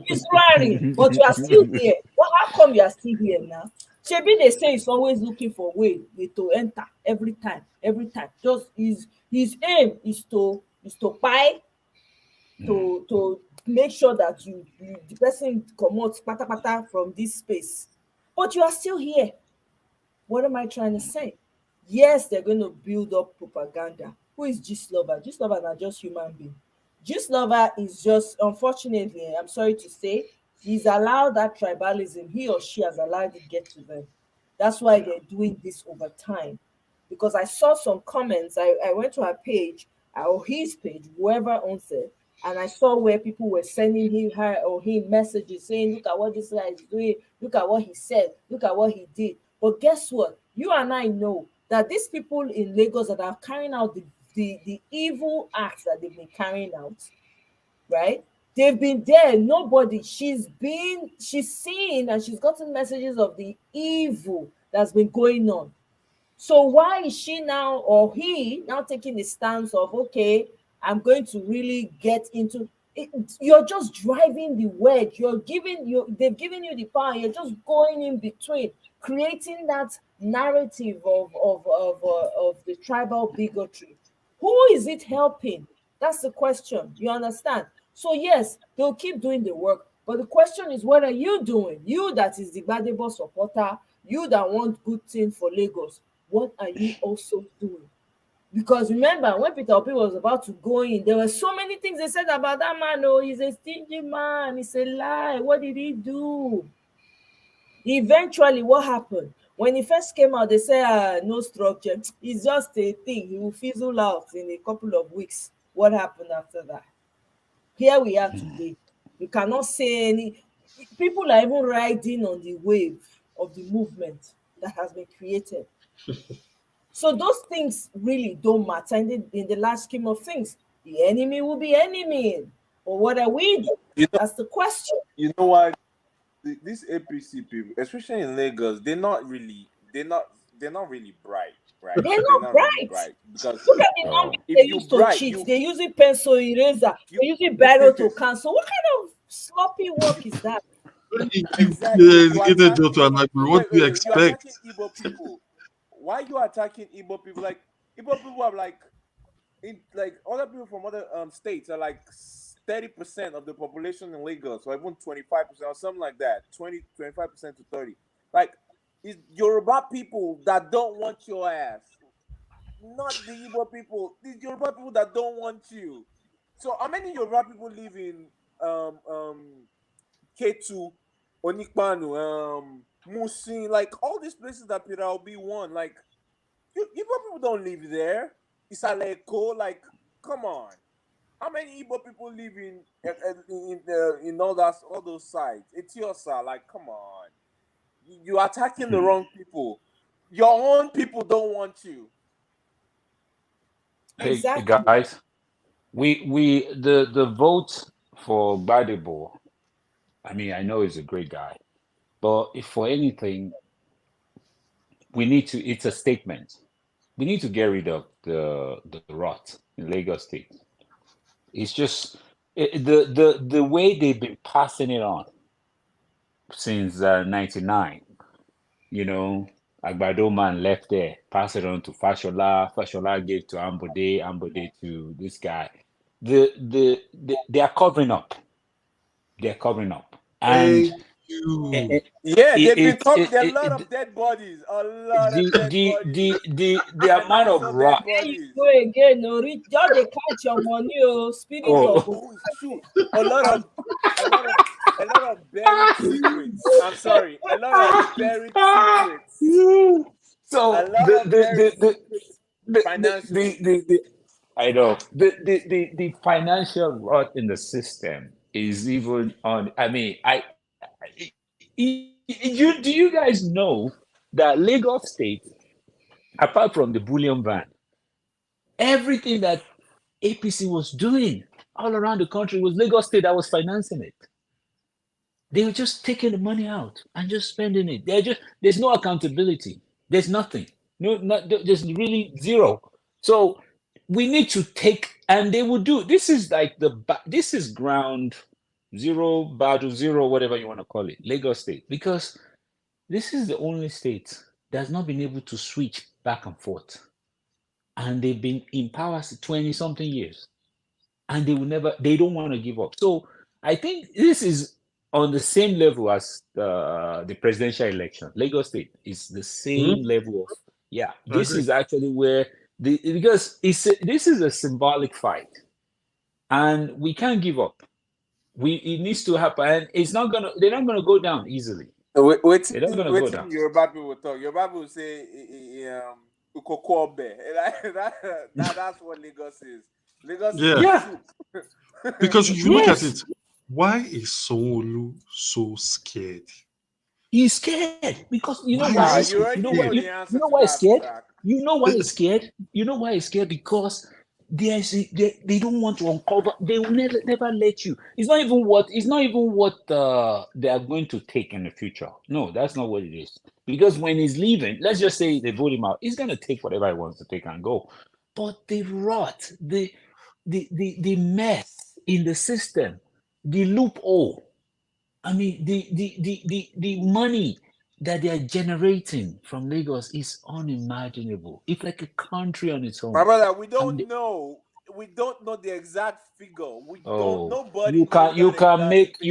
He's roaring, but you are still here. Well, how come you are still here now? Shebi they say he's always looking for way to enter every time, every time. Just his aim is to buy, to make sure that you the person comot patapata from this space. But you are still here. What am I trying to say? Yes, they're going to build up propaganda. Who is Lover? Lover are just human being. Lover is just, unfortunately, I'm sorry to say, he's allowed that tribalism. He or she has allowed it get to them. That's why they're doing this over time. Because I saw some comments. I went to her page, or his page, whoever owns it, and I saw where people were sending her or him messages saying, look at what this guy is doing, look at what he said, look at what he did. But guess what? You and I know that these people in Lagos that are carrying out the evil acts that they've been carrying out, right? They've been there. Nobody, she's seen and she's gotten messages of the evil that's been going on. So why is she now, or he now, taking the stance of, okay, I'm going to really get into it? You're just driving the wedge. They've given you the power. You're just going in between, creating that narrative of the tribal bigotry. Who is it helping? That's the question. You understand? So yes, they'll keep doing the work, but the question is, what are you doing? You that is the Gbadebo supporter, you that want good thing for Lagos, what are you also doing? Because remember, when Peter Obi was about to go in, there were so many things they said about that man. Oh, he's a stingy man. It's a lie. What did he do? Eventually, what happened? When he first came out, they said, no structure. It's just a thing. He will fizzle out in a couple of weeks. What happened after that? Here we are today. You cannot say any. People are even riding on the wave of the movement that has been created. So those things really don't matter in the large scheme of things. The enemy will be enemy. But what are we doing? That's the question. You know what? These APC people, especially in Lagos, they're not really bright, right? They're They're not not really bright. bright because Look at the numbers if they you use to bright, cheat. you They're using pencil eraser. you They're using barrel to cancel. What kind of sloppy work is that? When you give exactly. You educated attack. job to an agri, what Wait, do you wait, wait. You're attacking expect? Igbo people. Why you attacking Igbo people? Like Igbo people are like other people from other states are like 30% of the population in Lagos, or even 25% or something like that. 25% to 30. Like it's Yoruba people that don't want your ass. Not the Igbo people. The Yoruba people that don't want you. So how many Yoruba people live in um um K2, Onikpanu, Musin, like all these places that Peter Obi won? Like Igbo people don't live there. Isaleko, like, come on. How many Igbo people live in all those sites? Etiosa, like, come on. You're attacking the wrong people. Your own people don't want you. Hey Exactly. guys, the vote for Gbadebo. I mean, I know he's a great guy, but if for anything, we need to. It's a statement. We need to get rid of the rot in Lagos State. It's just the way they've been passing it on since '99. You know, Agbado man left there, passed it on to Fashola. Fashola gave to Ambode. Ambode to this guy. They are covering up. They're covering up, and Thank you. Yeah, they've been covering. There are a lot it of dead bodies. A lot of dead bodies. the And amount not of so dead rot. There you bodies. go again. No, just they count your money, oh, spirit of Oh, Oh, it's true. A lot of, a lot of, a lot of buried secrets. I'm sorry. A lot of buried secrets. A so lot of buried secrets financially. the I know the financial rot in the system is even on. I mean, I Do you guys know that Lagos State, apart from the bullion ban, everything that APC was doing all around the country was Lagos State that was financing it. They were just taking the money out and just spending it. There's no accountability. There's nothing. There's really zero. So we need to take, and they will do. This is like this is ground zero, battle zero, whatever you want to call it, Lagos State, because this is the only state that's not been able to switch back and forth, and they've been in power 20 something years, and they don't want to give up. So I think this is on the same level as the presidential election. Lagos State is the same level of, I this agree. is actually where because this is a symbolic fight, and we can't give up. It needs to happen, and they're not gonna go down easily. They're not gonna go down. Yoruba people talk. Yoruba people say ukokobe. That's what Lagos is. Lagos is Yeah, a Yeah. soup. because if you look at Yes. it, why is Sonolu so scared? He's scared because you know Why why. is he You so already You know know what? scared? the answer You know to why he's that, scared. Zach. You know why he's scared. You know why he's scared because they don't want to uncover. They will never let you. It's not even what. It's not even what they are going to take in the future. No, that's not what it is. Because when he's leaving, let's just say they vote him out. He's gonna take whatever he wants to take and go. But the rot, the mess in the system, the loophole. I mean, the money that they are generating from Lagos is unimaginable. It's like a country on its My own. brother, we And don't know. We don't know the exact figure. We don't. oh, Nobody knows that exact figure.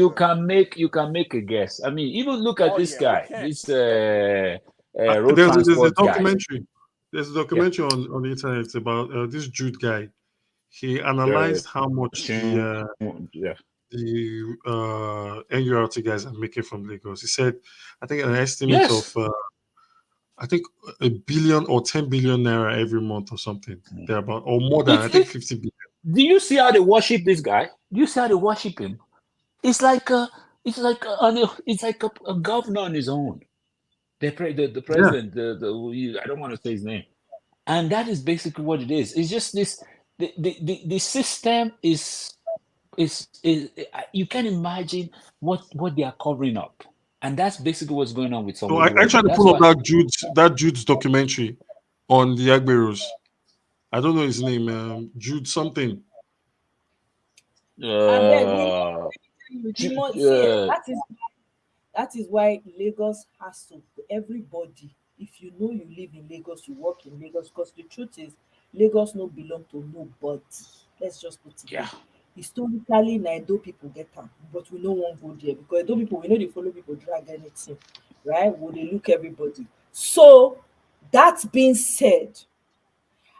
you can make a guess. I mean, even look at Oh this yeah, we guy, can this definitely. road There's a transport guy. documentary. There's a Yeah. documentary on the internet about this Jude guy. He Uh, analyzed how much yeah. the NURT guys are making from Lagos. He said, I think an estimate of Yes. I think a billion or 10 billion naira every month or something thereabout, or more than I think If 50 billion. do you see how they worship this guy? Do you see how they worship him? It's like it's like a governor on his own. The Yeah. president, I don't want to say his name, and that is basically what it is. It's just this the system is you can imagine what they are covering up, and that's basically what's going on with So Sanwo-Olu I right tried now. to That's pull up why. that Jude's documentary on the Agberos. I don't know his name, Jude something. I beg, we Uh, the Ju- more see, uh, that is why Lagos has to everybody. If you know you live in Lagos, you work in Lagos, because the truth is, Lagos no belong to nobody. Let's just put it there. yeah. Historically, na Edo people get am, but we no wan go there because Edo people, we no dey follow people drag anything, right? We dey look everybody. So that being said,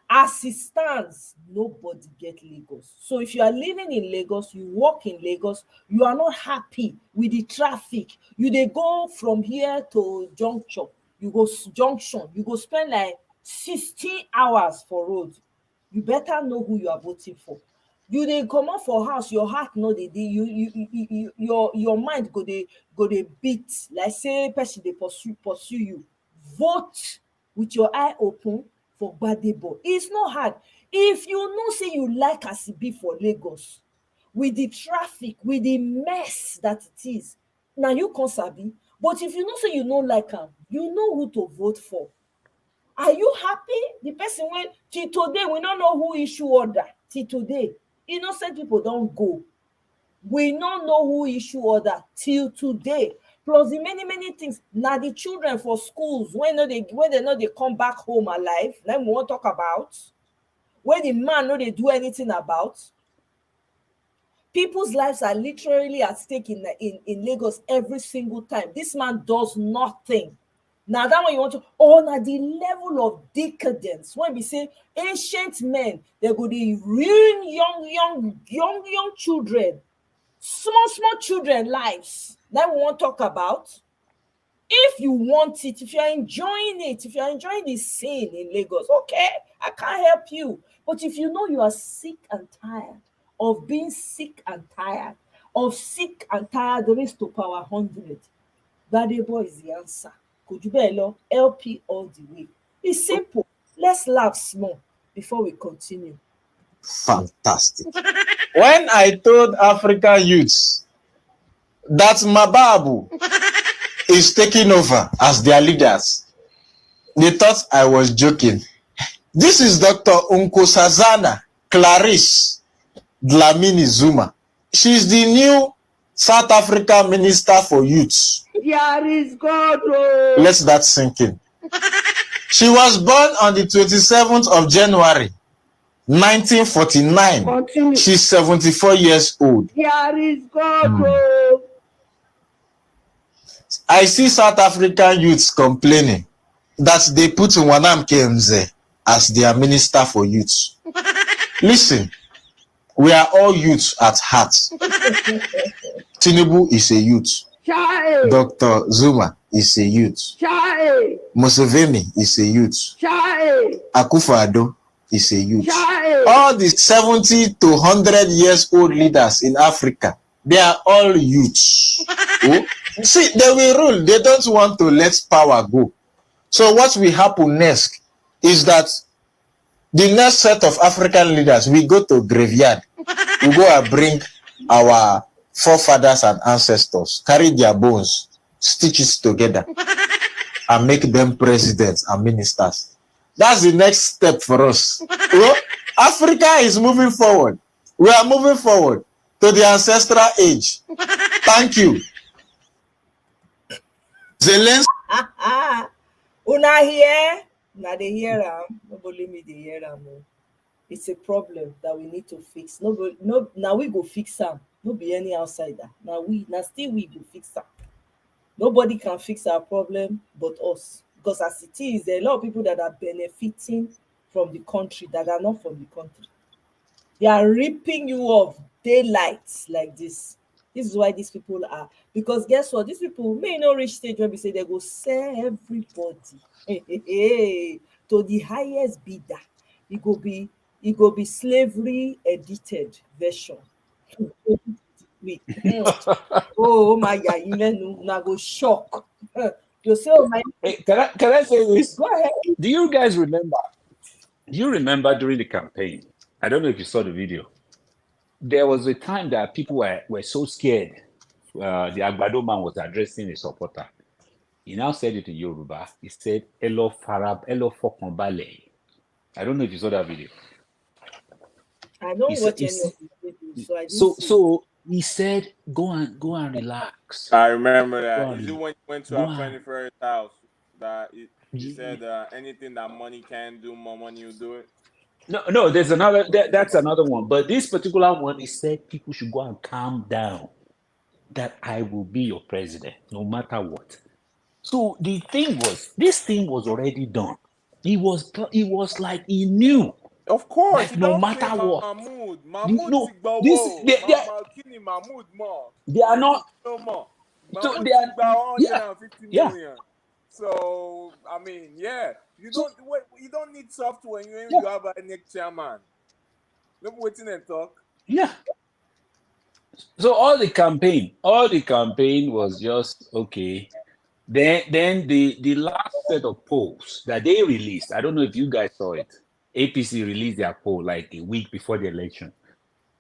as e stands, nobody get Lagos. So if you are living in Lagos, you work in Lagos, you are not happy with the traffic, you dey go from here to junction, you go spend like 16 hours for road. You better know who you are voting for. You dey comot for house, your heart no dey your mind go dey beat like say person dey pursue you. Vote with your eye open for Gbadebo. It's not hard. If you know say you like as e be for Lagos, with the traffic, with the mess that it is, na you come sabi. But if you know say you no like am, you know who to vote for. Are you happy? The person wey till today we no know who issue order. Till today, innocent people don go. We no know who issue order till today. Plus the many things. Na the children for schools when they no dey come back home alive, na we wan talk about. When the man no dey do anything about. People's lives are literally at stake in Lagos every single time. This man does nothing. Na that one you want to, or na the level of decadence when we say ancient men, they go dey ruin young children, small children lives. That we wan talk about. If you want it, if you're enjoying it, if you're enjoying the scene in Lagos, okay, I can't help you. But if you know you are sick and tired of being sick and tired, of sick and tired raised to power 100, Gbadebo is the answer. Kojubelo, LP all the way. It's simple. Let's laugh small before we continue. Fantastic. When I told African youths that Mababu is taking over as their leaders, they thought I was joking. This is Dr. Nkosazana Clarice Dlamini Zuma. She's the new South Africa Minister for Youth. There is God. Let that sink in. She was born on the 27th of January, 1949. Continue. She's 74 years old. There is God. I see South African youths complaining that they put Wanam Kemze as their Minister for Youth. Listen, we are all youths at heart. Tinubu is a youth. Chai. Dr. Zuma is a youth. Chai. Museveni is a youth. Chai. Akufo-Addo is a youth. Chai. All the 70 to 100 years old leaders in Africa, they are all youths. Oh? See, they will rule. They don't want to let power go. So what will happen next is that the next set of African leaders, we go to graveyard. We go and bring our forefathers and ancestors, carry their bones, stitch it together, and make them presidents and ministers. That's the next step for us. Well, Africa is moving forward. We are moving forward to the ancestral age. Thank you. Zelensky. Una here? Now they hear am. Nobody me they hear am. It's a problem that we need to fix. Nobody, no, now we go fix am. No be any outsider. Now still we go fix am. Nobody can fix our problem but us. Because as it is, there are a lot of people that are benefiting from the country that are not from the country. They are ripping you off daylight like this. This is why these people are. Because guess what? These people may not reach stage where we say they go sell everybody to the highest bidder. It go be slavery edited version. Oh my God, you now go shock. You say, oh my. Hey, can I say this? Go ahead. Do you guys remember? Do you remember during the campaign? I don't know if you saw the video. There was a time that people were so scared. The Agbado man was addressing a supporter. He now said it in Yoruba. He said, Elo Farab, Elo Fokonbale. I don't know if you saw that video. I don't watch any of the videos, so I didn't see. So he said, go and relax. I remember that. Is it when you went to our friend Ferret's house that he said anything that money can do, more money will do it? No, there's another. That's another one. But this particular one, he said people should go and calm down. That I will be your president, no matter what. So the thing was, this thing was already done. He was like he knew. Of course, like no matter what. Mahmoud, no, Mahmoud more. They are not. No more. So they are. 150 million. So I mean, you don't need software when you have a next chairman. No waiting and talk. Yeah. So all the campaign was just okay. Then the last set of polls that they released, I don't know if you guys saw it. APC released their poll like a week before the election.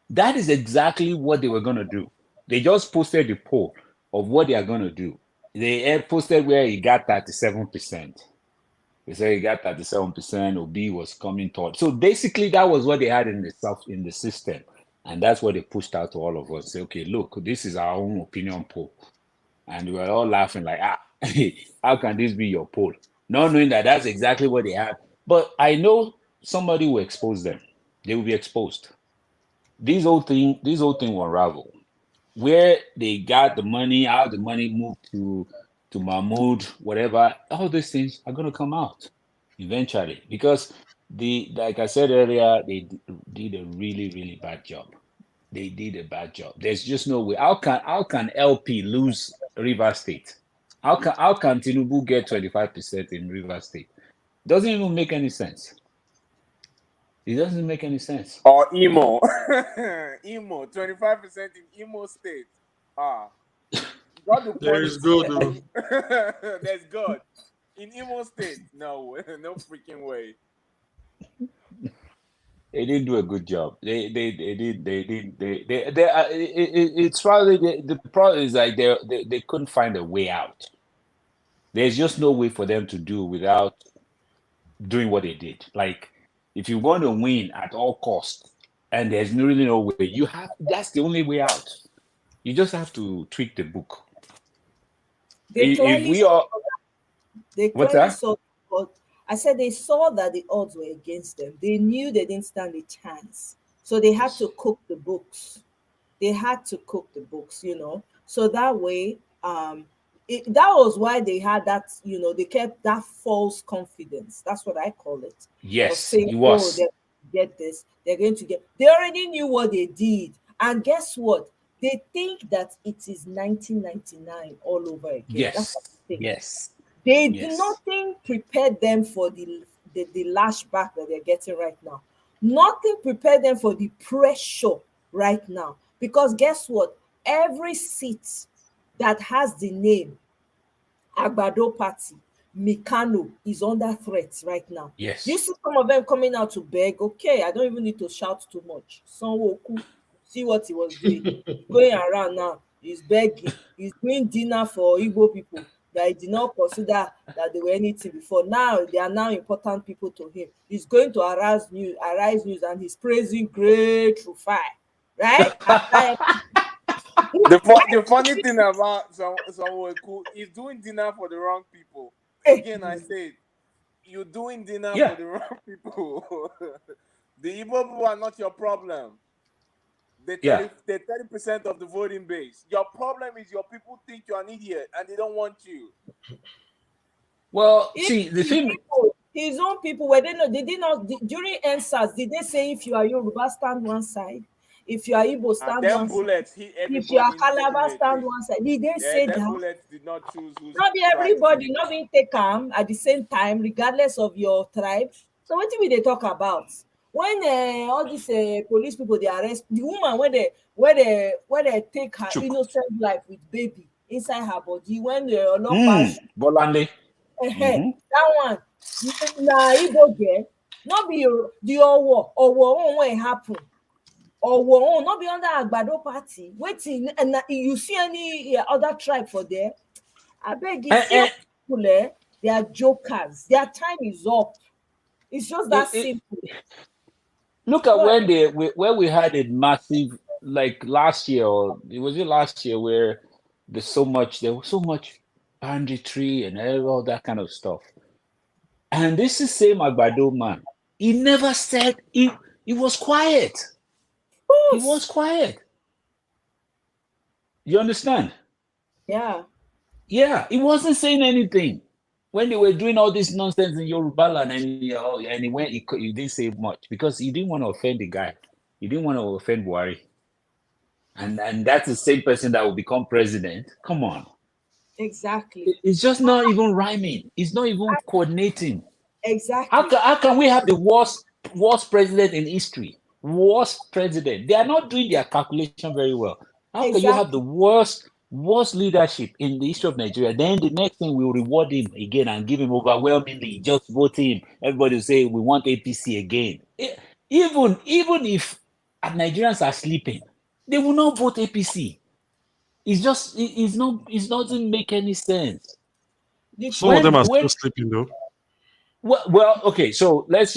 That is exactly what they were going to do. They just posted the poll of what they are going to do. They posted where he got 37%. They said he got 37%. Obi was coming toward. So basically, that was what they had in the system. And that's what they pushed out to all of us. Say, okay, look, this is our own opinion poll. And we were all laughing like, how can this be your poll? Not knowing that that's exactly what they had. But I know somebody will expose them. They will be exposed. This whole thing will unravel. Where they got the money, how the money moved to Mahmoud, whatever, all these things are going to come out eventually. Because like I said earlier, they did a really, really bad job. They did a bad job. There's just no way. How can LP lose Rivers State? How can Tinubu get 25% in Rivers State? Doesn't even make any sense. It doesn't make any sense. Or Imo. 25% in Imo State. God will There punish is God, though. them. There's God. In Imo State, no, no freaking way. They didn't do a good job. It's probably the problem is like they couldn't find a way out. There's just no way for them to do without doing what they did. Like, if you want to win at all costs, and there's really no way, that's the only way out. You just have to tweak the book. They If clearly we are, what's that? saw, but I said they saw that the odds were against them. They knew they didn't stand a chance. So they had to cook the books. They had to cook the books, So that way, that was why they had that, they kept that false confidence. That's what I call it. Of Yes, saying, it was. they're going to get this, they're going to get. They already knew what they did. And guess what? They think that it is 1999 all over again. That's what they think. Yes. They do nothing prepared them for the lashback that they're getting right now. Nothing prepared them for the pressure right now. Because guess what? Every seat that has the name Agbado Party, Mikano, is under threat right now. Yes. You see some of them coming out to beg. Okay, I don't even need to shout too much. Sonwoku, see what he was doing. Going around now, he's begging. He's doing dinner for Igbo people that he did not consider that they were anything before. Now they are now important people to him. He's going to Arise News, and he's praising great Rufai, right? The funny thing about someone is doing dinner for the wrong people. Again, I said, you're doing dinner for the wrong people. The Igbo people are not your problem. They're 30% of the voting base. Your problem is your people think you're an idiot and they don't want you. Well, see, the thing. His own people, were they did not during NSAS, did they say if you are Yoruba, stand one side? If you are Igbo, stand one bullets side. If you are Calabar, stand one side. Did they say that? Bullets did not choose who's not be everybody, not being taken at the same time, regardless of your tribe. So what do they talk about? When all these police people, they arrest the woman, where they take her innocent life with baby inside her body, when the Bolande. That one, na Igbo get, not be the Owo when it happen. Or not be under Agbado Party. Waiting, and you see any other tribe for there? I beg you, see people, they are jokers. Their time is up. It's just that simple. Look at when we had a massive, like last year, or it was last year, where there was so much banditry and all that kind of stuff. And this is same Agbado man. He never said, he was quiet. He was quiet. You understand? Yeah. Yeah, he wasn't saying anything. When they were doing all this nonsense in Yoruba land, and he didn't say much because he didn't want to offend the guy. He didn't want to offend Buhari. And that's the same person that will become president. Come on. Exactly. It's just not even rhyming. It's not even coordinating. Exactly. How can we have the worst president in history? Worst president. They are not doing their calculation very well. How can you have the worst leadership in the history of Nigeria? Then the next thing we'll reward him again and give him overwhelmingly, just vote him. Everybody will say we want APC again. Even if Nigerians are sleeping, they will not vote APC. It doesn't make any sense. Some of them are still sleeping though. Well, okay. So let's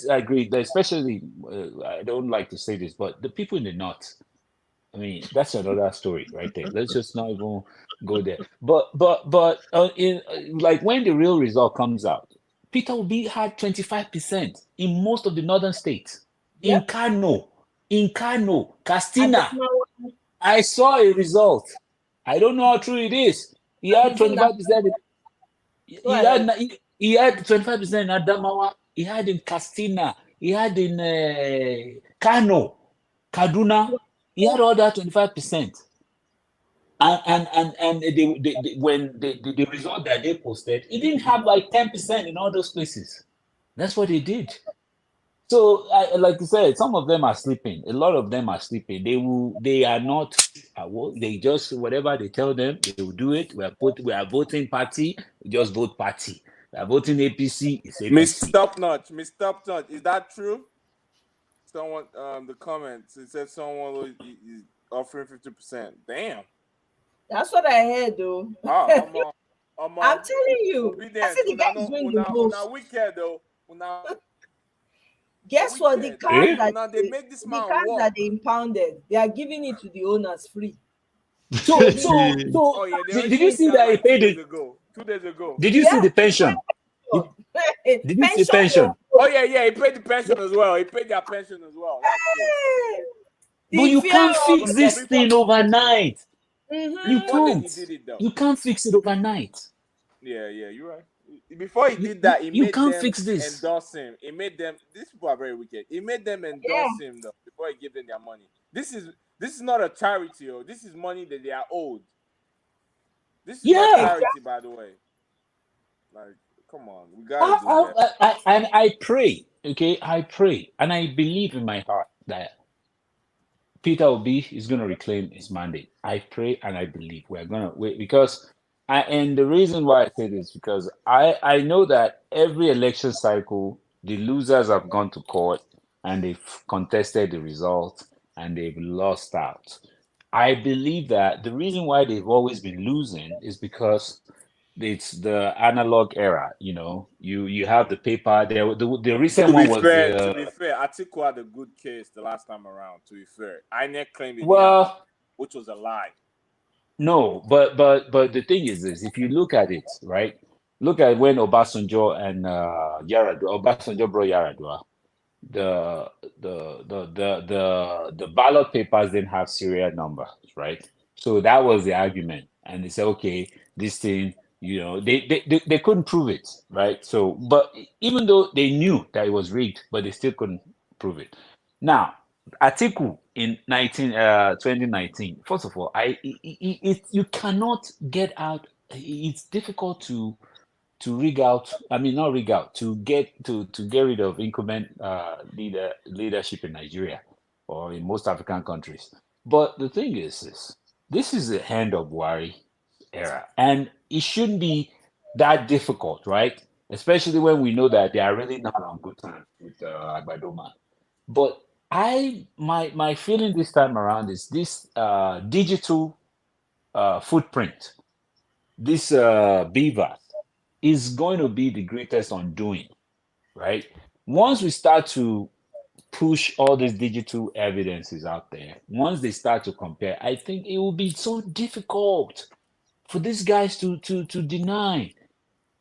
agree that, especially I don't like to say this, but the people in the north. I mean, that's another story right there. Let's just not even go there. But in like when the real result comes out, Peter Obi had 25% in most of the northern states. Yep. In Kano, Castina. I saw a result. I don't know how true it is. He had 25%. He had 25% in Adamawa. He had in Castina. He had in Kano, Kaduna. He had all that 25%. And when the result that they posted, he didn't have like 10% in all those places. That's what they did. So, like you said, some of them are sleeping. A lot of them are sleeping. They are not. They just whatever they tell them, they will do it. We are voting party. We just vote party. We are voting APC. It's APC. Miss Top Notch, is that true? Someone, the comments, it said someone is offering 50%. Damn. That's what I heard, though. Ah, I'm telling you. I obedience. said the guy is doing the Una most. wicked though. Una Guess what? The wicked. cars Eh? that Now they make this the man cars walk. that they impounded, they are giving it to the owners free. So, Oh yeah, they did already you did see that that he like 2 paid days it? ago. 2 days ago. Did you see Yeah, the pension? Did you see the pension? Oh yeah, he paid the pension as well. He paid their pension as well. That's true. But The you fear can't of fix this thing overnight. You Before then he can't. did it though. You can't fix it overnight. Yeah, you're right. Before he did that, he You made can't them fix this. endorse him. He made them. These people are very wicked. He made them endorse him though before he gave them their money. This is not a charity, oh. This is money that they are owed. This is not Yeah. charity, by the way. Like, come on, we gotta do better. And I pray, okay, I pray, and I believe in my heart that Peter Obi is going to reclaim his mandate. I pray and I believe we're going to wait because and the reason why I say this because I know that every election cycle the losers have gone to court and they've contested the result and they've lost out. I believe that the reason why they've always been losing is because it's the analog era. You have the paper. The recent one was To be fair, Atiku had a good case the last time around. To be fair, INEC claimed it, which was a lie. No, but the thing is this: if you look at it, right, look at when Obasanjo and Yaradua, Obasanjo brought Yaradua, the ballot papers didn't have serial numbers, right? So that was the argument, and they said, okay, this thing, they couldn't prove it, right? So, but even though they knew that it was rigged, but they still couldn't prove it. Now, Atiku in 2019. First of all, you cannot get out. It's difficult to rig out. I mean, not rig out to get rid of incumbent leadership in Nigeria or in most African countries. But the thing is this is the end of Buhari era, and it shouldn't be that difficult, right? Especially when we know that they are really not on good terms with Agbadoma. But my feeling this time around is this digital footprint, this beaver is going to be the greatest undoing, right? Once we start to push all these digital evidences out there, once they start to compare, I think it will be so difficult for these guys to deny.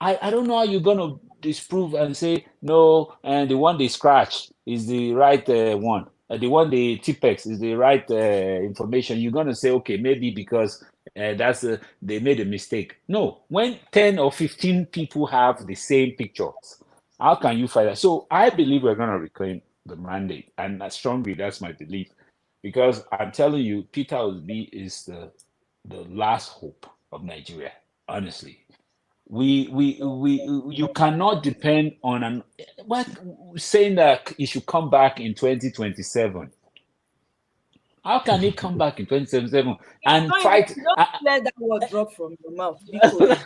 I don't know how you're gonna disprove and say no, and the one they scratch is the right one. The one they Tipex is the right information. You're gonna say okay, maybe because they made a mistake. No, when 10 or 15 people have the same pictures, how can you fight that? So I believe we're gonna reclaim the mandate, and strongly that's my belief, because I'm telling you, Peter Obi is the last hope of Nigeria. Honestly, you cannot depend on what saying that he should come back in 2027. How can he come back in 2077 and fight? Don't let that word drop from your mouth. Because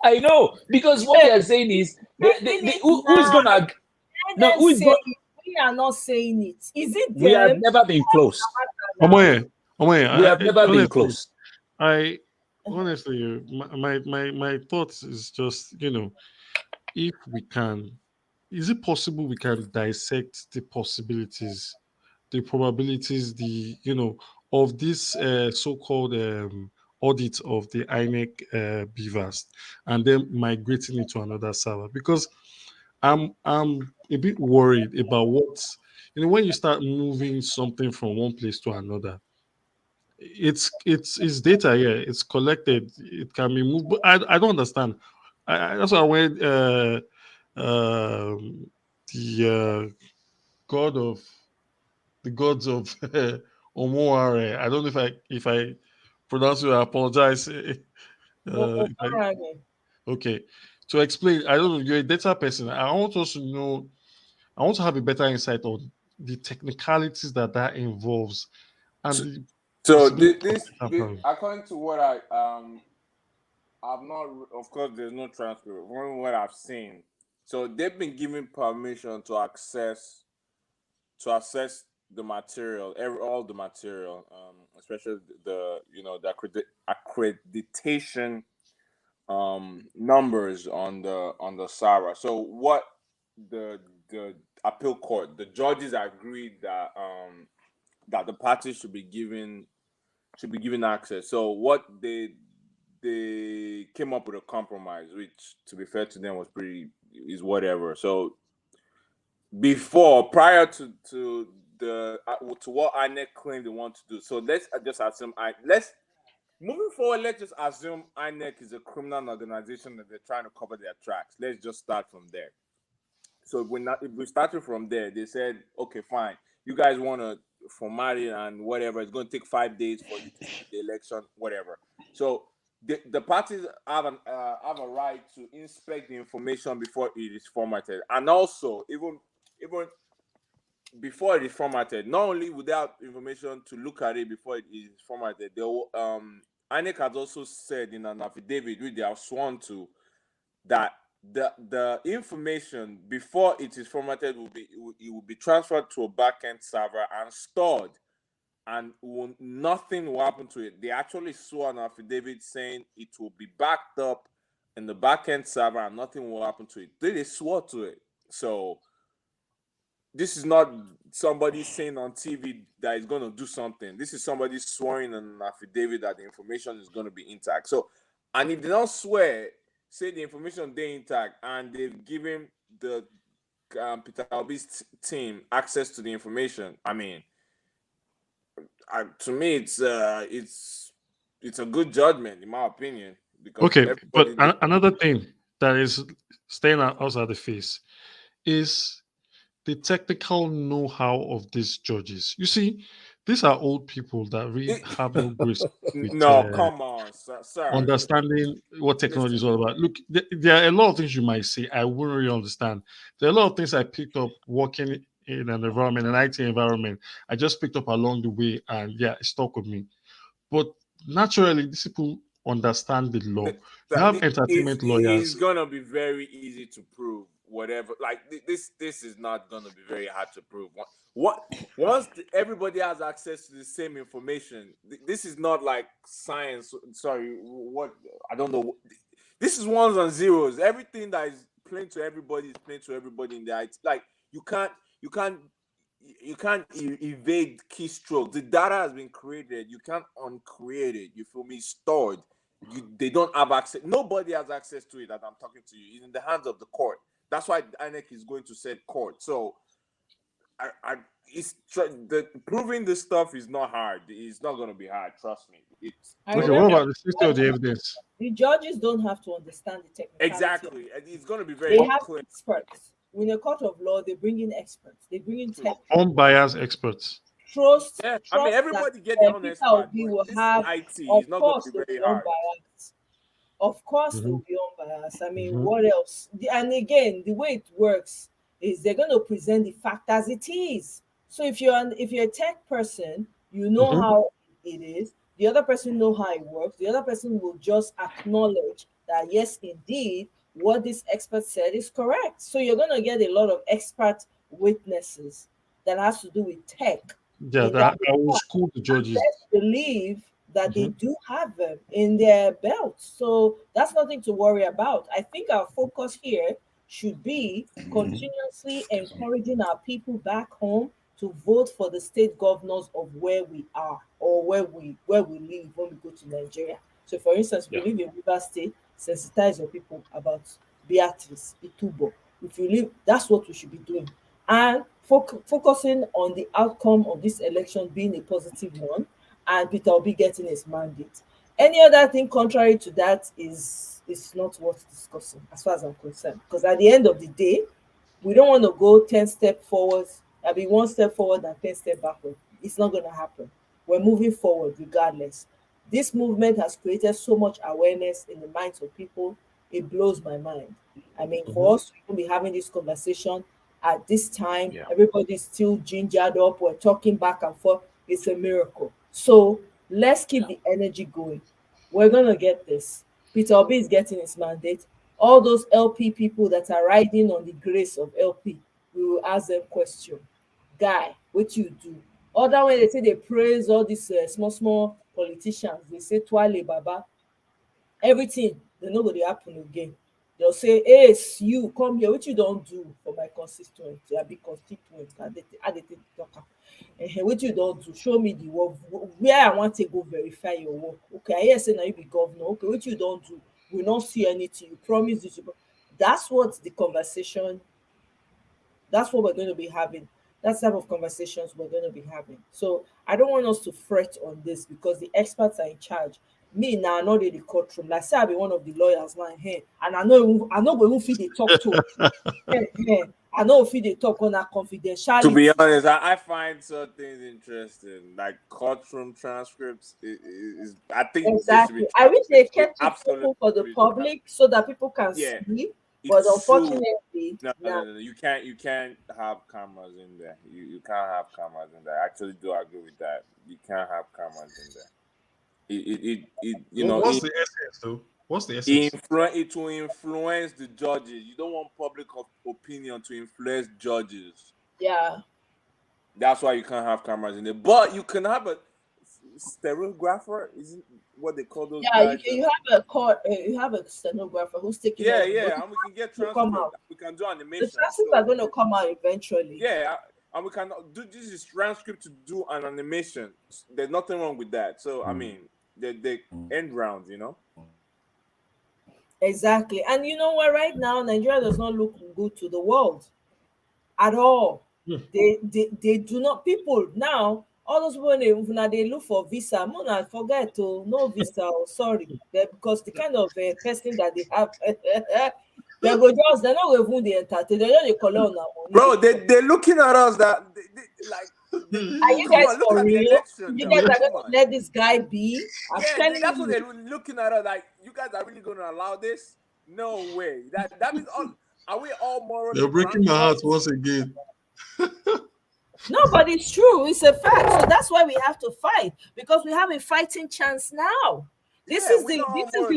I know, because what they are saying is who is gonna no who is going. We are not saying it. Is it them? We have never been close. Omoye, We have never been close. Honestly, my thoughts is just, if we can, is it possible we can dissect the possibilities, the probabilities, of this so-called audit of the INEC beavers and then migrating it to another server? Because I'm a bit worried about when you start moving something from one place to another. It's data here. It's collected. It can be moved. But I don't understand. That's why when the god of the gods of Omoare. I don't know if I pronounce it. I apologize. Okay, to explain, I don't know. You're a data person. I want us to know I want to have a better insight on the technicalities that involves and the So possibility of this, it happening. according to what I've not, of course, there's no transcript. From what I've seen, so they've been given permission to access the material, all the material, especially the accreditation numbers on the server. So what the appeal court, the judges agreed that the parties should be given access. So what they came up with a compromise, which, to be fair to them, is whatever. So prior to what INEC claimed they want to do. So let's just assume moving forward, let's just assume INEC is a criminal organization that they're trying to cover their tracks. Let's just start from there. So if we started from there, they said, okay, fine, you guys want to format it and whatever. It's going to take 5 days for you to see the election, whatever. So the parties have a right to inspect the information before it is formatted, and also even before it is formatted. Not only without information to look at it before it is formatted, INEC has also said in an affidavit which they have sworn to that the information before it is formatted will be transferred to a backend server and stored, and nothing will happen to it. They actually swore an affidavit saying it will be backed up in the backend server and nothing will happen to it. They swore to it. So this is not somebody saying on TV that is going to do something. This is somebody swearing an affidavit that the information is going to be intact. So, and if they don't swear, say the information they intact, and they've given the Peter Obi's team access to the information, I mean, to me, it's a good judgment, in my opinion, because Okay, but everybody. another thing that is staying outside the face is the technical know-how of these judges. You see, these are old people that really have no grace with No, come on, sir. understanding what technology is Listen. all about. Look, there are a lot of things you might say I wouldn't really understand. There are a lot of things I picked up working in an environment, an IT environment. I just picked up along the way, and yeah, it stuck with me. But naturally, these people understand the law. You have It's entertainment it's lawyers. gonna be very easy to prove whatever. Like this is not gonna be very hard to prove. Once everybody has access to the same information, this is not like science. Sorry, what I don't know. This is ones and zeros. Everything that is plain to everybody is plain to everybody in the IT. Like you can't you can't you can't evade keystrokes. The data has been created. You can't uncreate it. You feel me? Stored. They don't have access. Nobody has access to it that I'm talking to you. It's in the hands of the court. That's why INEC is going to set court. So, proving this stuff is not hard. It's not going to be hard. Trust me. Okay, what about the safety of the evidence? The judges don't have to understand the technicality. Exactly. It's going to be very They have clear. experts. In a court of law, they bring in experts. They bring in tech. Unbiased experts. Trust. Yeah, I Trust mean everybody get that their own Peter expert, Obi but will this have. is IT. Of It's not going course, to be they'll very be hard. unbiased. Of course, they'll Mhm. be unbiased. I mean, Mhm. what else? And again, the way it works is they're going to present the fact as it is. So if you're a tech person, you know Mhm. how it is. The other person know how it works. The other person will just acknowledge that yes, indeed, what this expert said is correct. So you're going to get a lot of expert witnesses that has to do with tech Yeah, in that I will regard. school the And judges. let's believe that they Mhm. do have them in their belt. So that's nothing to worry about. I think our focus here should be continuously encouraging our people back home to vote for the state governors of where we are or where we live when we go to Nigeria. So for instance, if Yeah. you live in River State, sensitize your people about Beatrice, Itubo. If you live, that's what we should be doing. And focusing on the outcome of this election being a positive one and Peter Obi getting his mandate. Any other thing contrary to that is not worth discussing as far as I'm concerned. Because at the end of the day, we don't want to go 10 steps forward, I mean 1 step forward and 10 steps backward. It's not going to happen. We're moving forward regardless. This movement has created so much awareness in the minds of people. It blows my mind. I mean, Mhm. for us to even be having this conversation at this time. Yeah. Everybody's still gingered up. We're talking back and forth. It's a miracle. So let's keep the energy going. We're gonna get this. Peter Obi is getting his mandate. All those LP people that are riding on the grace of LP, we will ask them question. Guy, what you do? Other when they say they praise all these small small politicians, they say Twale Baba, everything they know go dey happen again. They'll say, hey, you come here, what you don't do for my constituent, I be constituent, I dey take talk am. What you don't do, show me the work where I want to go verify your work. Okay, I hear say now you be governor. Okay, what you don't do, we don't see anything, you promise this. That's what the conversation, that's what we're going to be having. That's the type of conversations we're going to be having. So I don't want us to fret on this because the experts are in charge. Me now, I know they the courtroom. Like say I be one of the lawyers now here, and I know we won't feel they talk to. I know if they talk on that confidentiality. To be honest, I find certain things interesting, like courtroom transcripts. I think exactly. I wish they kept it open for the public so that people can see. But unfortunately, no. You can't have cameras in there. You can't have cameras in there. I actually do agree with that. You can't have cameras in there. What's the essence though? What's the essence? It will influence the judges. You don't want public opinion to influence judges. Yeah. That's why you can't have cameras in there. But you can have a stenographer. Isn't what they call those guys? You have a court. You have a stenographer who's taking. Yeah, and we can get transcripts. We can do animation. The transcripts are going to come out eventually. Yeah, and we can do this is transcript to do an animation. There's nothing wrong with that. So I mean, the end rounds, Exactly. And you know what? Right now, Nigeria does not look good to the world at all. They do not. People now, all those people now they look for visa. Mona forget to no visa. Sorry, because the kind of person that they have, they're not even the entertain. They're just the color on our money. Bro, they're looking at us that like. Are you guys for real? You guys are going to let this guy be? That's what they're looking at us like. You guys are really going to allow this? No way. That means all. Are we all morally? You're breaking my heart once again. No, but it's true. It's a fact. So that's why we have to fight, because we have a fighting chance now. This is the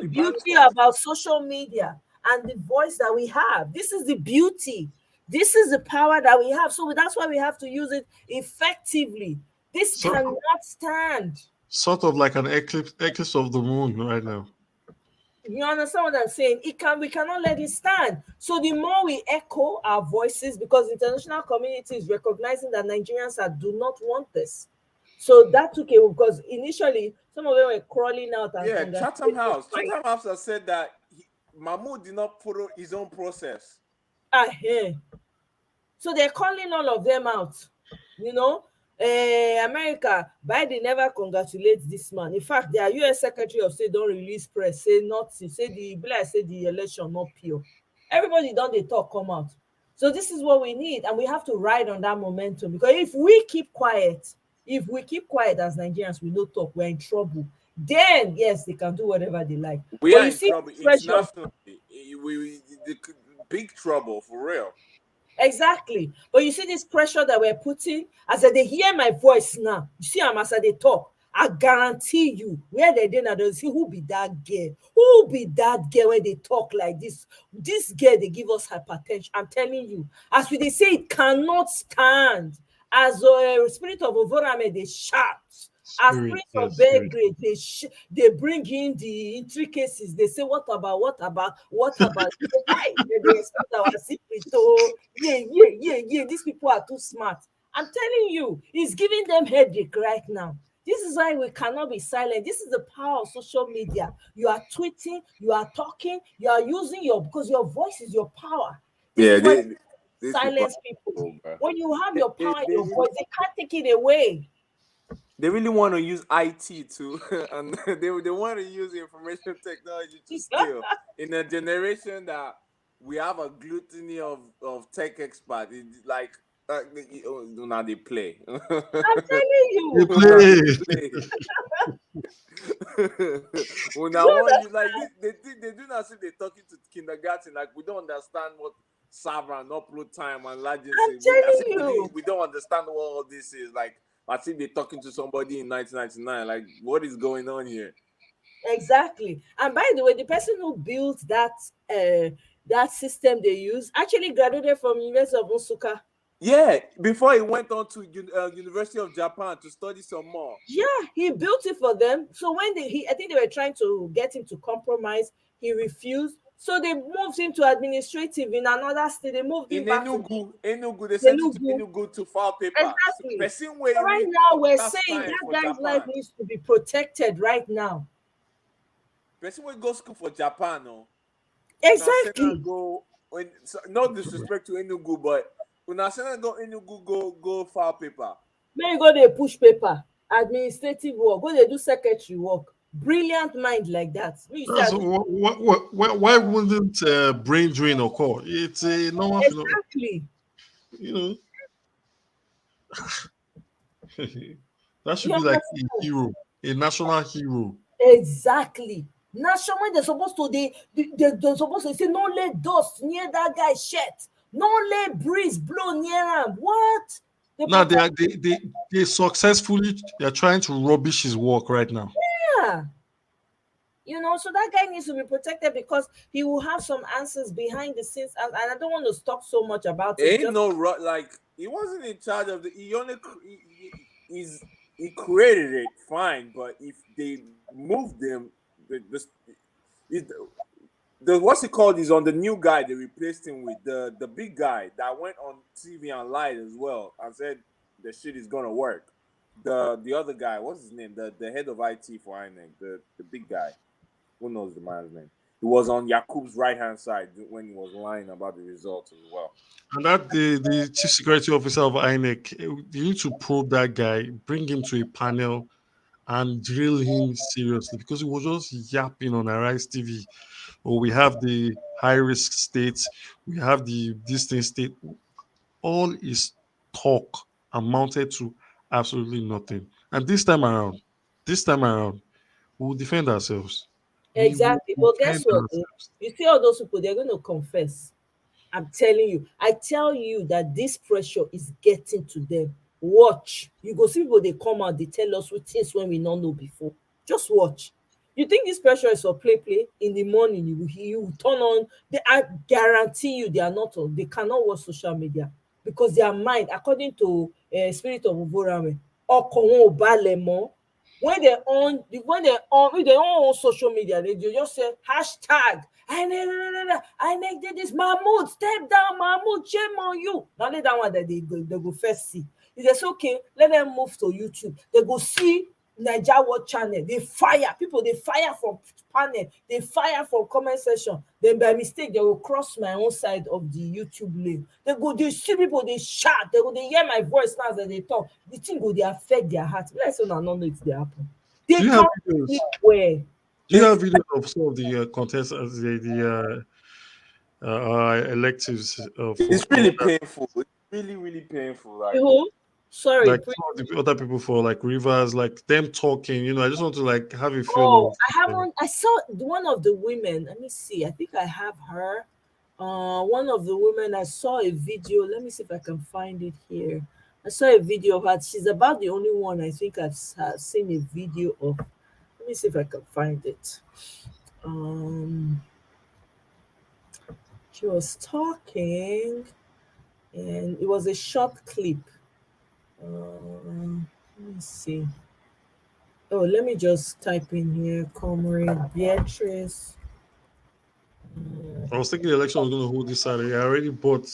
beauty about social media and the voice that we have. This is the beauty. This is the power that we have. So that's why we have to use it effectively. This cannot stand. Sort of like an eclipse of the moon right now. You understand what I'm saying? We cannot let it stand. So the more we echo our voices, because the international community is recognizing that Nigerians do not want this. So that took it, because initially some of them were crawling out. And Chatham House has said that Mahmoud did not follow his own process. So they're calling all of them out. America, Biden never congratulates this man. In fact, their US Secretary of State don't release press, say the election not pure. Everybody don't they talk come out. So this is what we need, and we have to ride on that momentum, because if we keep quiet as Nigerians, we no talk, we're in trouble. Then yes, they can do whatever they like. We are in trouble internationally. Big trouble for real. Exactly. But you see this pressure that we're putting, as they hear my voice now, you see them as they talk, I guarantee you, where they then they'll see who be that girl. Who be that girl when they talk like this? This girl, they give us hypertension. I'm telling you, as they say, it cannot stand. As a spirit of Ovorame, they shout. As spirit of Belgrade, they bring in the intricacies. They say, what about? They expect our secret. Oh, yeah. These people are too smart. I'm telling you, it's giving them headache right now. This is why we cannot be silent. This is the power of social media. You are tweeting, you are talking, you are using because your voice is your power. Silence people. When you have your power in your voice, they can't take it away. They really want to use IT too, and they want to use information technology to steal. In a generation that we have a gluttony of tech experts, it's like now they play. I'm telling you, they play. Well, now they do not see they're talking to kindergarten. Like we don't understand what server and upload time and latency. I'm As telling if you. we don't understand what all this is. Like, as if they're talking to somebody in 1999. Like, what is going on here? Exactly. And by the way, the person who built that system they use actually graduated from University of Osaka. Yeah, before he went on to University of Japan to study some more. Yeah, he built it for them. So when I think they were trying to get him to compromise, he refused. So they moved him to administrative in another state. They moved him In back to Enugu, they sent it to Telugu. Enugu to file paper. Exactly. Person where So right read now we're computer saying science that for guy's life Japan. needs to be protected right now. Person will go school for Japan, no. Exactly. Go when no disrespect to Enugu, but when I send go Enugu go file paper. May you go there push paper, administrative work, go there do secretary work. Brilliant mind like that. Why wouldn't brain drain occur? It's a normal phenomenon. Exactly. You know, that should You be like understand? a hero, a national hero. Exactly. National when they're supposed to they're supposed to say no let dust near that guy's shirt. No let breeze blow near him. What? Now they successfully they're trying to rubbish his work right now. Yeah. So that guy needs to be protected because he will have some answers behind the scenes, and I don't want to talk so much about it. Ain't no like he wasn't in charge of the. He only he created it, fine, but if they moved them, the what's it called is on the new guy they replaced him with the big guy that went on TV and lied as well and said the shit is gonna work. The other guy, what's his name? The head of IT for INEC, the big guy. Who knows the man's name? He was on Yakub's right hand side when he was lying about the results as well. And that the chief security officer of INEC, you need to probe that guy, bring him to a panel, and drill him seriously because he was just yapping on Arise TV. Or we have the high risk states, we have the distant state. All is talk amounted to absolutely nothing. And this time around, we will defend ourselves. We will Exactly. But guess defend what? ourselves. You see all those people, they're going to confess. I'm telling you. I tell you that this pressure is getting to them. Watch. You go see people, they come out, they tell us things when we don't know before. Just watch. You think this pressure is for play? In the morning, you turn on. I guarantee you, they are not on. They cannot watch social media because their mind, according to Spirit of Uvorame, ọkàn wọn ò balẹ̀ mọ́. When they on social media, they just say hashtag I did this. Mahmoud, step down, Mahmoud, shame on you. Now let that one that they go first see. If they say okay, let them move to YouTube. They go see Nigeria World Channel. They fire people, they fire from panel, they fire from comment section. Then by mistake, they will cross my own side of the YouTube lane. They see people, they shout, they hear my voice now as they talk. The thing go, they affect their heart. Let's say not know it they happen. They Do you have can't videos? sleep well. Do you have videos of some of the contestants, electives It's really painful. It's really, really painful. Who? Sorry. Like some of the other people for like Rivers, like them talking. I just want to like have a feel Oh, of. I haven't. I saw one of the women. Let me see. I think I have her. One of the women. I saw a video. Let me see if I can find it here. I saw a video of her. She's about the only one I think I've seen a video of. Let me see if I can find it. She was talking, and it was a short clip. Let me see. Oh, let me just type in here, Comrade Beatrice. I was thinking the election was going to hold this Saturday. I already bought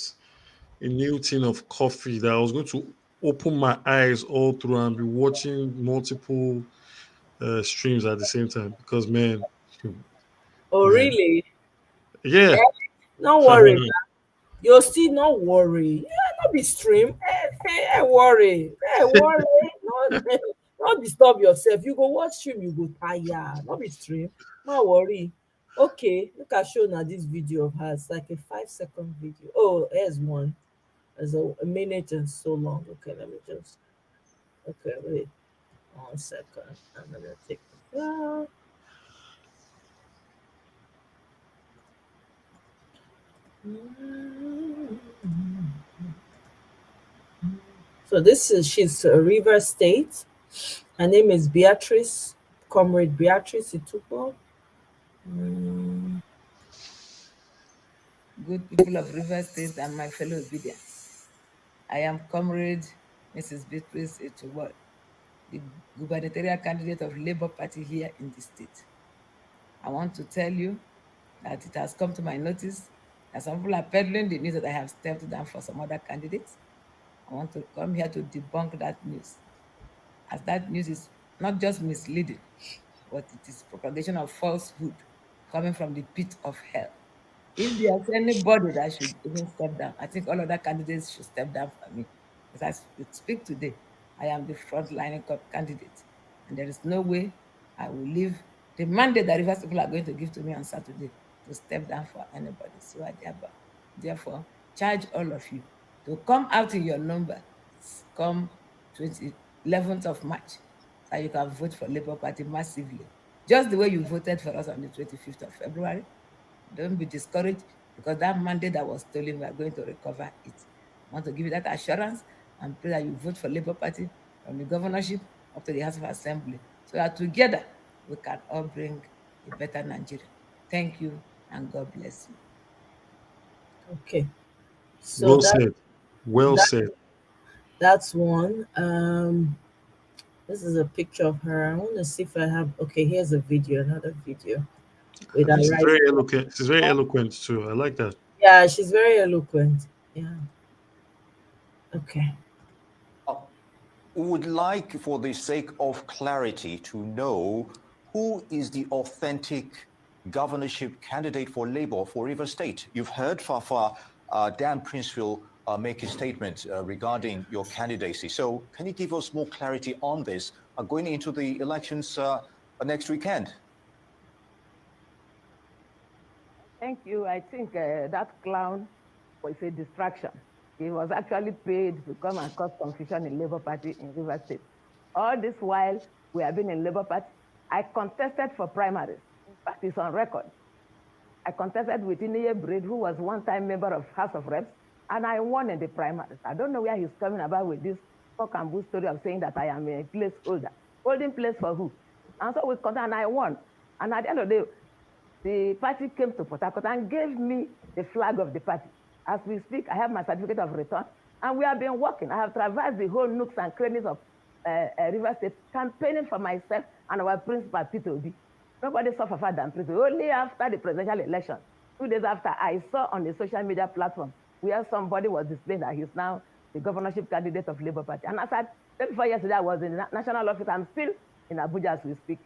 a new tin of coffee that I was going to open my eyes all through and be watching multiple streams at the same time because, man. Oh, Man. really? Yeah. Don't worry. You'll still not worry. Yeah, not be stream. Hey, worry. Hey, worry. Not disturb yourself. You go watch stream, you go tire. Not be stream. Not worry. Okay, look at show now this video of hers, like a 5-second video. Oh, here's one. There's a minute and so long. Okay, let me just. Okay, wait 1 second. I'm gonna take that. So she's a River State. Her name is Beatrice, Comrade Beatrice Itupo. Good people of River State and my fellow obedience. I am Comrade Mrs. Beatrice Itupo, the gubernatorial candidate of Labour Party here in the state. I want to tell you that it has come to my notice that some people are peddling the news that I have stepped down for some other candidates. I want to come here to debunk that news, as that news is not just misleading, but it is propagation of falsehood coming from the pit of hell. If there's anybody that should even step down, I think all other candidates should step down for me. As I speak today, I am the front-line candidate, and there is no way I will leave the mandate that Rivers people are going to give to me on Saturday to step down for anybody. So I therefore charge all of you to come out in your number come 11th of March, so you can vote for Labour Party massively, just the way you voted for us on the 25th of February. Don't be discouraged, because that mandate that was stolen, we are going to recover it. I want to give you that assurance and pray that you vote for Labour Party from the governorship up to the House of Assembly, so that together we can all bring a better Nigeria. Thank you, and God bless you. Okay. So Well said. Well said. That's one. This is a picture of her. I want to see if I have. Okay, here's a video. Another video. With her She's right. very eloquent. She's very eloquent too. I like that. Yeah, she's very eloquent. Yeah. Okay. Would like, for the sake of clarity, to know who is the authentic governorship candidate for Labour for River State. You've heard Fafa Dan Princefield make a statement regarding your candidacy. So can you give us more clarity on this going into the elections next weekend? Thank you. I think that clown was a distraction. He was actually paid to come and cause confusion in Labour Party in River State. All this while we have been in Labour Party, I contested for primaries. In fact, it's on record. I contested with Ineye Braid, who was one-time member of House of Reps, and I won in the primaries. I don't know where he's coming about with this cock and bull story of saying that I am a placeholder. Holding place for who? And so we contested, and I won. And at the end of the day, the party came to Port Harcourt and gave me the flag of the party. As we speak, I have my certificate of return, and we have been working. I have traversed the whole nooks and crannies of River State, campaigning for myself and our principal, Peter Obi. Nobody saw Fafa than Peter. Only after the presidential election, 2 days after, I saw on the social media platform where somebody was displaying that he's now the governorship candidate of Labour Party. And I said, 24 years ago, I was in the national office. I'm still in Abuja as we speak.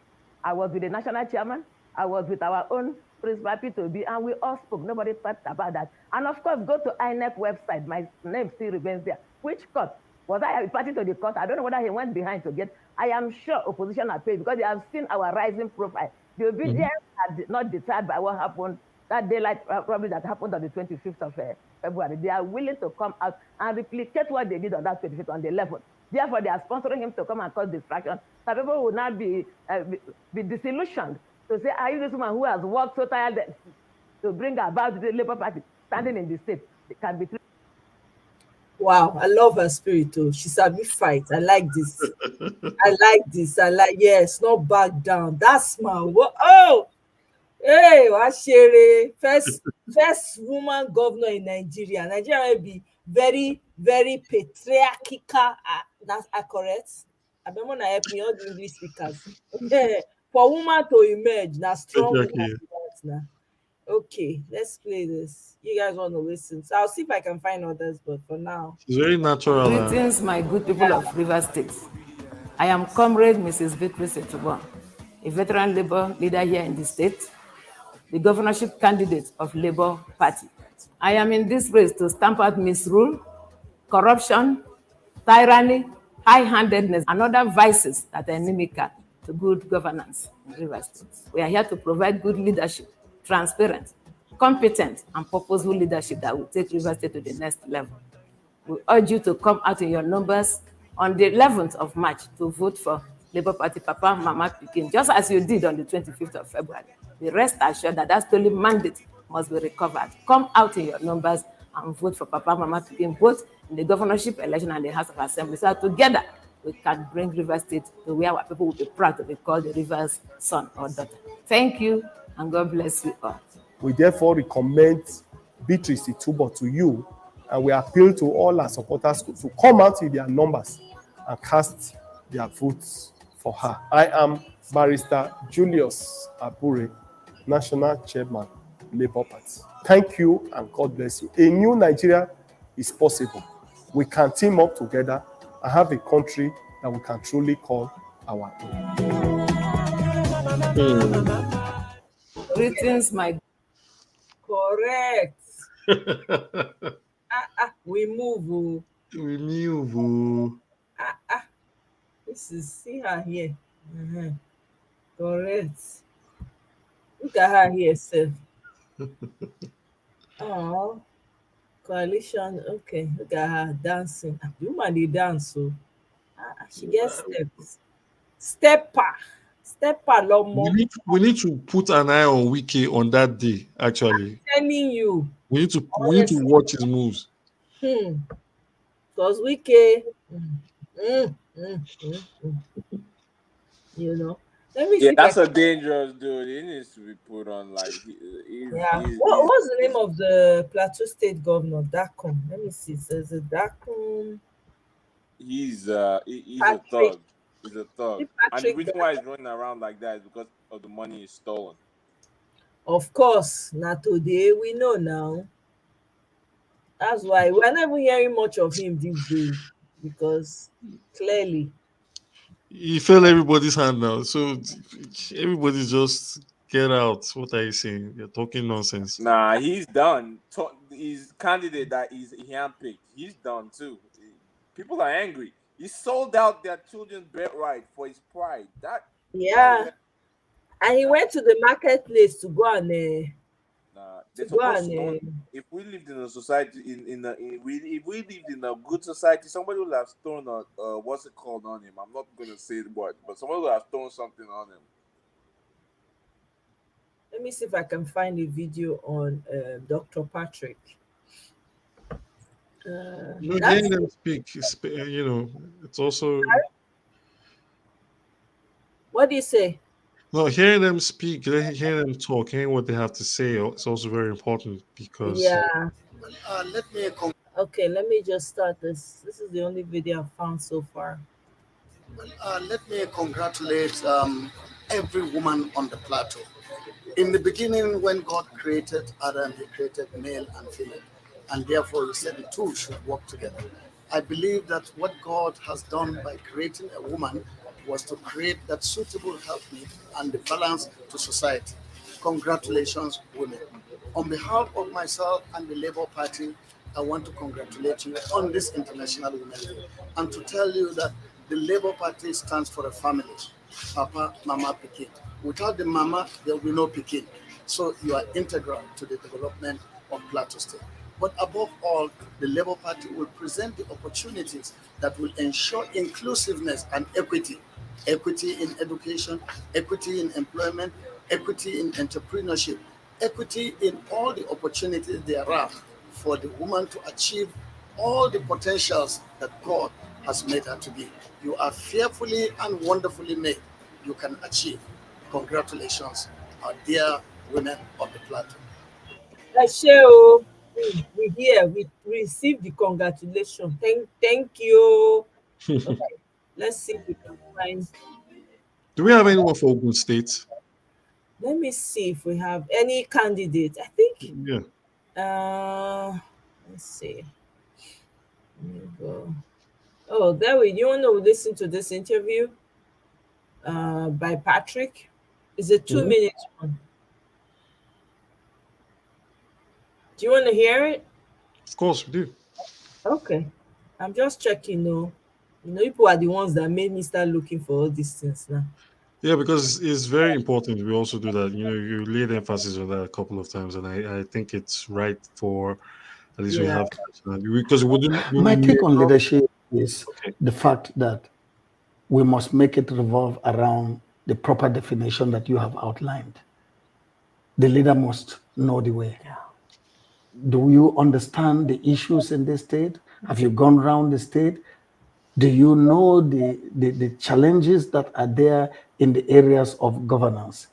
I was with the national chairman. I was with our own principal, Peter Obi, and we all spoke. Nobody talked about that. And of course, go to INEC website. My name still remains there. Which court? Was I a party to the court? I don't know whether he went behind to get. I am sure opposition are paid, because they have seen our rising profile. The obedience had not deterred by what happened that daylight robbery that happened on the 25th of February. They are willing to come out and replicate what they did on that 25th on the 11th. Therefore, they are sponsoring him to come and cause distraction. So people will not be disillusioned to say, are you this woman who has worked so tired to bring about the Labour Party standing in the state? It can be. Wow, I love her spirit too. She's a big fight. I like this. I like, yes, not back down. That's my oh, hey, Washere, first woman governor in Nigeria. Nigeria will be very, very patriarchal. That's correct. I don't want to help me, all the English speakers. For woman to emerge, now strong woman. Now. Okay, let's play this. You guys want to listen? So I'll see if I can find others, but for now, it's very natural. Greetings, my good people of River State. I am Comrade Mrs. Beatrice Itupo, a veteran Labour leader here in the state, the governorship candidate of Labour Party. I am in this race to stamp out misrule, corruption, tyranny, high-handedness, and other vices that are inimical to good governance in River State. We are here to provide good leadership, transparent, competent, and purposeful leadership that will take River State to the next level. We urge you to come out in your numbers on the 11th of March to vote for Labour Party Papa, Mama, Pikin, just as you did on the 25th of February. The rest assured that that stolen mandate must be recovered. Come out in your numbers and vote for Papa, Mama, Pikin, both in the governorship election and the House of Assembly. So together, we can bring Rivers State to where our people will be proud to be called the Rivers son or daughter. Thank you, and God bless you all. We therefore recommend Beatrice Itubo to you, and we appeal to all our supporters to come out in their numbers and cast their votes for her. I am Barrister Julius Abure, National Chairman, Labour Party. Thank you and God bless you. A new Nigeria is possible. We can team up together and have a country that we can truly call our own. Greetings, my Correct. We move. We move. This is, see her here. Correct. Look at her here, sir. Oh, coalition. Okay, look at her dancing. The woman they dance, so she gets steps. Stepper, Lomo. We need to put an eye on Wiki on that day. Actually, I'm telling you, we need to watch his moves. Because Wiki, you know. Let me see. That's a dangerous dude. He needs to be put on like. What's the name of the Plateau State governor? Dakum. Let me see. Says it Dakum. He's a thug. He's a thug. And the reason why he's running around like that is because of the money he's stolen. Of course, not today. We know now. That's why we're not even hearing much of him these days, because clearly He fell everybody's hand now. So everybody just get out. What are you saying? You're talking nonsense. Nah, he's done. His candidate that is handpicked, he's done too. People are angry. He sold out their children's birthright for his pride. And he went to the marketplace to go and if we lived in a society if we lived in a good society, somebody would have thrown what's it called on him. I'm not gonna say what, but somebody would have thrown something on him. Let me see if I can find a video on Dr. Patrick. Hearing them speak, it's also. What do you say? No, hearing them speak, hearing them talk, hearing what they have to say, it's also very important because. Yeah. Let me just start this. This is the only video I've found so far. Let me congratulate every woman on the plateau. In the beginning, when God created Adam, he created male and female. And therefore, he said the two should work together. I believe that what God has done by creating a woman was to create that suitable helpmeet and the balance to society. Congratulations, women. On behalf of myself and the Labour Party, I want to congratulate you on this International Women's Day and to tell you that the Labour Party stands for a family. Papa, Mama, Pikin. Without the Mama, there will be no Pikin. So you are integral to the development of Plateau State. But above all, the Labour Party will present the opportunities that will ensure inclusiveness and equity. Equity in education, equity in employment, equity in entrepreneurship, equity in all the opportunities there are for the woman to achieve all the potentials that God has made her to be. You are fearfully and wonderfully made. You can achieve. Congratulations, our dear women of the plateau. We here. We received the congratulations. Thank you. Okay, let's see if we can find. Do we have anyone for Ogun State? Let me see if we have any candidate. I think. Yeah. Let's see. Let me go. Oh, there we. You want to listen to this interview? By Patrick. It's a 2-minute one. Do you want to hear it? Of course we do. Okay. I'm just checking. People are the ones that made me start looking for all these things now. Yeah, because it's very important. We also do that. You laid emphasis on that a couple of times, and I think it's right for at least we have because my take on leadership is the fact that we must make it revolve around the proper definition that you have outlined. The leader must know the way? Do you understand the issues in the state? Have you gone around the state? Do you know the challenges that are there in the areas of governance?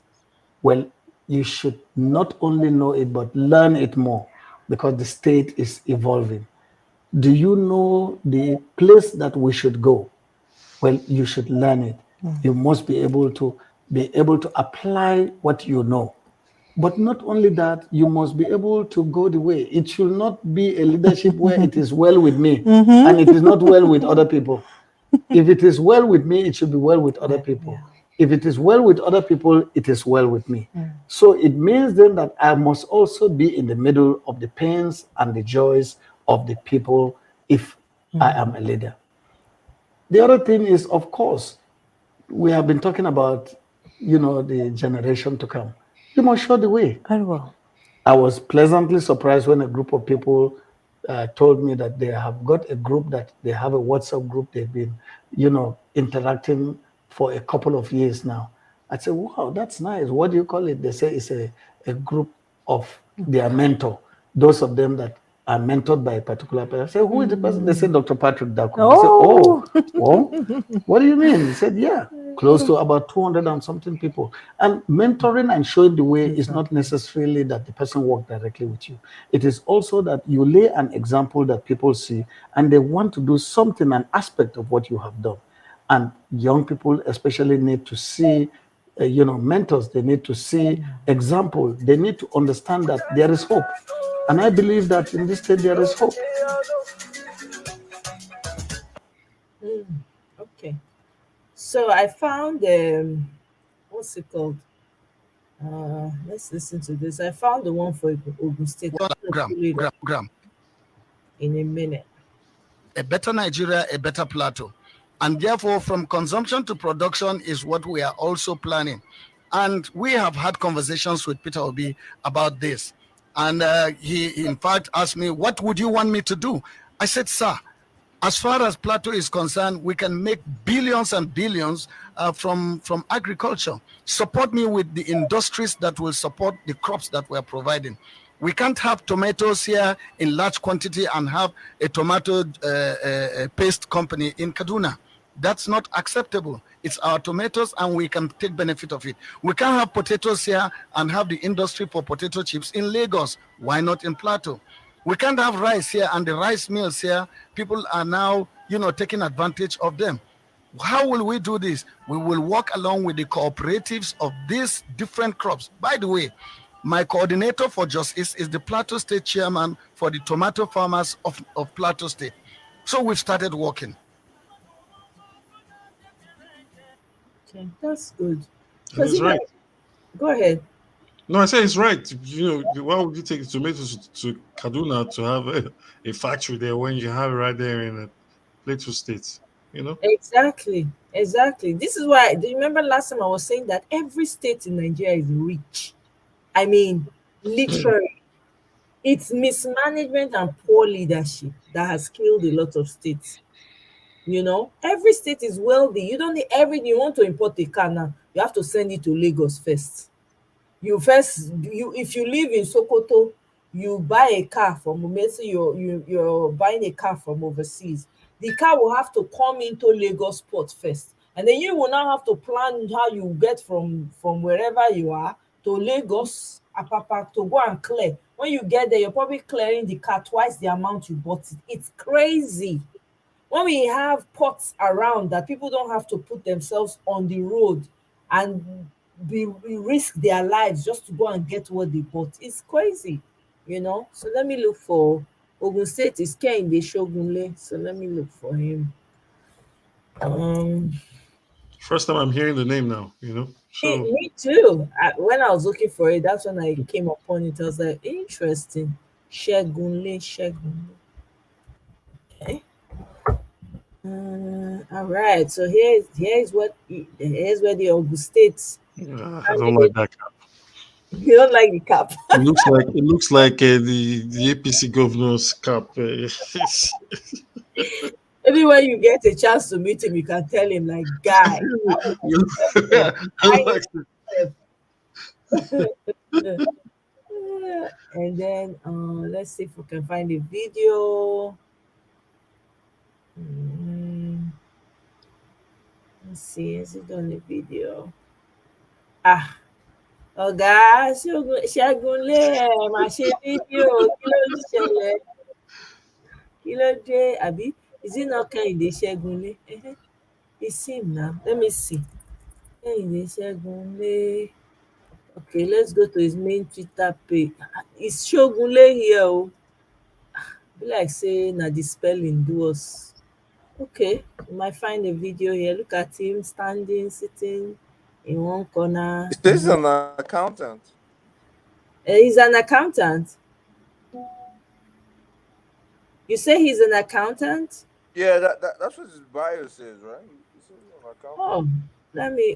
Well, you should not only know it, but learn it more, because the state is evolving. Do you know the place that we should go? Well, you should learn it. You must be able to apply what you know. But not only that, you must be able to go the way. It should not be a leadership where it is well with me and it is not well with other people. If it is well with me, it should be well with other people. If it is well with other people, it is well with me. So it means then that I must also be in the middle of the pains and the joys of the people if I am a leader. The other thing is, of course, we have been talking about, the generation to come. You must show the way. Very well. I was pleasantly surprised when a group of people told me that they have got a group, that they have a WhatsApp group they've been, interacting for a couple of years now. I said, wow, that's nice. What do you call it? They say it's a group of their mentor, those of them that are mentored by a particular person. I said, who is the person? They said, Dr. Patrick Dakum. Oh. I said, oh, what do you mean? He said, yeah, close to about 200 and something people. And mentoring and showing the way is not necessarily that the person work directly with you. It is also that you lay an example that people see and they want to do something, an aspect of what you have done. And young people especially need to see, mentors. They need to see example. They need to understand that there is hope. And I believe that in this state there is hope. Okay. So I found what's it called? Let's listen to this. I found the one for Ogun State. Gram. In a minute. A better Nigeria, a better plateau. And therefore, from consumption to production is what we are also planning. And we have had conversations with Peter Obi about this. And he, in fact, asked me, what would you want me to do? I said, sir, as far as plateau is concerned, we can make billions and billions from agriculture. Support me with the industries that will support the crops that we're providing. We can't have tomatoes here in large quantity and have a tomato paste company in Kaduna. That's not acceptable. It's our tomatoes and we can take benefit of it. We can't have potatoes here and have the industry for potato chips in Lagos. Why not in Plateau? We can't have rice here and the rice mills here, people are now, taking advantage of them. How will we do this? We will work along with the cooperatives of these different crops. By the way, my coordinator for Justice is the Plateau State Chairman for the tomato farmers of Plateau State. So we've started working. Okay, that's good. That's right. Go ahead. No, I say it's right. Why would you take tomatoes to Kaduna to have a factory there when you have it right there in Plateau State? Exactly. This is why. Do you remember last time I was saying that every state in Nigeria is rich? I mean, literally, it's mismanagement and poor leadership that has killed a lot of states. Every state is wealthy. You don't need everything. You want to import a car now, you have to send it to Lagos first. If you live in Sokoto, you buy a car from, let's say you're buying a car from overseas. The car will have to come into Lagos port first, and then you will now have to plan how you get from wherever you are to Lagos, Apapa, to go and clear. When you get there, you're probably clearing the car twice the amount you bought it. It's crazy. When we have ports around that people don't have to put themselves on the road and risk their lives just to go and get what they bought, it's crazy, So let me look for Ogun State is Kehinde Shogunle. So let me look for him. First time I'm hearing the name now, So me too. When I was looking for it, that's when I came upon it. I was like, interesting. Shogunle. Okay. All right. So here's where the Ogun State. I don't like that cap. You don't like the cap? It looks like the APC governor's cap. Maybe when you get a chance to meet him, you can tell him, like, guy. And then let's see if we can find a video. Let's see, is it on the video? Ah, ọ̀gá Ṣẹ́gunlé ẹ̀ máa ṣe fídíò kí ló ń ṣẹlẹ̀? Kí ló dé? Àbí is it not Kẹ́hìndé Ṣẹ́gunlé? It's him now. Let me see. Kẹ́hìndé Ṣẹ́gunlé. Okay, let's go to his main Twitter page. Is Ṣógunlé here? Oh, be like say na the spelling do us. Okay, you might find a video here. Look at him standing, sitting in one corner. This is an accountant. He's an accountant. You say he's an accountant? Yeah, that's what his bio says, right? He says he's an accountant.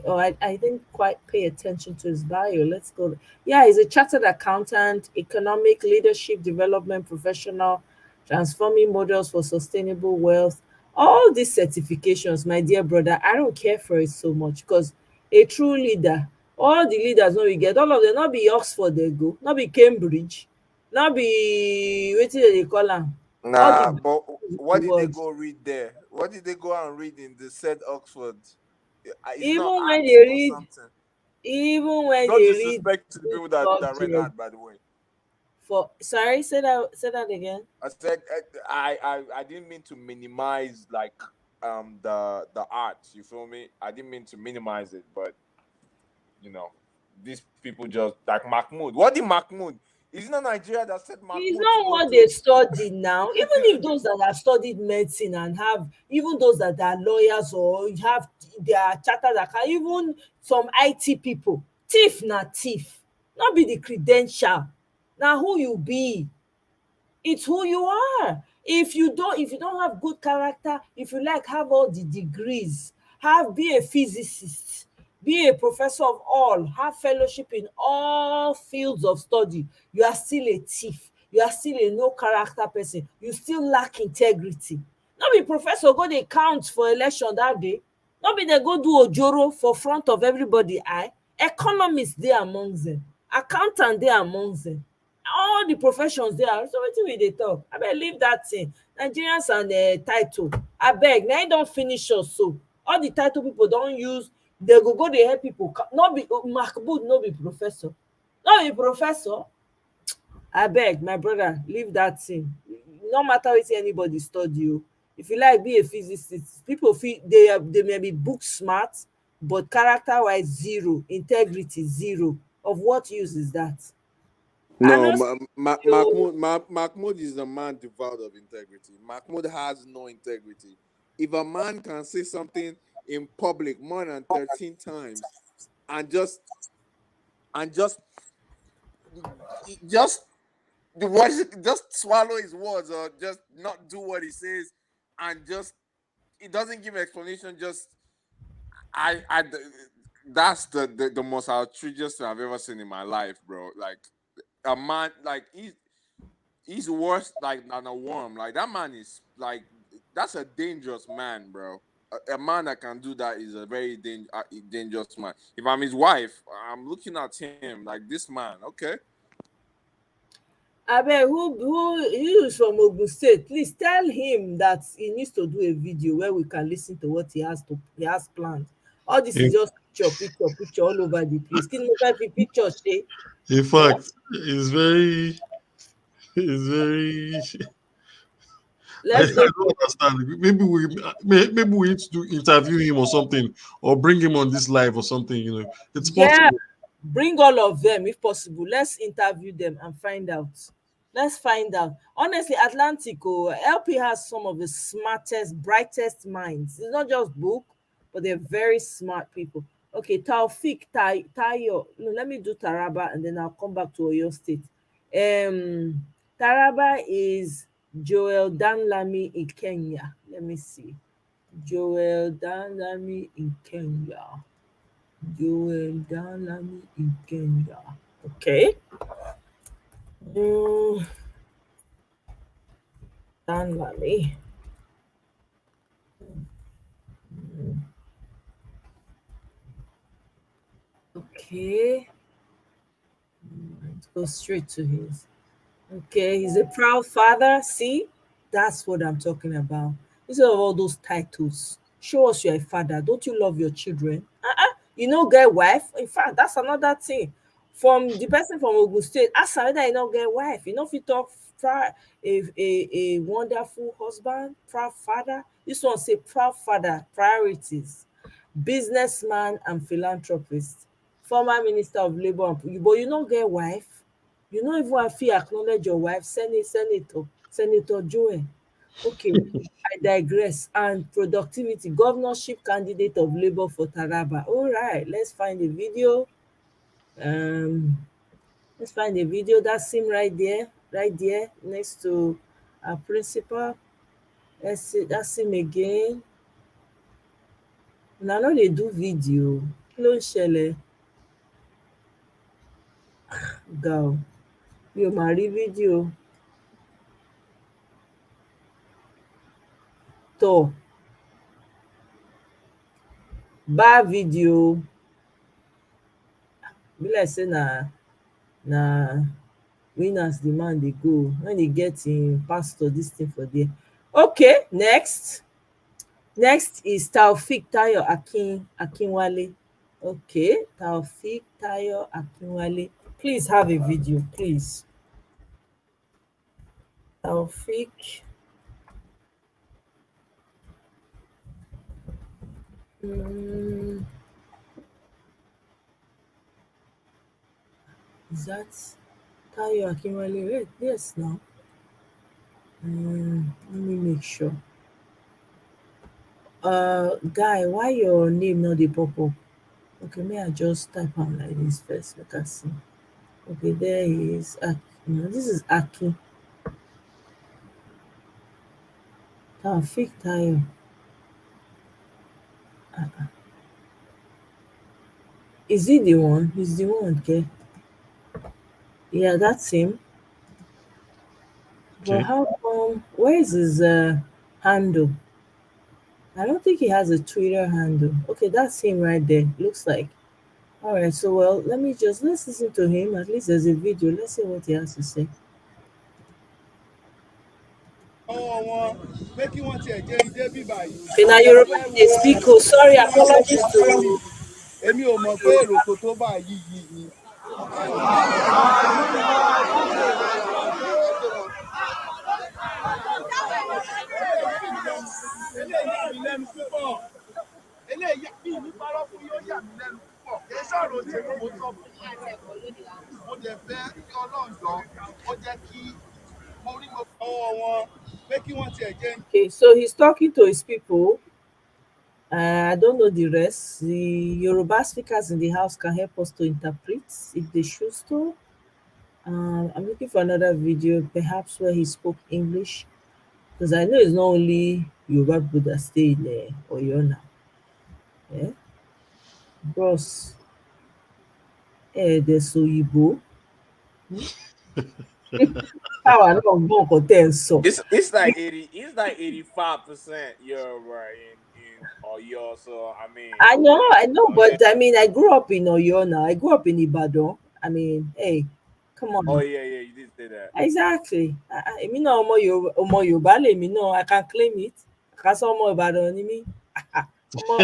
Oh, I didn't quite pay attention to his bio. Let's go. Yeah, he's a chartered accountant, economic leadership development professional, transforming models for sustainable wealth. All these certifications, my dear brother, I don't care for it so much because a true leader, all the leaders no we get, all of them, not be Oxford they go, not be Cambridge, not be wetin dem dey call am. Nah, but what did they go read there? What did they go and read in the said Oxford? It's Even not when art they or read, something. even when No they read disrespect to the people that read art, by the way. for sorry, say that again. I said I didn't mean to minimize like the art. You feel me? I didn't mean to minimize it, but you know, these people just like Mahmoud. What did Mahmoud? Is it not Nigeria that said Mahmoud It's to not go what to? they study now. Even if those that have studied medicine and have, even those that are lawyers or have their chartered account, even some IT people, thief na thief, not be the credential. Now who you be? It's who you are. If you don't have good character, if you like have all the degrees, be a physicist, be a professor of all, have fellowship in all fields of study, you are still a thief, you are still a no character person, you still lack integrity. No be professor go dey count for election that day, no be dem go do ojoro for front of everybody eye. Economists dey among them, accountant dey among them, all the professions there. So wetin we dey talk? Abeg leave that thing. Nigerians and title. Abeg, na im don finish us so. All the title people don use, they go dey help people. No be Mahmoud, no be professor. No be professor. Abeg, my brother, leave that thing. No matter wetin anybody study o. If you like be a physicist, people feel they may be book smart, but character wise zero, integrity zero. Of what use is that? No, Mahmoud is a man devoid of integrity. Mahmoud has no integrity. If a man can say something in public more than 13 times and just just swallow his words or just not do what he says and just it doesn't give explanation, just I that's the most outrageous thing I've ever seen in my life, bro. Like a man, like he's worse like than a worm. Like that man is like that's a dangerous man, bro. A man that can do that is a very dangerous man. If I'm his wife, I'm looking at him like this man. Okay. Abeg, who is from Ogun State? Please tell him that he needs to do a video where we can listen to what he has planned. All this is just picture all over the place. Kí ni mo fẹ́ fi picture ṣe? In fact, it's very. I Let's go. don't understand. Maybe we need to interview him or something, or bring him on this live or something. You know, it's Yeah, possible. bring all of them if possible. Let's interview them and find out. Let's find out. Honestly, Atlantico LP has some of the smartest, brightest minds. It's not just book, but they're very smart people. Okay, Taufik Tayo. No, let me do Taraba and then I'll come back to Oyo State. Taraba is Joel Danlami in Kenya. Let me see. Joel Danlami in Kenya. Joel Danlami in Kenya. Okay. Danlami. Okay. Go straight to his. Okay, he's a proud father. See, that's what I'm talking about. Instead of all those titles, show us you're a father. Don't you love your children? You know, get wife. In fact, that's another thing. From the person from Ogun State, ask her whether you know get wife. You know, if you talk proud, a wonderful husband, proud father. This one say proud father, priorities, businessman and philanthropist, former minister of labor and but you no get wife. You no even fit acknowledge your wife, Senator Joel. Okay, I digress. And productivity, governorship candidate of Labour for Taraba. All right, let's find a video. Um, let's find a video. That's him right there, next to our principal. Let's see, that's him again. Una no dey do video. Kí ló ń ṣẹlẹ̀? Ga ò, mi ò mà rí fídíò. Tọ̀, bad video. Be like say na winners the man dey go when e get im pastor dis thing for there. Okay, next is Taofeek Tayo Akinwale. Okay, Taofeek Tayo Akinwale. Please have a video, please. Taofeek. Is that Tayo Akinwale? Wait, yes now. Let me make sure. Guy, why your name not dey pop up? Okay, may I just type am like this first, make I see. Okay, there he is. No, this is Aki. Taofeek Tayo. Is he the one? He's the one, okay. Yeah, that's him. But how come? Where is his handle? I don't think he has a Twitter handle. Okay, that's him right there. Looks like. All right, so well, let's listen to him. At least there's a video. Let's see what he has to say. Okay, now Yoruba they speak. Oh, sorry, apologies to. Okay, so he's talking to his people. I don't know the rest. The Yoruba speakers in the house can help us to interpret if they choose to. I'm looking for another video, perhaps where he spoke English, because I know it's not only Yoruba people that stay in Oyo now. Yeah, bros. There's Oyibo. How I know more so. It's like 85% Yoruba in Oyo. So I mean, I know, but I mean, I grew up in Oyo now. I grew up in Ibadan. I mean, hey, come on. Oh yeah, you did say that. Exactly. Èmi náà ọmọ Yorùbá lèmi náà. I can claim it. Àkàsọ ọmọ Ìbàdàn ni mí.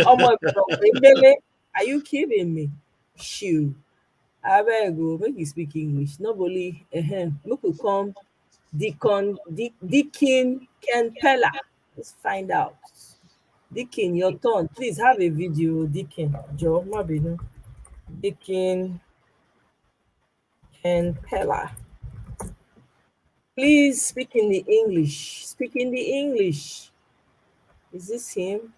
Ọmọ Ìbàdàn pébélé. Are you kidding me? Shoot. Abeg o, make you speak English. Nobody, make we come Deacon Ken Pella. Let's find out. Deacon, your turn. Please have a video, Deacon. Joe, má bínú. Deacon Ken Pella. Please speak in the English. Speak in the English. Is this him?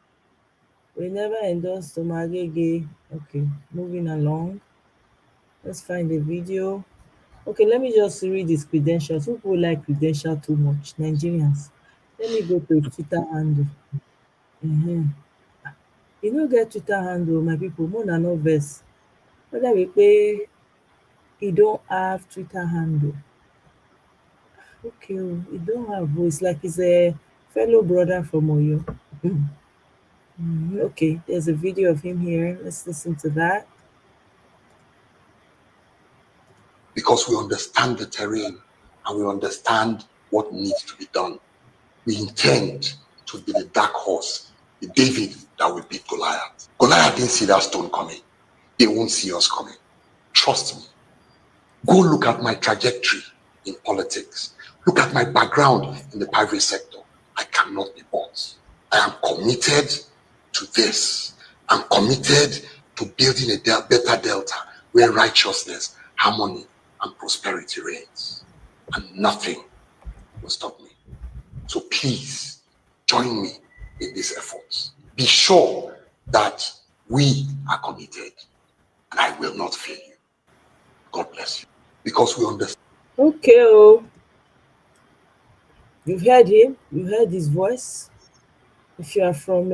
We never endorsed Omagege. Okay, moving along. Let's find the video. Okay, let me just read his credentials. Who people like credential too much? Nigerians. Let me go to his Twitter handle. You no get Twitter handle, my people. More than no verse. Whether we pay, he don't have Twitter handle. Okay, he don't have voice. Like he's a fellow brother from Oyo. Okay, there's a video of him here. Let's listen to that. because we understand the terrain and we understand what needs to be done. We intend to be the dark horse, the David that will beat Goliath. Goliath didn't see that stone coming. They won't see us coming. Trust me. Go look at my trajectory in politics. Look at my background in the private sector. I cannot be bought. I am committed to this. I'm committed to building a better Delta where righteousness, harmony, and prosperity reigns. And nothing will stop me. So please join me in these efforts. Be sure that we are committed and I will not fail you. God bless you. Because we understand. Okay, oh. You've heard him, you heard his voice. If you are from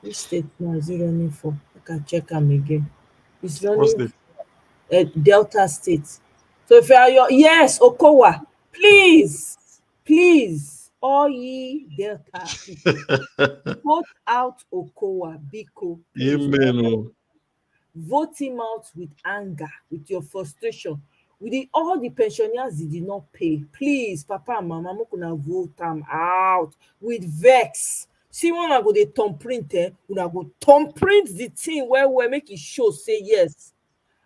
which state now is he running for? I can check him again. He's running Delta State. So if you are yes, Okowa, please, all ye Delta people, vote out Okowa, Biko. Amen. Vote him out with anger, with your frustration. With all the pensioners they did not pay, please, Papa and Mama, make una vote am out with vex. See, when I go dey thumbprint, una go thumbprint the thing well, make it show say yes.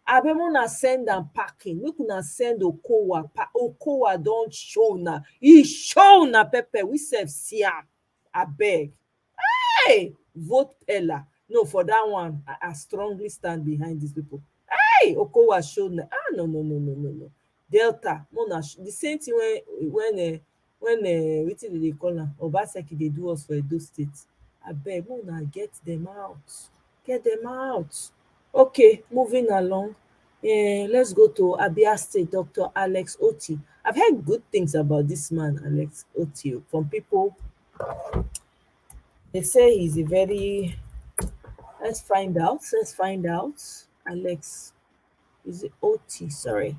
Abeg una send am packing, make una send Okowa. Okowa don show na, he show na pepper. We sef see am. Abeg, hey, vote Pella. No, for that one, I strongly stand behind these people. Hey, Okowa showed no. Delta, the same thing when wetin they call am, Obaseki they do us for Edo State. Abeg, Mona get them out. Okay, moving along. Let's go to Abia State, Dr. Alex Oti. I've heard good things about this man, Alex Oti, from people. They say he's a very. Let's find out. Alex, is it OT? Sorry.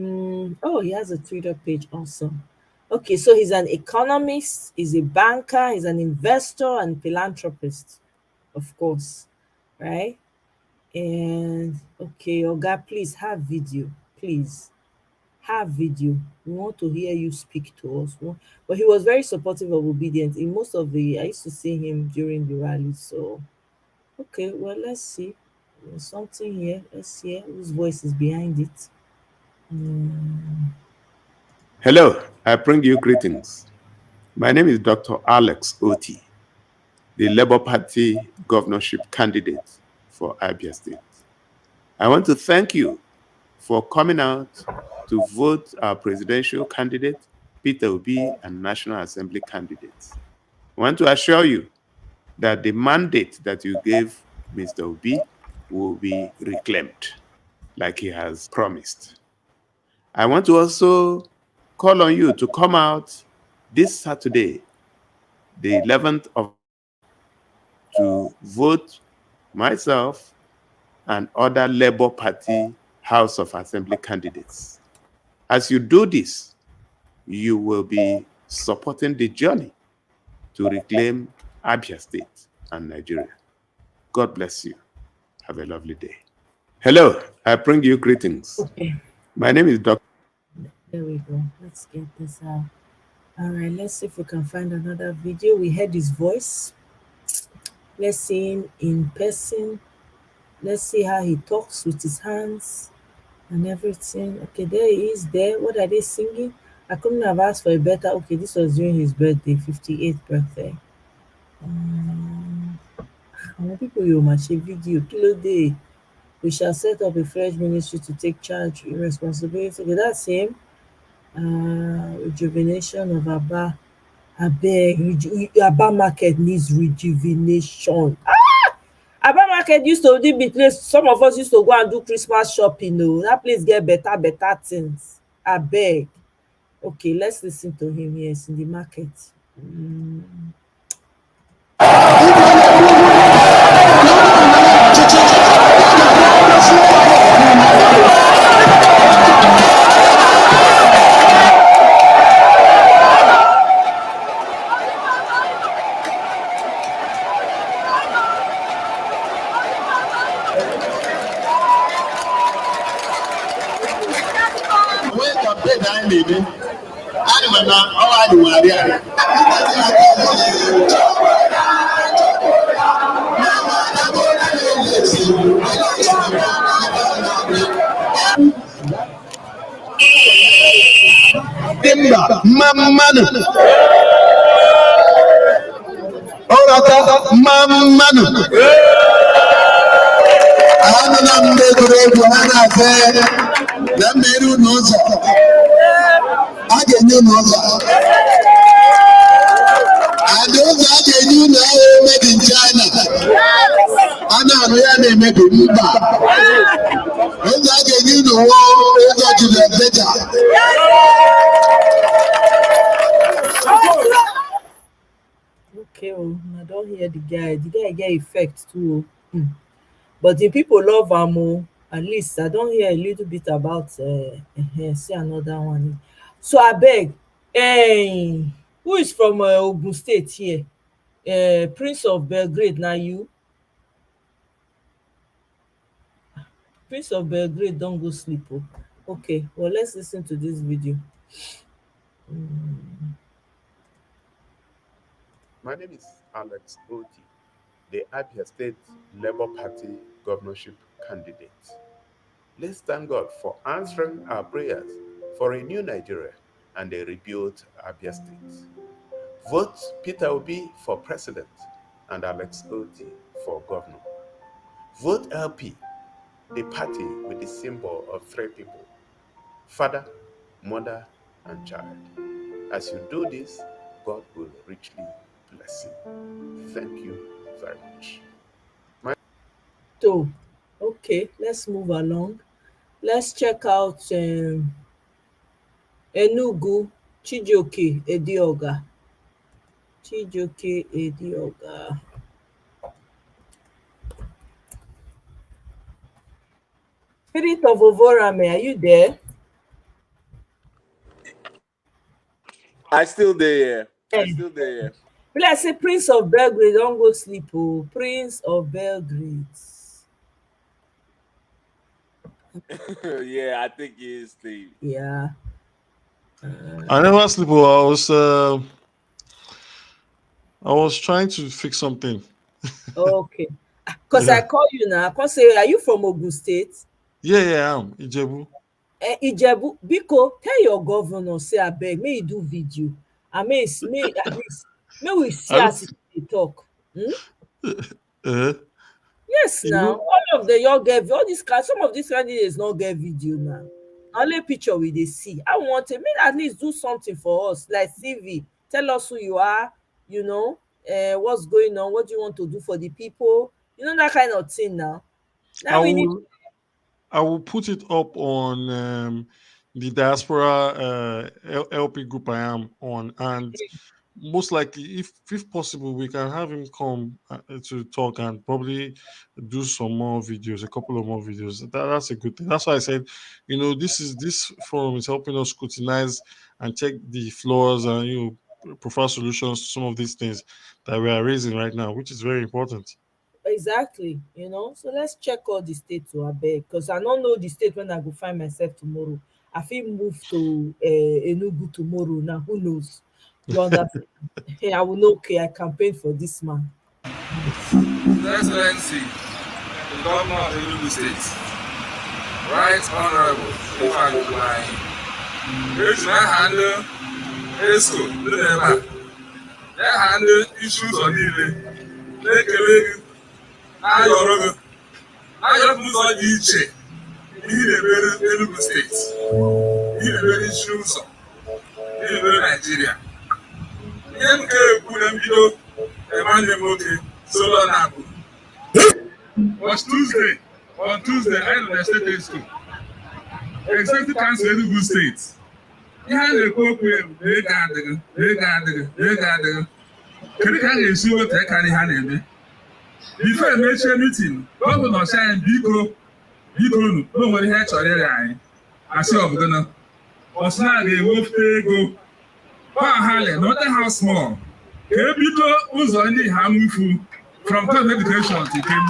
Oh, he has a Twitter page also. Okay, so he's an economist, he's a banker, he's an investor and philanthropist, of course, right? And okay, Oga, please have video, please. Have video. We want to hear you speak to us. But he was very supportive of obedience. In most of I used to see him during the rally. So, okay, well, let's see. There's something here. Let's hear whose voice is behind it. Hello, I bring you greetings. My name is Dr. Alex Oti, the Labour Party governorship candidate for Abia State. I want to thank you for coming out to vote our presidential candidate, Peter Obi, and National Assembly candidates. I want to assure you that the mandate that you gave Mr. Obi will be reclaimed, like he has promised. I want to also call on you to come out this Saturday, the 11th of, to vote myself and other Labour Party House of Assembly candidates. As you do this, you will be supporting the journey to reclaim Abia State and Nigeria. God bless you. Have a lovely day. Hello, I bring you greetings. Okay. My name is Dr. There we go. Let's get this out. All right, let's see if we can find another video. We heard his voice. Let's see him in person. Let's see how he talks with his hands and everything. Okay, there he is there. What are they singing? I couldn't have asked for a better. Okay, this was during his birthday, 58th birthday. People, you must video. Kilo day. We shall set up a fresh ministry to take charge of responsibility. Okay, that's him. Rejuvenation of Aba. Aba market needs rejuvenation. Aba market used to be place. Some of us used to go and do Christmas shopping. No, that place get better things. I beg. Okay, let's listen to him. Yes, in the market. na-eme anyị ma na ọwa anyị nwe arịa Timba mmanụ ọrata mmanụ anụ na mgbe egwuregwu ha na-afe na mmeri ụlọ ụzọ a ga-enye ụlọ ụzọ adị ụzọ a ga-enye ụlọ ahụ made in China a na-arụ ya na-emebi mba ụzọ a ga-enye ụlọ ụzọ Julius Berger. Okay, oh, I don't hear the guy. The guy get effect too. But the people love him. Oh, at least I don't hear a little bit about. See another one. So I beg, who is from Ogun State here? Prince of Belgrade. Now you, Prince of Belgrade, don't go sleep. Oh. Okay, well let's listen to this video. My name is Alex Oti, the Abia State Labour Party governorship candidate. Let's thank God for answering our prayers for a new Nigeria and a rebuilt Abia State. Vote Peter Obi for president and Alex Oti for governor. Vote LP, the party with the symbol of three people: father, mother, and child. As you do this, God will richly bless you. Thank you very much. So, okay, let's move along. Let's check out Enugu Chijioke Edioga. Chijioke Edioga. Spirit of Ovorame, are you there? I still there. I still there. Will I say Prince of Belgrade? Don't go sleep. Oh, Prince of Belgrade. Yeah, I think he is sleep. Yeah. I never sleep. I was trying to fix something. Okay. Because I call you now. I can say, are you from Ogun State? Yeah, I am. Ijebu. Ijebu, Biko, tell your governor, say, I beg, may you do video. I may at least, may we see as they talk. Yes, now, all of the young get all these guys, some of these candidates not get video now. Only picture we they see. I want to at least do something for us, like CV. Tell us who you are, you know, what's going on, what do you want to do for the people, you know, that kind of thing now. Now I will put it up on the diaspora LP group I am on, and most likely, if possible, we can have him come to talk and probably do some more videos, a couple of more videos. That's a good thing. That's why I said, you know, this forum is helping us scrutinize and check the flaws and prefer solutions to some of these things that we are raising right now, which is very important. Exactly, you know. So let's check all the states to beg, because I don't know the state when I go find myself tomorrow. I feel move to Enugu tomorrow. Now who knows? You understand? Hey, I will know. Okay, I campaign for this man. Excellency, the governor of Enugu State, Right Honorable Ifeanyi Umahi, which may handle ESCO, they handle issues on the ayọrọ ụzọ dị iche ihe na-emere Enugu steeti, ihe na-emere isi ụzọ, ihe na-emere Nigeria. Ihe nke ekwu na mbido nwanne m nwoke solo na-abụ. On Tuesday, I nọ na State Exco, Executive Council Enugu State. Ihe a na-ekwu okwu ego adịghị. Kedu ka a ga-esi weta ịkarị ha na-eme? Before a major meeting, Governor saying Biko, no one had to read. I said, I'm gonna. Osna, they will go. Harley, not the house small. Biko was only harmful from top education to him.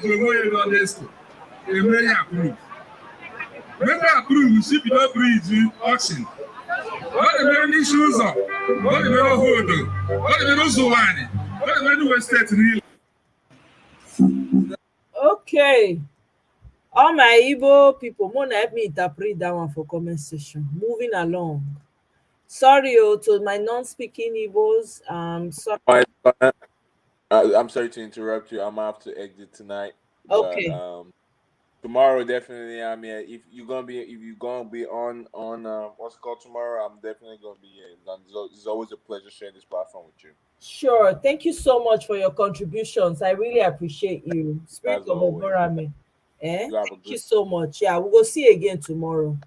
onwe on this. They may approve. When they approve, ship don't breathe auction. What the many issues are? What the many hold on? What the many Zowani? What the many West State real? Okay. All my Igbo people, Mona help me interpret that one for comment section. Moving along. Sorry, to my non-speaking Igbos. Sorry. I'm sorry to interrupt you. I'm gonna have to exit tonight. Okay. But, tomorrow definitely I'm here. If you're gonna be on what's it called tomorrow, I'm definitely gonna be here. It's always a pleasure sharing this platform with you. Sure. Thank you so much for your contributions. I really appreciate you. Spirit As of always. Oborame. Thank You you so much. Yeah, we'll go see you again tomorrow.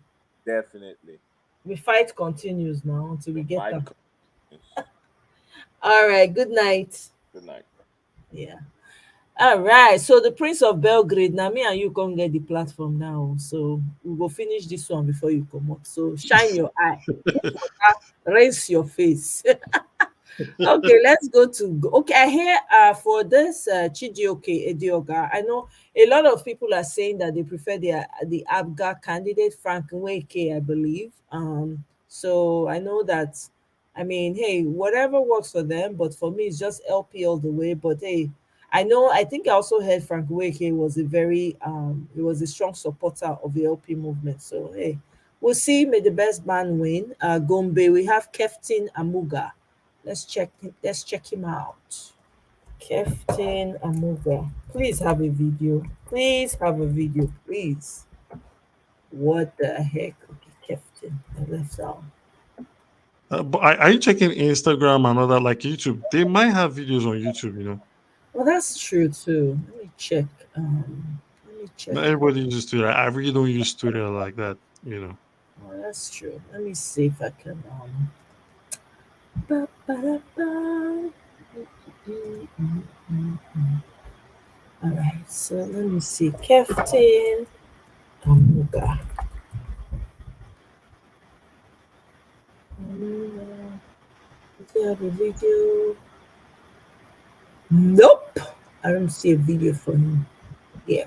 Definitely. The fight continues now until we get them. Continues. All right. Good night. Good night. Yeah. All right. So the Prince of Belgrade. Now me and you come get the platform now. So we will finish this one before you come up. So shine your eye. Raise your face. Okay, let's go to okay. I hear for this Chijioke Edioga. I know a lot of people are saying that they prefer the ABGA candidate Frank Nweke, I believe. So I know that. I mean, hey, whatever works for them, but for me, it's just LP all the way. But hey, I think I also heard Frank Nweke was he was a strong supporter of the LP movement. So hey, we'll see. May the best man win. Gombe, we have Keftin Amuga. Let's check him out. Keftin Amuga. Please have a video. Please have a video. Please. What the heck? Okay, Keftin. I left out. But are you checking Instagram and other like YouTube? They might have videos on YouTube, you know. Well, that's true too. Let me check. Not everybody uses Twitter. I really don't use Twitter like that, you know. Well, that's true. Let me see if I can. All right. So let me see. Keftin Amuga. Do you have a video? Nope. I don't see a video for him. Yeah.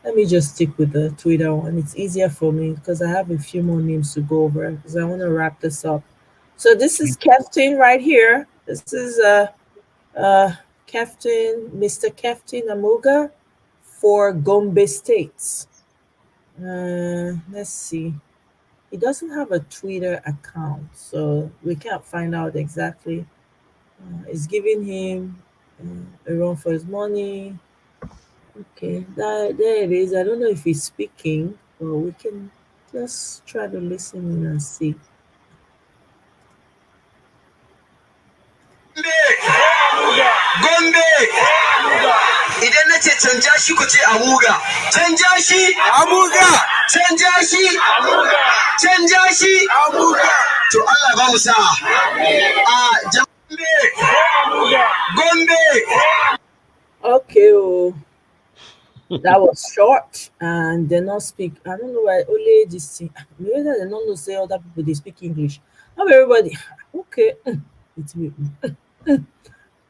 Let me just stick with the Twitter one. It's easier for me because I have a few more names to go over because I want to wrap this up. So this is Keftin right here. This is Keftin, Mr. Keftin Amuga for Gombe State. Let's see. He doesn't have a Twitter account, so we can't find out exactly. It's giving him a run for his money. Okay, there it is. I don't know if he's speaking, but we can just try to listen in and see. Gombe idan na ce canja shi ku ce Amuga, canja shi Amuga, canja shi Amuga, canja shi Amuga. To Allah ba mu sa'a. Gombe. Okay, that was short and they not speak. I don't know why only this thing. Maybe they don't know say other people they speak English. Not everybody. Okay, it's me.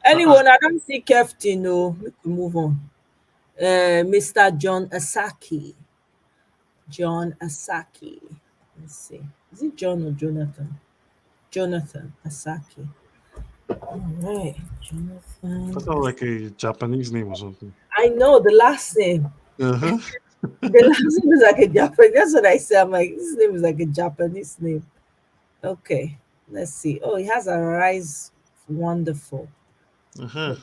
Anyone, I don't see Keftin. No, we move on. Mr. John Asaki. John Asaki. Let's see. Is it John or Jonathan? Jonathan Asaki. All right, Jonathan. That sounds like a Japanese name or something. I know the last name. Uh-huh. The last name is like a Japanese. That's what I say. I'm like, this name is like a Japanese name. Okay, let's see. Oh, he has a rise. Wonderful. Uh-huh.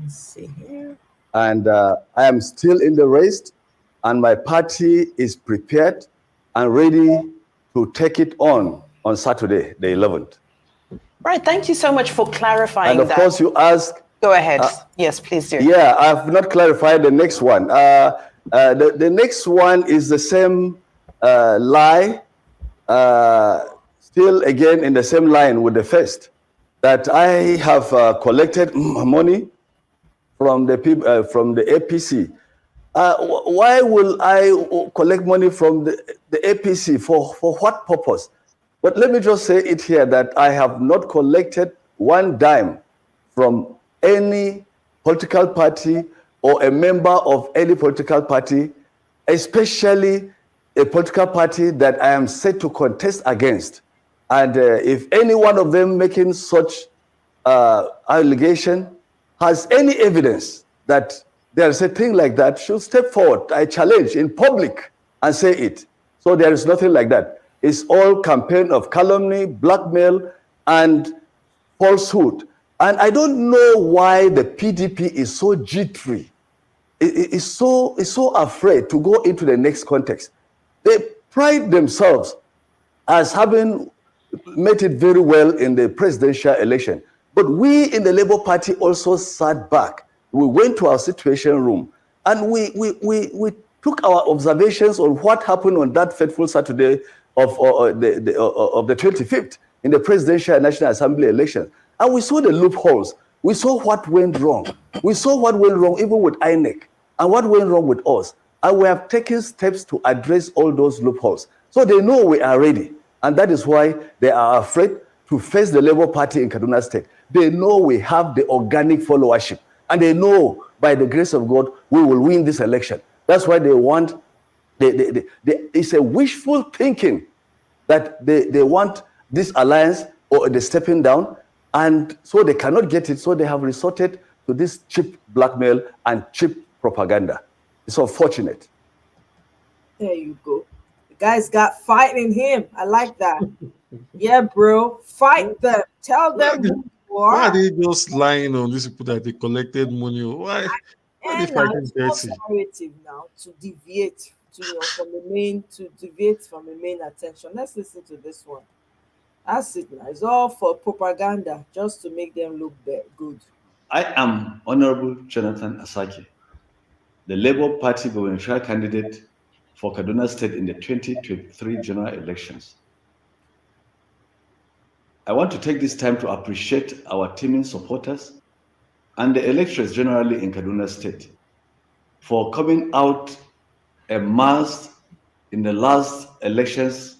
Let's see here. And I am still in the race, and my party is prepared and ready to take it on Saturday, the 11th. Right. Thank you so much for clarifying And of course, you ask. Go ahead. Yes, please do. Yeah, I have not clarified the next one. The next one is the same lie, still again in the same line with the first, that I have collected money from the people from the APC. Why will I collect money from the APC for what purpose? But let me just say it here that I have not collected one dime from any political party or a member of any political party, especially a political party that I am set to contest against. And if any one of them making such allegation has any evidence that there's a thing like that, should step forward. I challenge in public and say it. So there is nothing like that. It's all campaign of calumny, blackmail, and falsehood. And I don't know why the PDP is so jittery. It's so afraid to go into the next context. They pride themselves as having made it very well in the presidential election. But we in the Labour Party also sat back. We went to our situation room and we took our observations on what happened on that fateful Saturday of the 25th in the presidential and National Assembly election. And we saw the loopholes. We saw what went wrong. We saw what went wrong even with INEC and what went wrong with us. And we have taken steps to address all those loopholes. So they know we are ready. And that is why they are afraid to face the Labour Party in Kaduna State. They know we have the organic followership. And they know, by the grace of God, we will win this election. That's why they want, it's a wishful thinking that they want this alliance or the stepping down, and so they cannot get it, so they have resorted to this cheap blackmail and cheap propaganda. It's unfortunate. There you go. The guy's got fight in him. I like that. Yeah, bro. Fight them. Tell them who you are. Why are they just lying on these people that they collected money? Why are they fighting dirty? Narrative now to deviate from the main attention. Let's listen to this one. That's it now. It's all for propaganda, just to make them look good. I am Honorable Jonathan Asake, the Labour Party gubernatorial candidate for Kaduna State in the 2023 general elections. I want to take this time to appreciate our teaming supporters and the electors generally in Kaduna State for coming out en masse in the last elections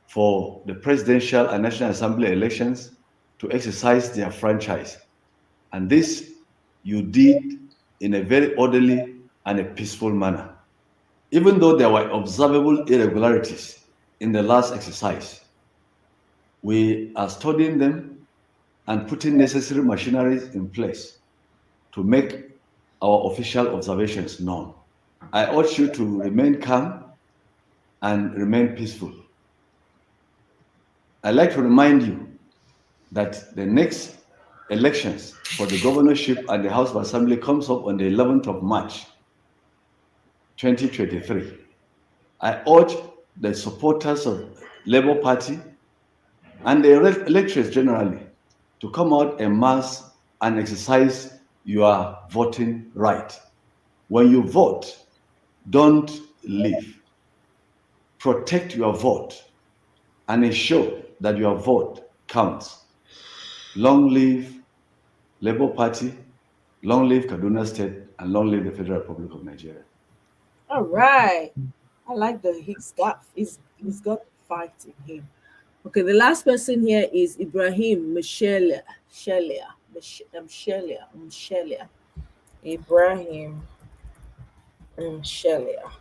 for the presidential and National Assembly elections to exercise their franchise. And this you did in a very orderly and a peaceful manner. Even though there were observable irregularities in the last exercise, we are studying them and putting necessary machineries in place to make our official observations known. I urge you to remain calm and remain peaceful. I'd like to remind you that the next elections for the governorship and the House of Assembly comes up on the 11th of March, 2023. I urge the supporters of Labour Party and the electors generally to come out en masse and exercise your voting right. When you vote, don't leave. Protect your vote and ensure that your vote counts. Long live Labour Party, long live Kaduna State, and long live the Federal Republic of Nigeria. All right. I like that he's got fight in him. Okay, the last person here is Ibrahim Mshelia. Ibrahim Mshelia.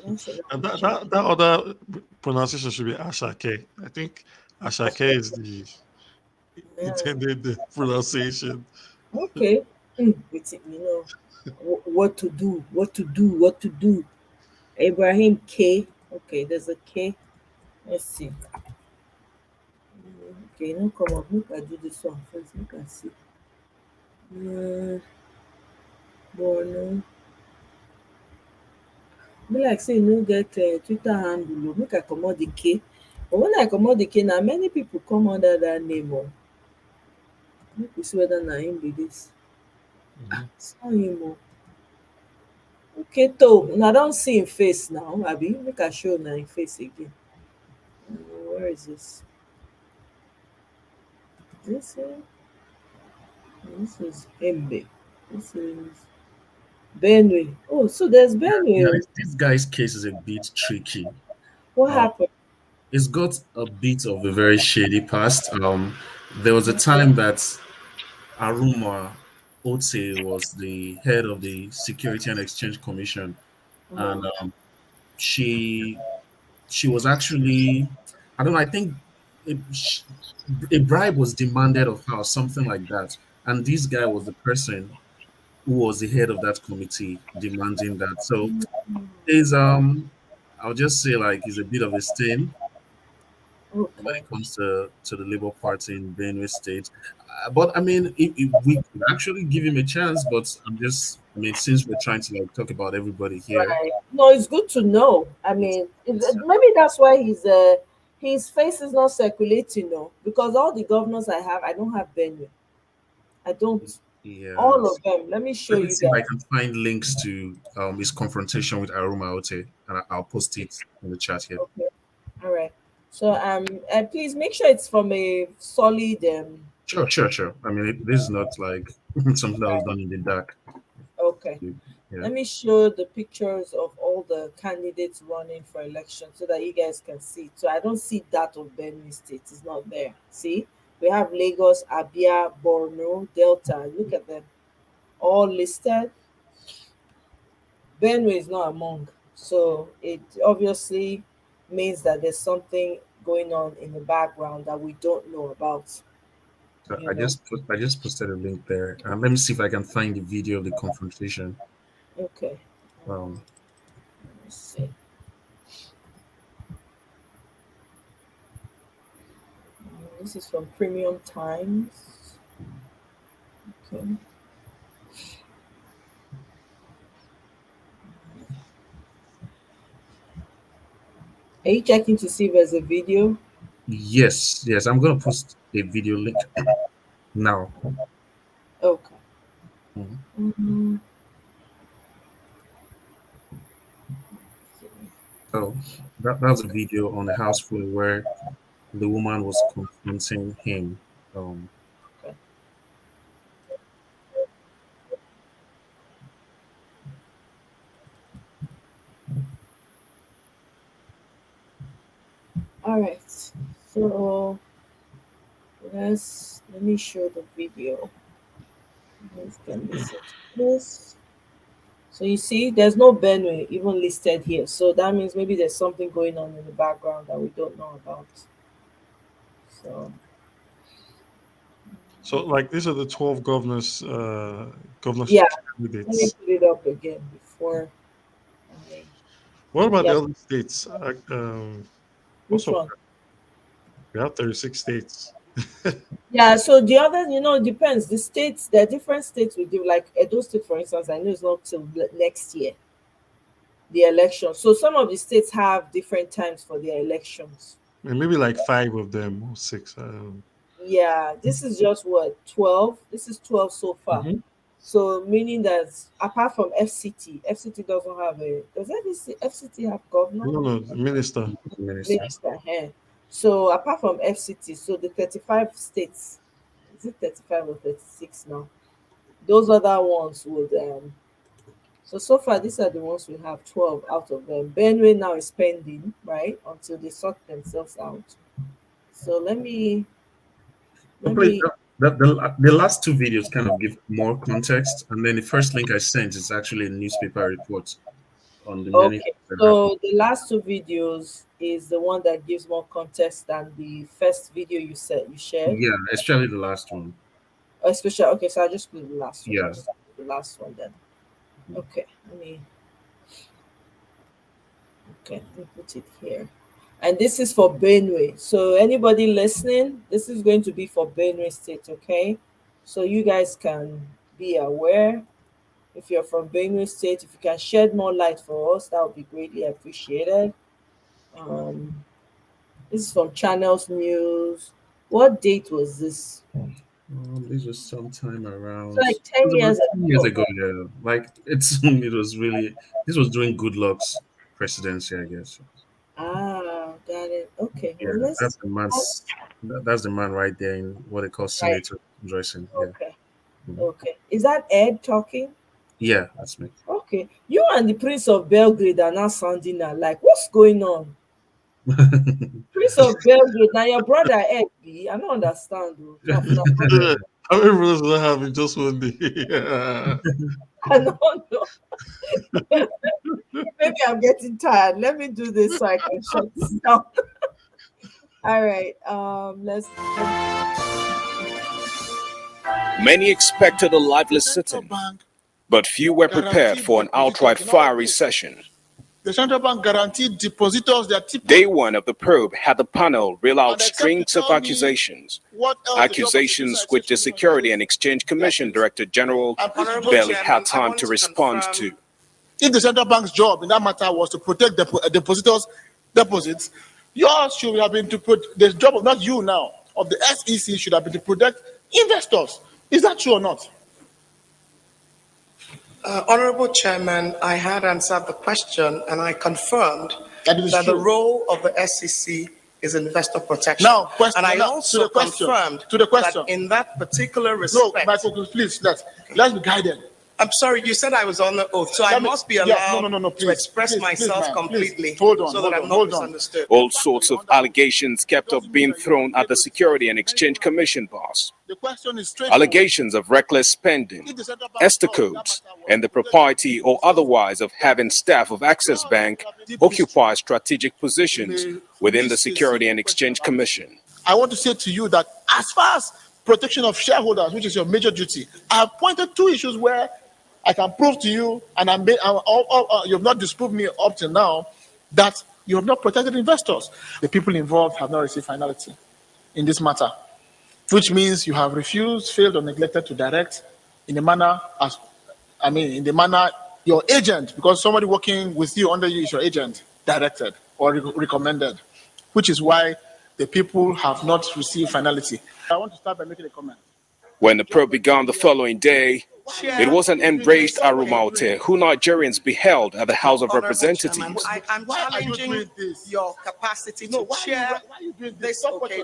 And that other pronunciation should be Ashake. I think Ashake is the intended pronunciation. Okay. What to do. Ibrahim K. Okay, there's a K. Let's see. Okay, no come up. Look, I do this one first. Look and see. Borno. Be like say no get Twitter handle. Make I comot the K. But when I comot the K, now many people come under that name. Make we see whether na him be this. It's not him. Okay, and I don't see him face now. Abi, make I show na him face again. Where is this? This is Embe. This is Benue. Oh, so there's Benue. This guy's case is a bit tricky. What happened? It's got a bit of a very shady past. There was a time that Aruma Ote was the head of the Security and Exchange Commission, and she was actually, I don't know, I think a bribe was demanded of her, or something like that, and this guy was the person who was the head of that committee demanding that. So is I'll just say like he's a bit of a stain when it comes to the Labour Party in Benue State. But I mean, if we could actually give him a chance, but I mean, since we're trying to like talk about everybody here, Right. No, it's good to know. I mean, maybe that's why his face is not circulating, no, because all the governors I have, I don't have Benue. I don't. yeah, All of them. Let me show let me you see if I guys. can find links to his confrontation with Aruma Ote, and I'll post it in the chat here. Okay. All right. So please make sure it's from a solid Sure. I mean, this is not like something that was done in the dark. Okay. Yeah. Let me show the pictures of all the candidates running for election so that you guys can see. So I don't see that of Benue State. It's not there. See? We have Lagos, Abia, Borno, Delta. Look at them. All listed. Benue is not among. So it obviously means that there's something going on in the background that we don't know about. So I just posted a link there. Let me see if I can find the video of the confrontation. Okay. Let's see. This is from Premium Times. Okay. Are you checking to see if there's a video? Yes. I'm gonna post a video link now. Okay. So that's a video on the house floor where the woman was confronting him. Okay. All right. So let me show the video. Let's get this. So you see, there's no Benue even listed here. So that means maybe there's something going on in the background that we don't know about. So like these are the 12 governors, governorship Yeah. candidates. Let me put it up again before. What about Yep. the other states? Which one? We have 36 states. Yeah, so the other, it depends. The states, there are different states we do. Like Edo State, for instance, I know it's not till next year, the election. So some of the states have different times for their elections. And maybe like 5 of them or 6. Yeah, this is just what, 12? This is 12 so far. So meaning that apart from FCT doesn't have does FCT have governor? No, minister. Minister. So apart from FCT, so the 35 states, is it 35 or 36 now? Those other ones would so far these are the ones we have 12 out of them. Benue now is pending, right? Until they sort themselves out. So let me the last two videos kind of give more context, and then the first link I sent is actually a newspaper report on the many. Okay, so the last two videos is the one that gives more context than the first video you shared. Yeah, especially the last one. Especially, okay, so I just put the last one. Yeah. The last one then. Okay, let me put it here. And this is for Benue. So anybody listening, this is going to be for Benue State, okay? So you guys can be aware. If you're from Benue State, if you can shed more light for us, that would be greatly appreciated. This is from Channels News. What date was this? This was sometime around. It's like 10 years ago. Yeah, like it was really. This was during Goodluck's presidency, I guess. Ah, got it. Okay. Yeah, Well, that's the man right there in what they call Senator dressing. Yeah. Okay. Okay. Is that Ed talking? Yeah, that's me. Okay. You and the Prince of Belgrade are now sounding alike. What's going on? Prince of Belgrade, now your brother Ed, I don't understand. How many brothers do I have in just one day? I don't know. Maybe I'm getting tired. Let me do this so I can shut this down. All right. Let's. Many expected a lively sitting, but few were prepared for an outright fiery session. The central bank guaranteed depositors their Day one of the probe had the panel reel out strings of accusations. Accusations which the Security and Exchange Commission Director General barely had time to respond to. If the central bank's job in that matter was to protect depositors' deposits, yours should have been to put the job of not you now, of the SEC should have been to protect investors. Is that true or not? Honorable Chairman, I had answered the question and I confirmed that the role of the SEC is investor protection. Now, and I also confirmed that in that particular respect. No, Michael, please, let's be guided. I'm sorry, you said I was on the oath, so I must be allowed to express myself completely so that I'm not misunderstood. All sorts of allegations kept up being thrown at the Security and Exchange Commission boss. The question is straight. Allegations of reckless spending, Esther codes, and the propriety or otherwise of having staff of Access Bank occupy strategic positions within the Security and Exchange Commission. I want to say to you that as far as protection of shareholders, which is your major duty, I have pointed two issues where I can prove to you, and you have not disproved me up to now, that you have not protected investors. The people involved have not received finality in this matter, which means you have refused, failed, or neglected to direct in the manner your agent, because somebody working with you under you is your agent, directed or recommended, which is why the people have not received finality. I want to start by making a comment. When the probe began the following day, it was an enraged Arumaute who Nigerians beheld at the House of Representatives. I'm challenging your capacity to chair this. Okay.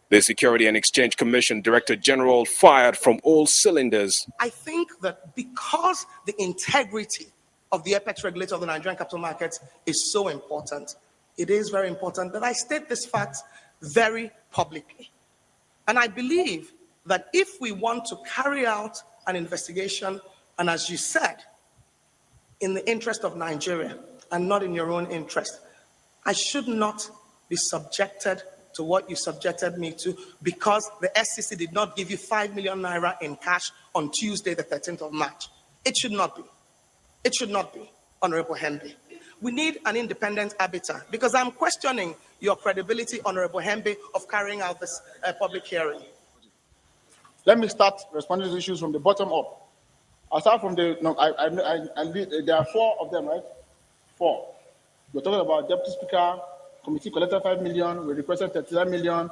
The Security and Exchange Commission Director General fired from all cylinders. I think that because the integrity of the apex regulator of the Nigerian capital markets is so important, it is very important that I state this fact very publicly. And I believe that if we want to carry out an investigation, and as you said, in the interest of Nigeria and not in your own interest, I should not be subjected to what you subjected me to because the SEC did not give you 5 million naira in cash on Tuesday, the 13th of March. It should not be. It should not be, Honorable Henry. We need an independent arbiter because I'm questioning your credibility, Honorable Henry, of carrying out this public hearing. Let me start responding to the issues from the bottom up. I'll start from there are four of them, right? Four. We're talking about Deputy Speaker, Committee collected 5 million, we requested 39 million.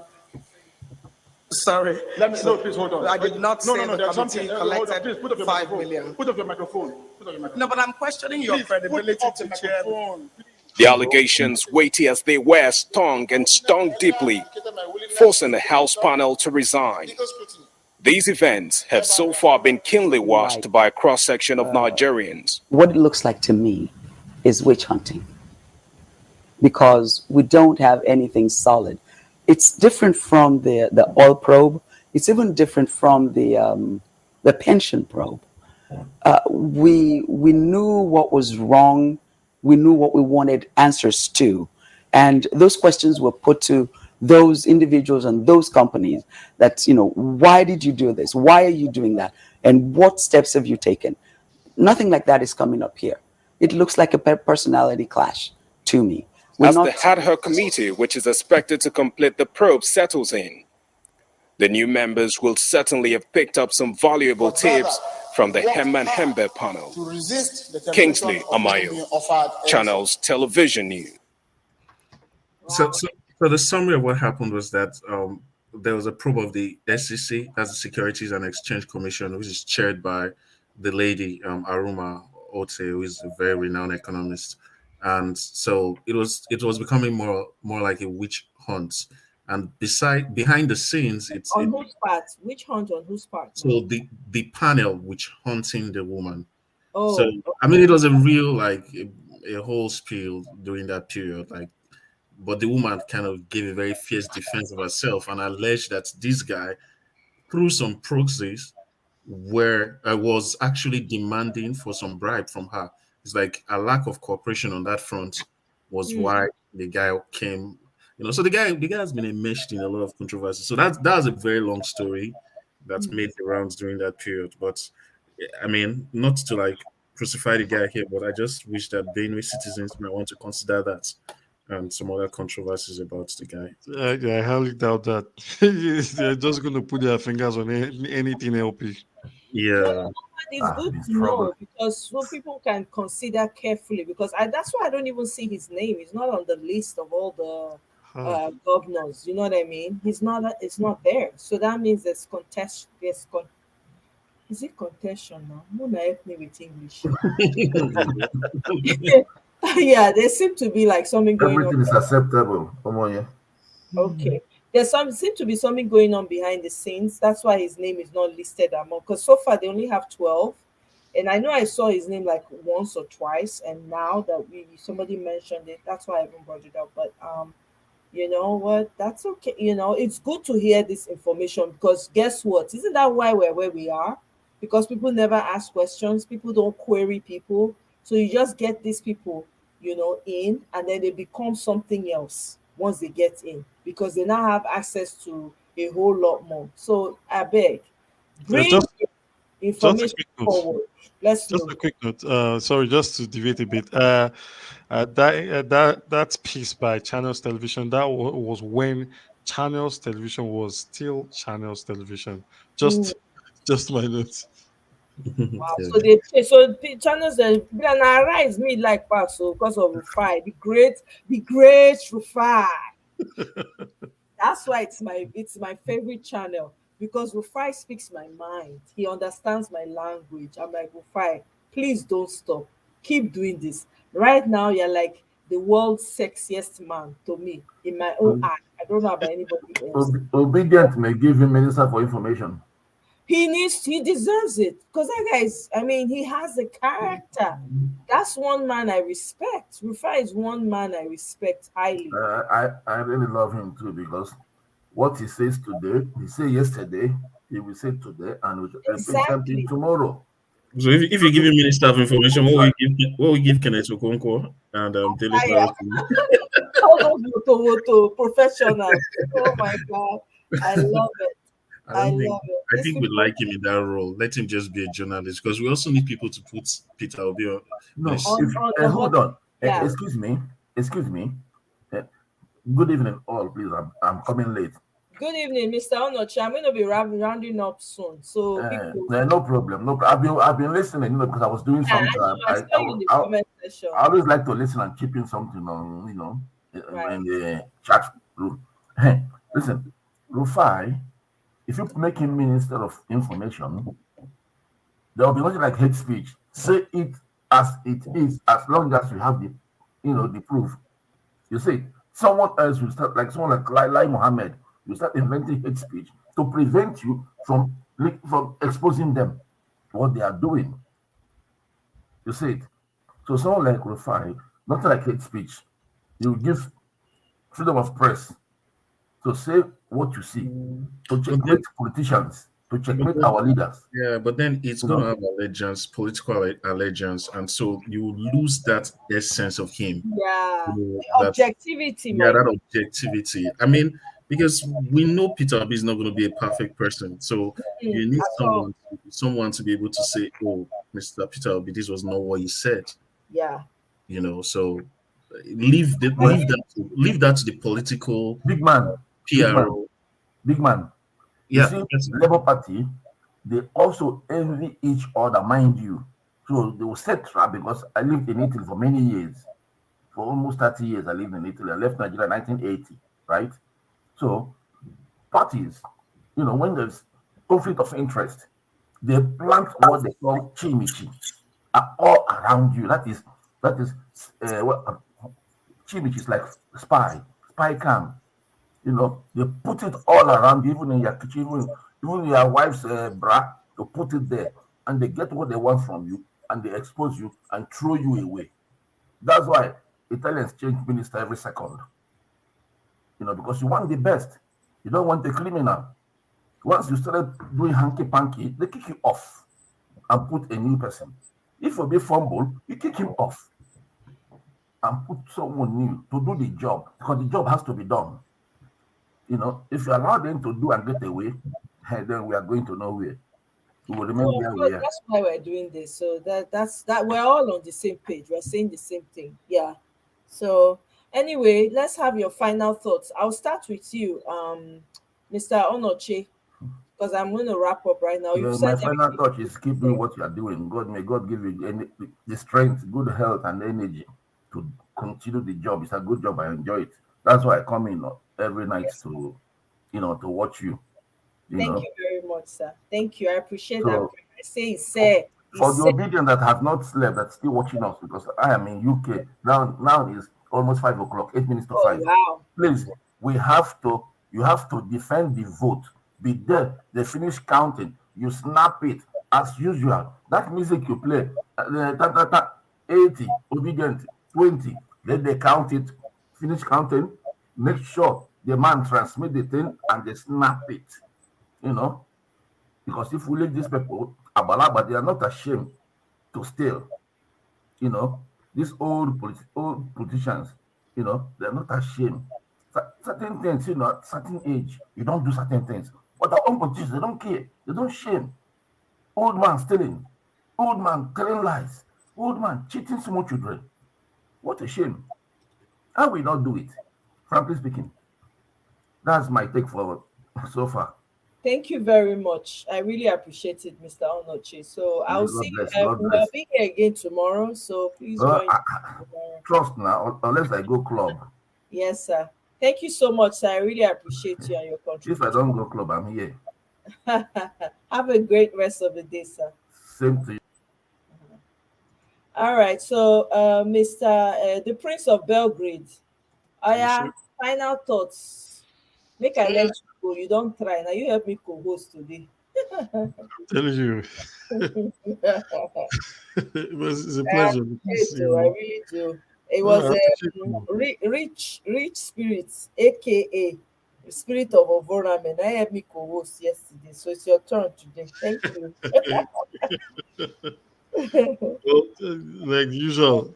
Sorry. Please hold on. I did not say the committee collected Please put up your 5 million. Put up your microphone. No, but I'm questioning your credibility to chair. The allegations, weighty as they were, stung deeply, forcing the House panel to resign. These events have so far been keenly watched by a cross-section of Nigerians. What it looks like to me is witch hunting because we don't have anything solid. It's different from the oil probe. It's even different from the pension probe. We knew what was wrong. We knew what we wanted answers to. And those questions were put to those individuals and those companies that, why did you do this? Why are you doing that? And what steps have you taken? Nothing like that is coming up here. It looks like a personality clash to me. As the ad hoc committee, which is expected to complete the probe, settles in, the new members will certainly have picked up some valuable tips from the Hemman Hembe panel. Kingsley Amayo, Channels Television News. So the summary of what happened was that there was a probe of the SEC, that's the Securities and Exchange Commission, which is chaired by the lady Aruma Ote, who is a very renowned economist. And so it was becoming more like a witch hunt. And behind the scenes, whose part? Witch hunt on whose part? So the panel witch hunting the woman. Oh, so okay. I mean, it was a real a whole spiel during that period, but the woman kind of gave a very fierce defense of herself and alleged that this guy through some proxies where I was actually demanding for some bribe from her. It's like a lack of cooperation on that front was why the guy came. So the guy has been enmeshed in a lot of controversy. So that's a very long story that's made the rounds during that period. But I mean, not to like crucify the guy here, but I just wish that Benue citizens might want to consider that and some other controversies about the guy. Yeah, I highly doubt that. They're just going to put their fingers on anything LP. Yeah. It's good to know because so people can consider carefully because that's why I don't even see his name. He's not on the list of all the governors. You know what I mean? He's not. It's not there. So that means there's contest. Is it contention now? Mona help me with English. Yeah, there seem to be like something going Everything on. is acceptable. Okay. Seem to be something going on behind the scenes. That's why his name is not listed among because so far they only have 12. And I know I saw his name like once or twice, and now that somebody mentioned it, that's why I haven't brought it up. But you know what? That's okay. It's good to hear this information because guess what? Isn't that why we're where we are? Because people never ask questions, people don't query people. So you just get these people, in, and then they become something else once they get in because they now have access to a whole lot more. So I beg, bring information forward. Let's just a quick note. Sorry, just to deviate a bit. That piece by Channels Television that was when Channels Television was still Channels Television. Just my notes. Wow. So the channels that rise me like pass so because of Rufai, the great Rufai. That's why it's my favorite channel because Rufai speaks my mind. He understands my language. I'm like, Rufai, please don't stop. Keep doing this. Right now, you're like the world's sexiest man to me in my own eye. I don't know about anybody else. Obedient may give him minister for information. He deserves it because that guy is, he has a character. That's one man I respect. Rufai is one man I respect highly. I really love him too because what he says today, he said yesterday, he will say today, and will repeat something tomorrow. So if you give him Minister of Information, what we give Kenneth Okonkwo and Daily all those moto professionals. Oh my God, I love it. I love it. I think we like him in that role. Let him just be a journalist because we also need people to put Peter Obi on. No, hold on. Yeah. Excuse me. Good evening, all. Please, I'm coming late. Good evening, Mr. Onochi. I'm going to be rounding up soon. So no problem. No, I've been listening, because I was doing something. I saw you in the comment section. I always like to listen and keeping something on, in the chat room. Listen, Rufai, if you make him Minister of Information, there will be nothing like hate speech. Say it as it is, as long as you have the proof. You see, someone else will start, like someone like Lai Mohammed, you start inventing hate speech to prevent you from exposing them to what they are doing. You see it. So someone like Rufai, nothing like hate speech. You give freedom of press to say what you see, to checkmate politicians, to checkmate our leaders. Yeah, but then it's going to have allegiance, political allegiance, and so you lose that essence of him. Yeah, objectivity. That objectivity. Because we know Peter Obi is not going to be a perfect person, so you need someone to be able to say, "Oh, Mr. Peter Obi, this was not what you said." Yeah. So leave that to the political big man. PRO. Big man. Yeah. You see, Labour Party, they also envy each other, mind you. So they will set trap because I lived in Italy for many years. For almost 30 years, I lived in Italy. I left Nigeria in 1980, right? So parties, when there's conflict of interest, they plant what they call chimichi all around you. That is what chimichi is like spy cam. They put it all around, even in your kitchen, even your wife's bra, to put it there, and they get what they want from you, and they expose you and throw you away. That's why Italians change minister every second. Because you want the best, you don't want the criminal. Once you started doing hanky panky, they kick you off and put a new person. If you be fumble, you kick him off and put someone new to do the job, because the job has to be done. If you allow them to do and get away, then we are going to nowhere. We will remain where we are. That's why we're doing this. So that's we're all on the same page. We're saying the same thing. Yeah. So anyway, let's have your final thoughts. I'll start with you, Mr. Onoche, because I'm going to wrap up right now. You've My said final everything. touch is keep doing what you are doing. May God give you the strength, good health, and energy to continue the job. It's a good job. I enjoy it. That's why I come in every night to watch you. Thank you very much, sir. Thank you. I appreciate that. So, I say, sir. for the obedient that have not slept, that's still watching us, because I am in UK now is almost 5 o'clock, 8 minutes to 5. Wow. Please, you have to defend the vote. Be there. They finish counting. You snap it as usual. That music you play, 80 obedient, 20. Then they count it. Finish counting. Make sure the man transmit the thing and they snap it. Because if we let these people, Abalaba, they are not ashamed to steal. These old politicians, they're not ashamed. Certain things, at certain age, you don't do certain things. But our own politicians, they don't care. They don't shame. Old man stealing. Old man telling lies. Old man cheating small children. What a shame. How we not do it? Frankly speaking. That's my take for so far. Thank you very much. I really appreciate it, Mr. Onoche. So I'll see you. We'll be here again tomorrow. So please join trust now, unless I go club. Yes, sir. Thank you so much, sir. I really appreciate you and your contribution. If I don't go club, I'm here. Have a great rest of the day, sir. Same to you. All right. So, Mr. The Prince of Belgrade. Final thoughts. Make I let you go. You don't try. Now you help me co-host today. I'm telling you. It's a pleasure. I really do. It was rich spirits, aka spirit of environment. I helped me co-host yesterday, so it's your turn today. Thank you. Well, like usual,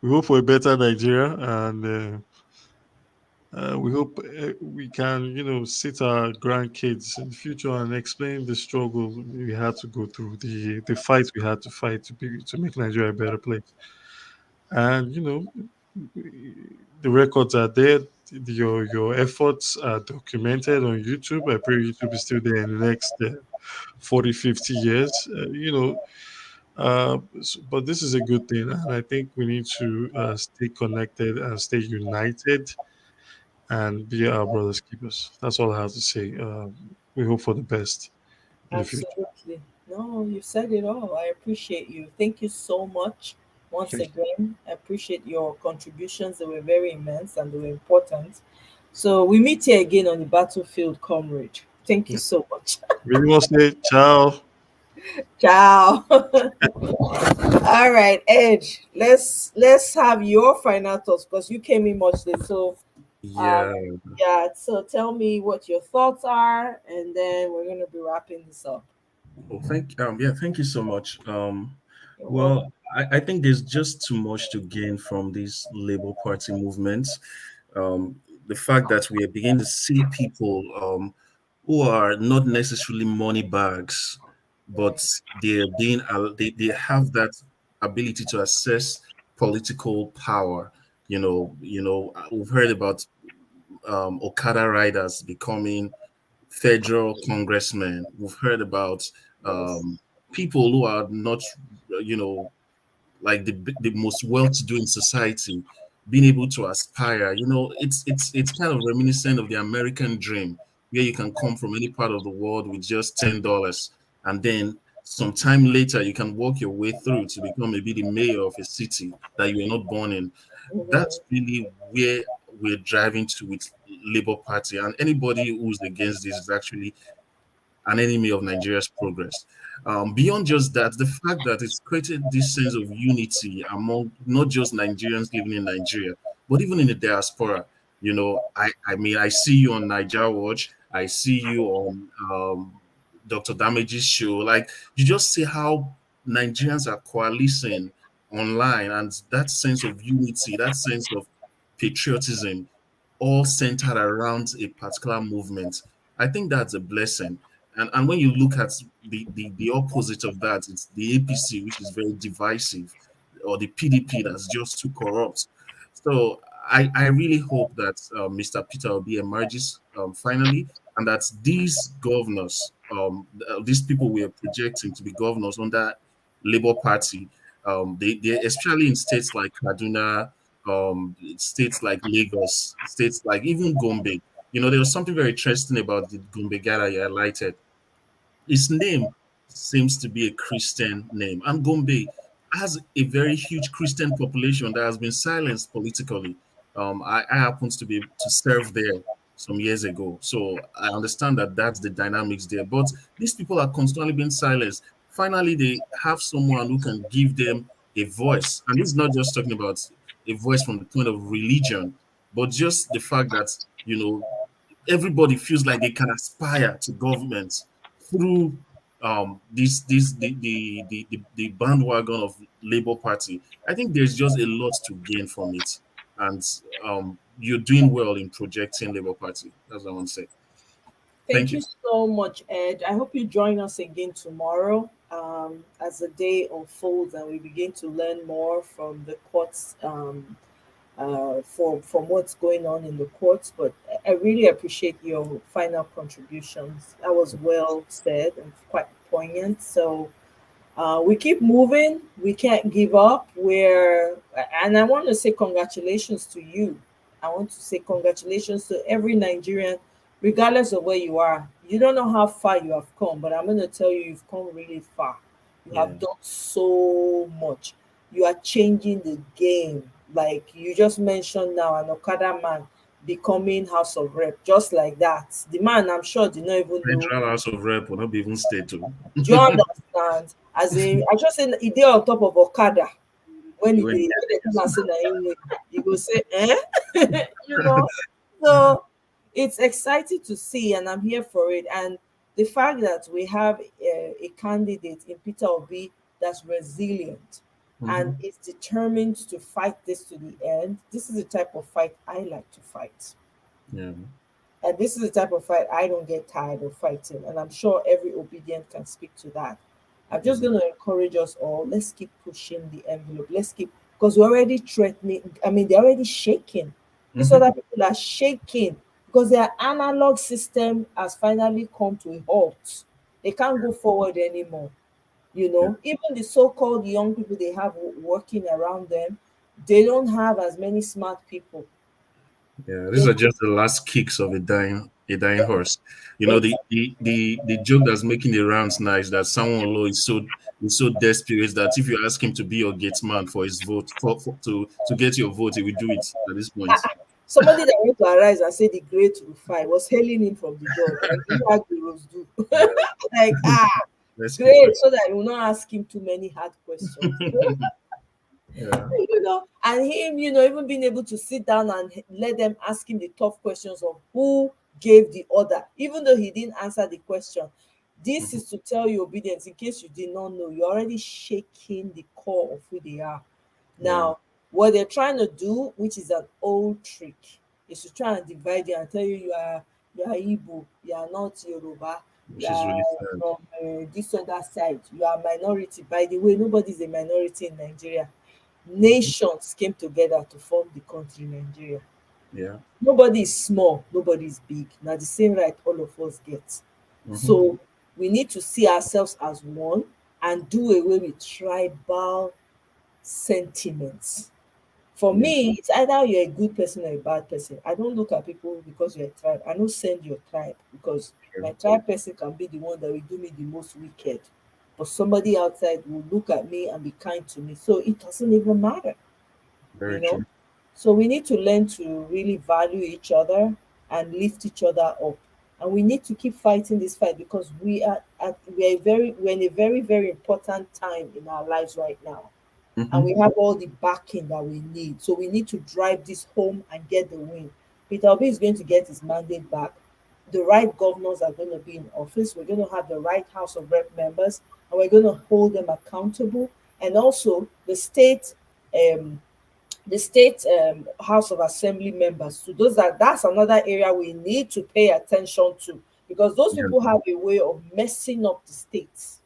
we hope for a better Nigeria, and we hope we can, sit our grandkids in the future and explain the struggle we had to go through, the fight we had to fight to make Nigeria a better place. And the records are there. Your efforts are documented on YouTube. I pray YouTube is still there in the next 40, 50 years. But this is a good thing, and I think we need to stay connected and stay united and be our brothers' keepers. That's all I have to say. We hope for the best in the future. Absolutely. No, you said it all. I appreciate you. Thank you so much. Once again, I appreciate your contributions. They were very immense and they were important. So we meet here again on the battlefield, comrade. Thank you so much. Really want to say ciao. Ciao. All right, Edge. Let's have your final thoughts because you came in much late. So so tell me what your thoughts are, and then we're gonna be wrapping this up. Well, thank you so much. Well, I think there's just too much to gain from this Labour Party movement. The fact that we are beginning to see people who are not necessarily money bags, but they have that ability to assess political power. We've heard about Okada riders becoming federal congressmen. We've heard about people who are not, like the most well-to-do in society, being able to aspire. It's kind of reminiscent of the American dream, where you can come from any part of the world with just $10, and then some time later you can work your way through to become maybe the mayor of a city that you were not born in. That's really where we're driving to with Labour Party, and anybody who's against this is actually an enemy of Nigeria's progress. Beyond just that, the fact that it's created this sense of unity among not just Nigerians living in Nigeria, but even in the diaspora. I see you on Niger Watch. I see you on Dr. Damage's show. Like, you just see how Nigerians are coalescing online, and that sense of unity, that sense of patriotism, all centered around a particular movement. I think that's a blessing. And when you look at the opposite of that, it's the APC, which is very divisive, or the PDP that's just too corrupt. So I really hope that Mr. Peter Obi emerges finally, and that these governors, these people we are projecting to be governors under Labour Party, they especially in states like Kaduna, states like Lagos, states like even Gombe. You know, there was something very interesting about the Gombe guy that you highlighted. His name seems to be a Christian name, and Gombe has a very huge Christian population that has been silenced politically. I happened to serve there some years ago, so I understand that that's the dynamics there. But these people are constantly being silenced. Finally, they have someone who can give them a voice, and this is not just talking about a voice from the point of religion, but just the fact that everybody feels like they can aspire to government through the bandwagon of Labour Party. I think there's just a lot to gain from it, and you're doing well in projecting Labour Party. That's what I want to say. Thank you so much, Ed. I hope you join us again tomorrow as the day unfolds and we begin to learn more from the courts, from what's going on in the courts. But I really appreciate your final contributions. That was well said and quite poignant. So we keep moving. We can't give up. And I want to say congratulations to you. I want to say congratulations to every Nigerian, regardless of where you are. You don't know how far you have come, but I'm going to tell you, you've come really far. You have done so much. You are changing the game. Like you just mentioned now, an Okada man becoming House of Rep, just like that. The man, I'm sure, did not even know. Central House of Rep will not be even state to. Do you understand? As in, I just said he did on top of Okada. When he did, you go say, eh? So it's exciting to see, and I'm here for it. And the fact that we have a candidate in Peter Obi that's resilient and is determined to fight this to the end. This is the type of fight I like to fight. Yeah. And this is the type of fight I don't get tired of fighting. And I'm sure every obedient can speak to that. I'm just going to encourage us all. Let's keep pushing the envelope. Let's keep, because we're already threatening. I mean, they're already shaking. These other people are shaking because their analog system has finally come to a halt. They can't go forward anymore. Even the so-called young people they have working around them, they don't have as many smart people. Yeah, these are just the last kicks of a dying horse. The joke that's making the rounds now is that someone is so desperate that if you ask him to be your gate man for his vote, to get your vote, he will do it at this point. Somebody that went to arise and say the great Rufai was hailing him from the door. Like you know how heroes do. Like great, so that you will not ask him too many hard questions. And him, even being able to sit down and let them ask him the tough questions of who gave the order, even though he didn't answer the question. This is to tell you obedience. In case you did not know, you're already shaking the core of who they are. Now, what they're trying to do, which is an old trick, is to try and divide you and tell you are Igbo, you are not Yoruba, you are from this other side, you are minority. By the way, nobody's a minority in Nigeria. Nations came together to form the country Nigeria. Yeah. Nobody is small, nobody is big. Now the same right all of us get. So we need to see ourselves as one and do away with tribal sentiments. For me, it's either you're a good person or a bad person. I don't look at people because you're a tribe. I don't send your tribe because my tribe person can be the one that will do me the most wicked. But somebody outside will look at me and be kind to me. So it doesn't even matter. Very true. So we need to learn to really value each other and lift each other up. And we need to keep fighting this fight because we're in a very, very important time in our lives right now. And we have all the backing that we need. So we need to drive this home and get the win. Peter Obi is going to get his mandate back. the right governors are going to be in office. We're going to have the right House of Rep members, and we're going to hold them accountable. And also um, the state House of Assembly members. So that's another area we need to pay attention to, because those people have a way of messing up the states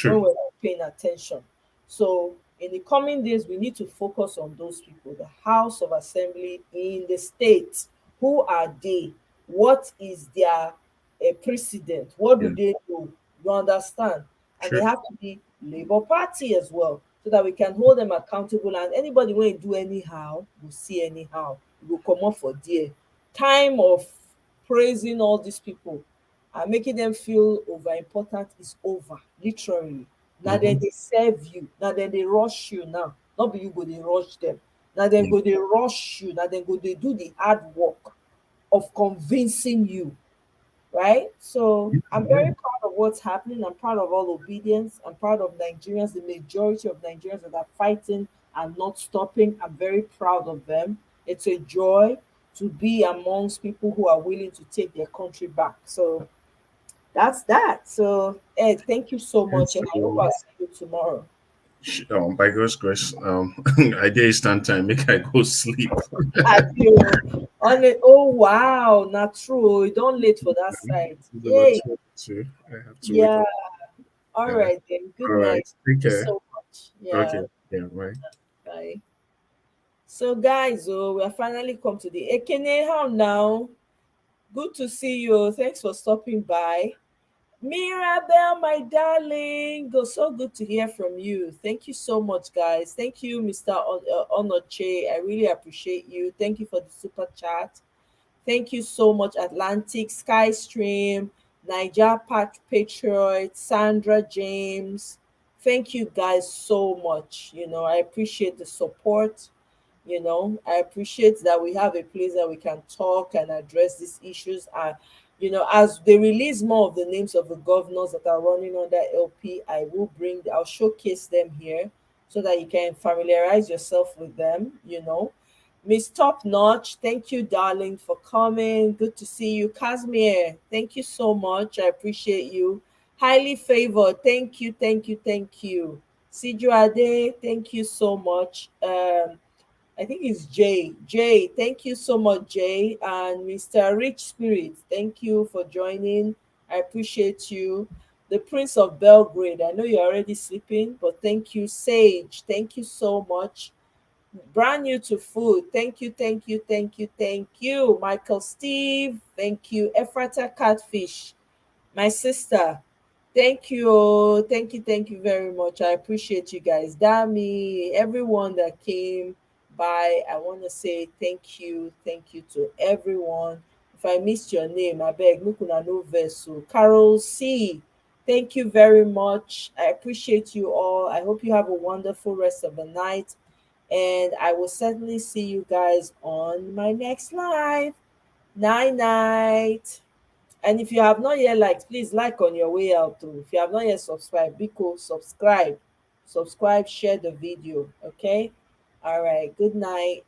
when we're not paying attention. So in the coming days, we need to focus on those people, the House of Assembly in the states. Who are they? What is their precedent? What do they do? You understand? And they have to be Labour Party as well, so that we can hold them accountable. And anybody when do anyhow, will see anyhow, will come up for there. Time of praising all these people and making them feel over important is over, literally. Now then they serve you. Now then they rush you now. Not be you go they rush them. Now then go they rush you. Now then go they do the hard work of convincing you. Right? So I'm very proud of what's happening. I'm proud of all obedience. I'm proud of Nigerians, the majority of Nigerians that are fighting and not stopping. I'm very proud of them. It's a joy to be amongst people who are willing to take their country back. So that's that. So Ed, thank you so much, and I hope I'll see you tomorrow. By God's grace, I dare stand time, make I go sleep. On it. Oh wow, not true. You don't late for that side. Yay. I have to Yeah. wake up. All right then. Good All right. night. Take Thank you care. so much. Yeah. Okay. Yeah, right. Bye. So guys, we have finally come to the Ekene. How now? Good to see you. Thanks for stopping by. Mirabelle, my darling, so good to hear from you. Thank you so much, guys. Thank you, Mr. Onoche. I really appreciate you. Thank you for the super chat. Thank you so much, Atlantic, Skystream, Niger Patriot, Sandra James. Thank you guys so much. I appreciate the support. I appreciate that we have a place that we can talk and address these issues. And as they release more of the names of the governors that are running under LP, I'll showcase them here so that you can familiarize yourself with them. Miss Top Notch, thank you, darling, for coming. Good to see you. Casimir, thank you so much. I appreciate you. Highly favored, thank you, thank you, thank you. Siju Ade, thank you so much. I think it's Jay. Jay, thank you so much, Jay. And Mr. Rich Spirit, thank you for joining. I appreciate you. The Prince of Belgrade, I know you're already sleeping, but thank you. Sage, thank you so much. Brand new to food, thank you, thank you, thank you, thank you. Michael Steve, thank you. Ephrata Catfish, my sister, thank you, thank you very much. I appreciate you guys. Dami, everyone that came by, I want to say thank you to everyone. If I missed your name, I beg, Mukuna no vessel. Carol C, thank you very much. I appreciate you all. I hope you have a wonderful rest of the night. And I will certainly see you guys on my next live. Night night. And if you have not yet liked, please like on your way out too. If you have not yet subscribed, be cool, subscribe, share the video. Okay. All right. Good night.